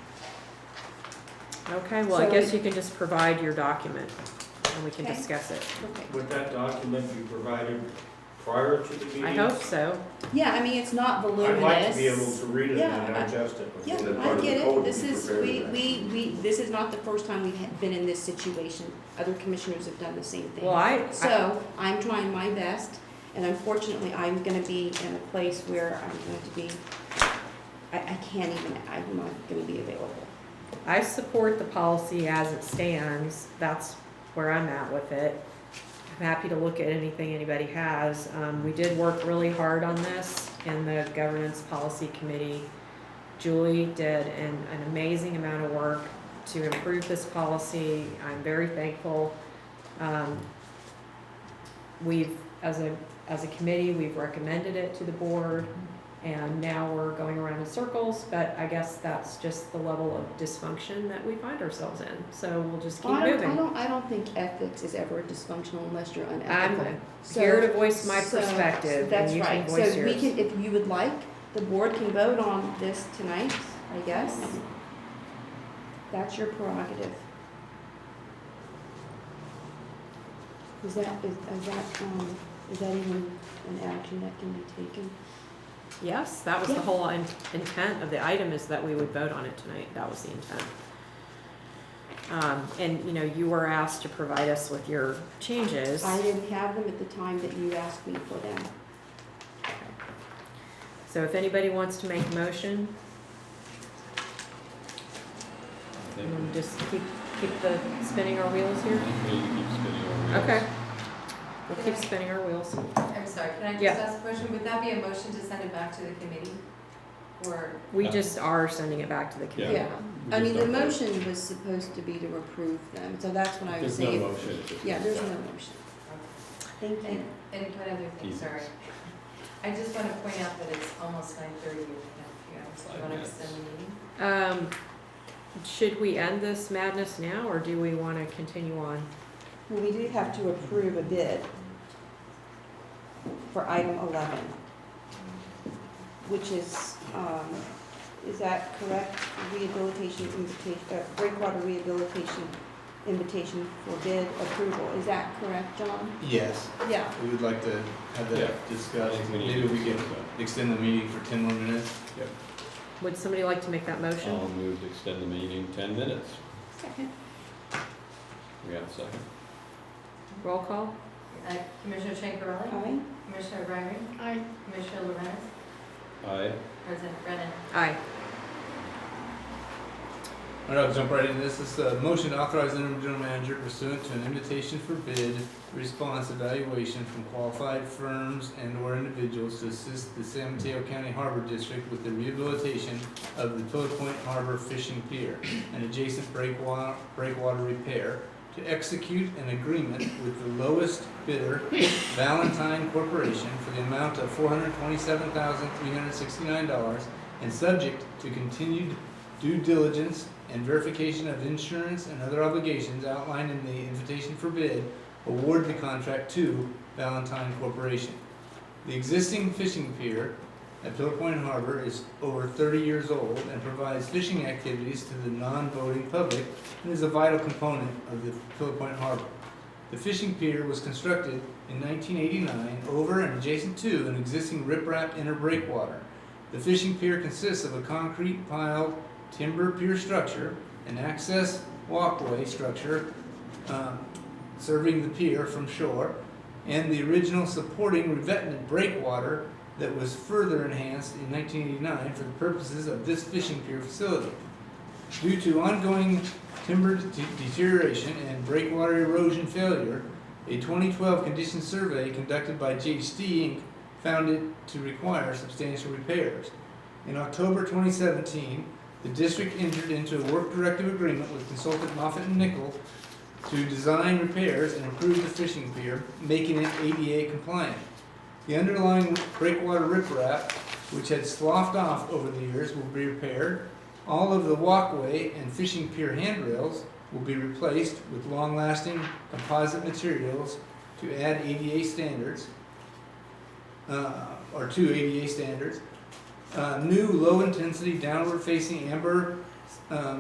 Okay, well, I So guess you can just provide your document and we can Okay. discuss it. Okay. Would that document be provided prior to the meeting? I hope so. Yeah, I mean, it's not voluminous. I'd like to be able to read it and Yeah, digest it Yeah, before. I get it. This is, this is not the first time we've been in this situation. Other commissioners have done the same thing. Well, So I'm trying my best, and unfortunately, I'm gonna be in a place where I'm going to be, I can't even, I'm not gonna be available. I support the policy as it stands. That's where I'm at with it. I'm happy to look at anything anybody has. We did work really hard on this in the governance policy committee. Julie did an amazing amount of work to improve this policy. I'm very thankful. We've, as a committee, we've recommended it to the board, and now we're going around in circles, but I guess that's just the level of dysfunction that we find ourselves in. So we'll just keep moving. I don't think ethics is ever dysfunctional unless you're unethical. I'm here to voice my perspective, That's and you can right. voice So we yours. can, if you would like, the board can vote on this tonight, I guess. That's your prerogative. Is that even an action that can be taken? Yes, that was the Yeah. whole intent of the item, is that we would vote on it tonight. That was the intent. And, you were asked to provide us with your changes. I didn't have them at the time that you asked me for them. So if anybody wants to make a motion, just keep spinning our wheels here. Okay. We'll keep spinning our wheels. I'm sorry, can I just Yeah. ask a question? Would that be a motion to send it back to the committee? Or, We just are sending it back to the committee. Yeah, I mean, the motion was supposed to be to approve them, so that's what I was saying. There's no motion. Yeah, there's no motion. Thank you. and one other thing, Jesus. sorry. I just want to point out that it's almost 9:30 and we have, do you want to extend the meeting? Should we end this madness now, or do we want to continue on? Well, we do have to approve a bid for item 11, which is Is that correct? Rehabilitation invitation, breakwater rehabilitation invitation for bid approval. Is that correct, John? Yes, Yeah. we would like to have that discussed. Maybe we can extend the meeting for 10 more minutes. Yep. Would somebody like to make that motion? I'll move to extend the meeting 10 minutes. Second. We have a second? Roll call? Commissioner Shankarelli? Aye. Commissioner Ryring? Aye. Commissioner Lorenz? Aye. President Brennan? Aye. All right, I'll jump right into this. This is a motion to authorize the interim general manager pursuant to an invitation for bid response evaluation from qualified firms and/or individuals to assist the San Mateo County Harbor District with the rehabilitation of the Pillar Point Harbor Fishing Pier and adjacent breakwater repair, to execute an agreement with the lowest bidder, Valentine Corporation, for the amount of $427,369 and subject to continued due diligence and verification of insurance and other obligations outlined in the invitation for bid, award the contract to Valentine Corporation. The existing fishing pier at Pillar Point Harbor is over 30 years old and provides fishing activities to the non-voting public and is a vital component of the Pillar Point Harbor. The fishing pier was constructed in 1989 over and adjacent to an existing riprap inner breakwater. The fishing pier consists of a concrete piled timber pier structure, an access walkway structure serving the pier from shore, and the original supporting revetment breakwater that was further enhanced in 1989 for the purposes of this fishing pier facility. Due to ongoing timber deterioration and breakwater erosion failure, a 2012 condition survey conducted by SMCHD Inc. found it to require substantial repairs. In October 2017, the district entered into a work directive agreement with consultant Moffitt & Nichol to design repairs and improve the fishing pier, making it ADA compliant. The underlying breakwater riprap, which had sloughed off over the years, will be repaired. All of the walkway and fishing pier handrails will be replaced with long-lasting composite materials to add ADA standards, or to ADA standards. New low-intensity downward-facing amber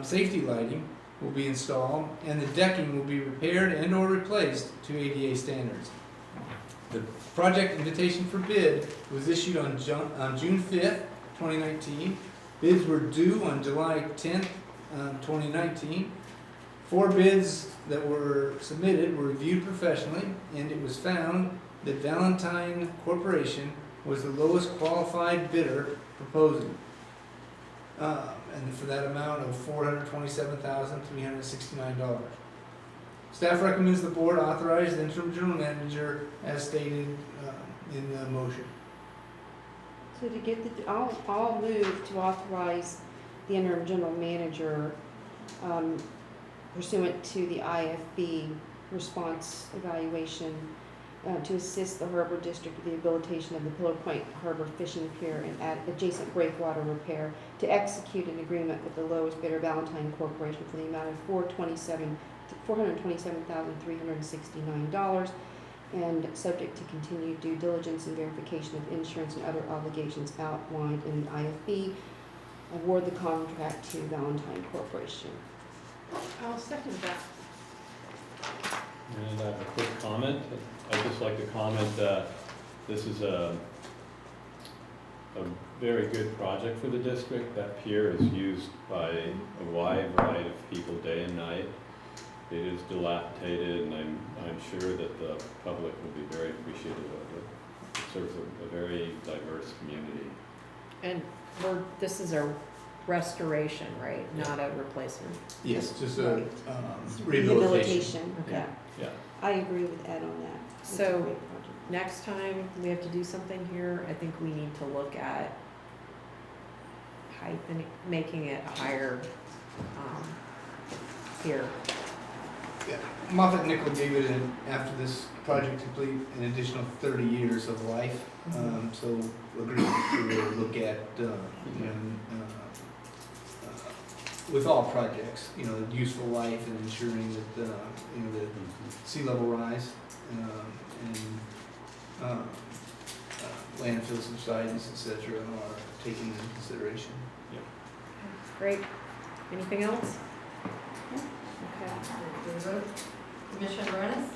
safety lighting will be installed, and the decking will be repaired and/or replaced to ADA standards. The project invitation for bid was issued on June 5th, 2019. Bids were due on July 10th, 2019. 4 bids that were submitted were reviewed professionally, and it was found that Valentine Corporation was the lowest qualified bidder proposing, and for that amount of $427,369. Staff recommends the board authorize the interim general manager as stated in the motion. So to get I'll move to authorize the interim general manager pursuant to the IFB response evaluation to assist the Harbor District with the rehabilitation of the Pillar Point Harbor Fishing Pier and adjacent breakwater repair, to execute an agreement with the lowest bidder, Valentine Corporation, for the amount of $427,369, and subject to continued due diligence and verification of insurance and other obligations outlined in IFB, award the contract to Valentine Corporation. I'll second that. And I have a quick comment. I'd just like to comment that this is a very good project for the district. That pier is used by a wide variety of people day and night. It is dilapidated, and I'm sure that the public will be very appreciative of it. It serves a very diverse community. And this is a restoration, right? Not a replacement? Yes, just a rehabilitation. Rehabilitation, okay. Yeah. I agree with Ed on that. It's a So great project. next time we have to do something here, I think we need to look at height and making it higher here. Yeah, Moffitt & Nichol gave it, after this project complete, an additional 30 years of life. So agreed to look at, with all projects, the useful life and ensuring that, the sea level rise and landfill subsidence, et cetera, are taken into consideration. Great. Anything else? Okay. Do we vote? Commissioner Morales?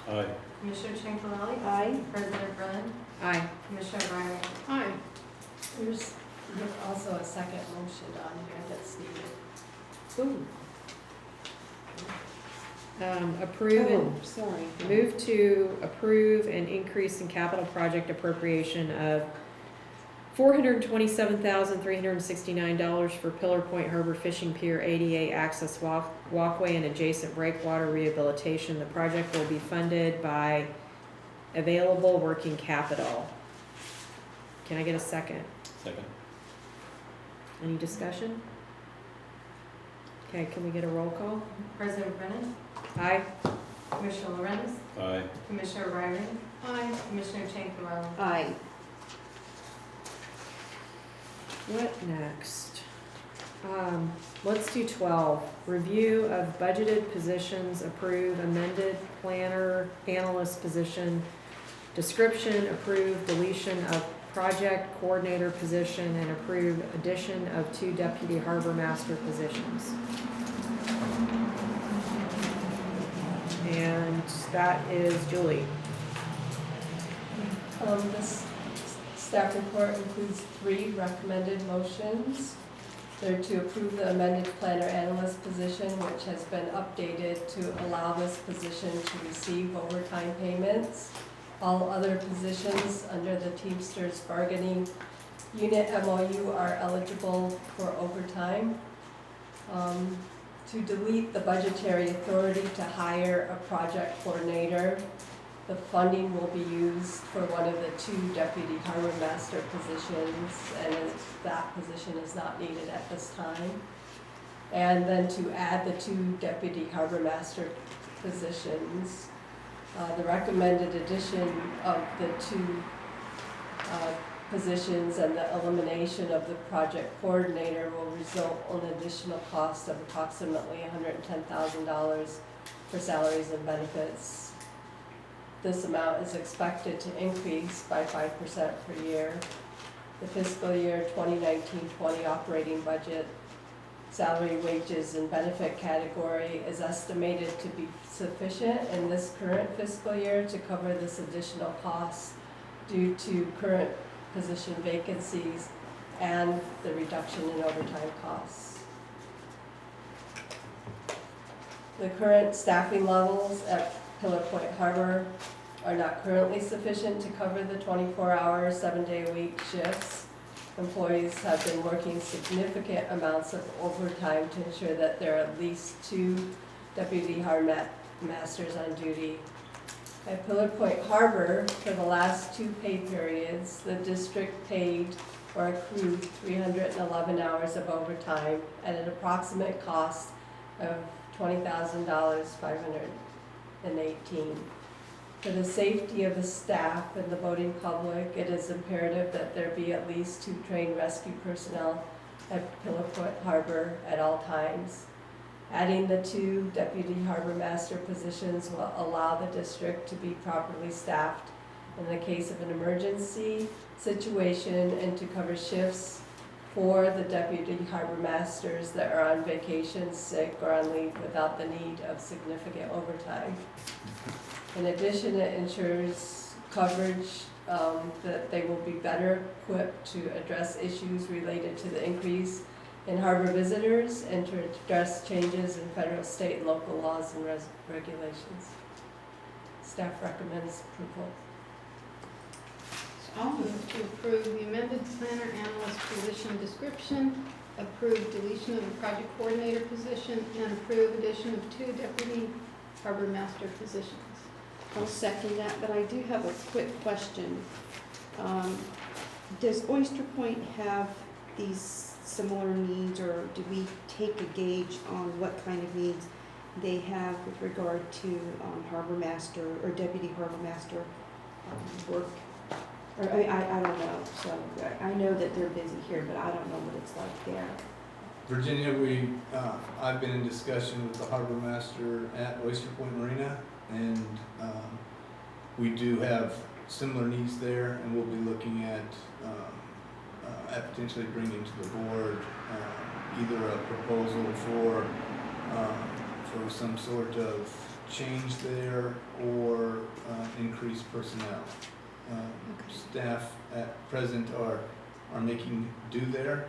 Aye. Commissioner Chankelali? Aye. President Brennan? Aye. Commissioner Byring? Aye. There's also a second motion on here that's needed. Ooh. Approve and Oh, sorry. move to approve an increase in capital project appropriation of $427,369 for Pillar Point Harbor Fishing Pier ADA access walkway and adjacent breakwater rehabilitation. The project will be funded by available working capital. Can I get a second? Second. Any discussion? Okay, can we get a roll call? President Brennan? Aye. Commissioner Lorenz? Aye. Commissioner Byring? Aye. Commissioner Chankelali? Aye. What next? Let's do 12. Review of budgeted positions, approve amended planner, analyst position, description, approve deletion of project coordinator position, and approve addition of 2 deputy harbor master positions. And that is Julie. This staff report includes 3 recommended motions. They're to approve the amended planner analyst position, which has been updated to allow this position to receive overtime payments. All other positions under the Teamsters bargaining unit MOU are eligible for overtime. To delete the budgetary authority to hire a project coordinator. The funding will be used for one of the 2 deputy harbor master positions, and that position is not needed at this time. And then to add the 2 deputy harbor master positions. The recommended addition of the 2 positions and the elimination of the project coordinator will result in an additional cost of approximately $110,000 for salaries and benefits. This amount is expected to increase by 5% per year. The fiscal year 2019-20 operating budget salary, wages, and benefit category is estimated to be sufficient in this current fiscal year to cover this additional cost due to current position vacancies and the reduction in overtime costs. The current staffing levels at Pillar Point Harbor are not currently sufficient to cover the 24-hour, 7-day-a-week shifts. Employees have been working significant amounts of overtime to ensure that there are at least 2 deputy harbor masters on duty. At Pillar Point Harbor, for the last 2 pay periods, the district paid or accrued 311 hours of overtime at an approximate cost of $20,518. For the safety of the staff and the boating public, it is imperative that there be at least 2 trained rescue personnel at Pillar Point Harbor at all times. Adding the 2 deputy harbor master positions will allow the district to be properly staffed in the case of an emergency situation and to cover shifts for the deputy harbor masters that are on vacation, sick, or on leave without the need of significant overtime. In addition, it ensures coverage that they will be better equipped to address issues related to the increase in harbor visitors and to address changes in federal, state, and local laws and regulations. Staff recommends approval. I'll move to approve the amended planner analyst position description, approve deletion of the project coordinator position, and approve addition of 2 deputy harbor master positions. I'll second that, but I do have a quick question. Does Oyster Point have these similar needs, or do we take a gauge on what kind of needs they have with regard to harbor master or deputy harbor master work? Or I don't know, so I know that they're busy here, but I don't know what it's like there. Virginia, I've been in discussion with the harbor master at Oyster Point Marina, and we do have similar needs there, and we'll be looking at at potentially bringing to the board either a proposal for some sort of change there or increased personnel. Staff at present are making do there,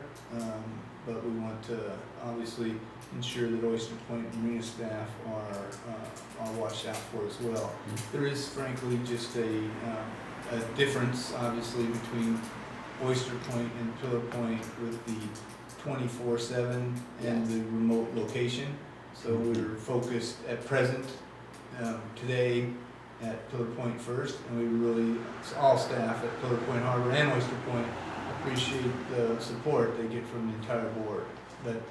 but we want to obviously ensure that Oyster Point Marina staff are watched out for as well. There is frankly just a difference obviously between Oyster Point and Pillar Point with the 24/7 and the remote location. So we're focused at present today at Pillar Point first, and we really, all staff at Pillar Point Harbor and Oyster Point appreciate the support they get from the entire board. But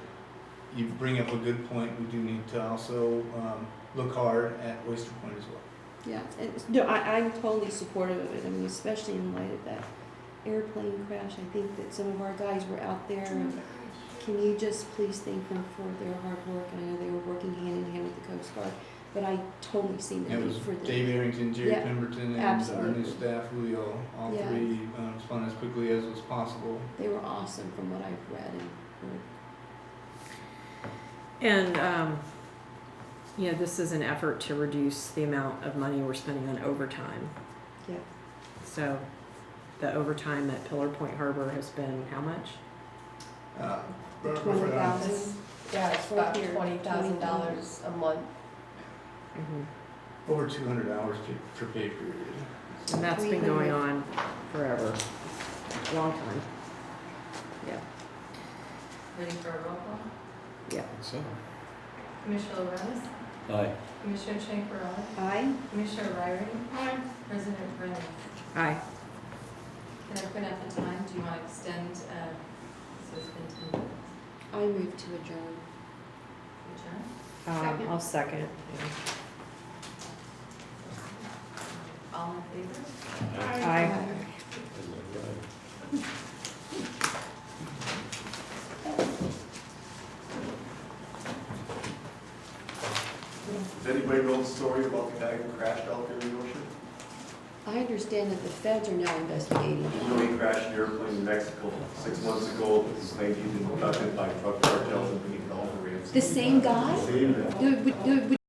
you bring up a good point, we do need to also look hard at Oyster Point as well. Yeah, and, no, I'm totally supportive of it, I mean, especially in light of that airplane crash. I think that some of our guys were out there, and can you just please thank them for their hard work? And I know they were working hand in hand with the Coast Guard, but I totally see the It need was for them. Dave Arrington, Jerry Yeah, Pemberton, and absolutely. our new staff, Julio, all Yeah. three responded as quickly as was possible. They were awesome from what I've read and heard. And, you know, this is an effort to reduce the amount of money we're spending on overtime. Yeah. So the overtime at Pillar Point Harbor has been how much? $20,000. Yeah, it's Right about here, $20,000 a month. Over 200 hours per pay period. And that's been going on forever, a long time. Yeah. Ready for a roll call? Yeah. So, Commissioner Lorenz? Aye. Commissioner Champerlain? Aye. Commissioner Ryrie? Aye. President Brennan? Aye. Can I print out the time? Do you want to extend, so it's been 10 minutes? I move to adjourn. Adjourn? Second. I'll second. Yeah. All in favor? Aye. Does anybody know the story about the guy who crashed out there in the ocean? I understand that the feds are now investigating. You know, he crashed an airplane in Mexico 6 months ago. He claimed he'd been abducted by drug cartels and being held for ransom. The same guy? Same guy. Would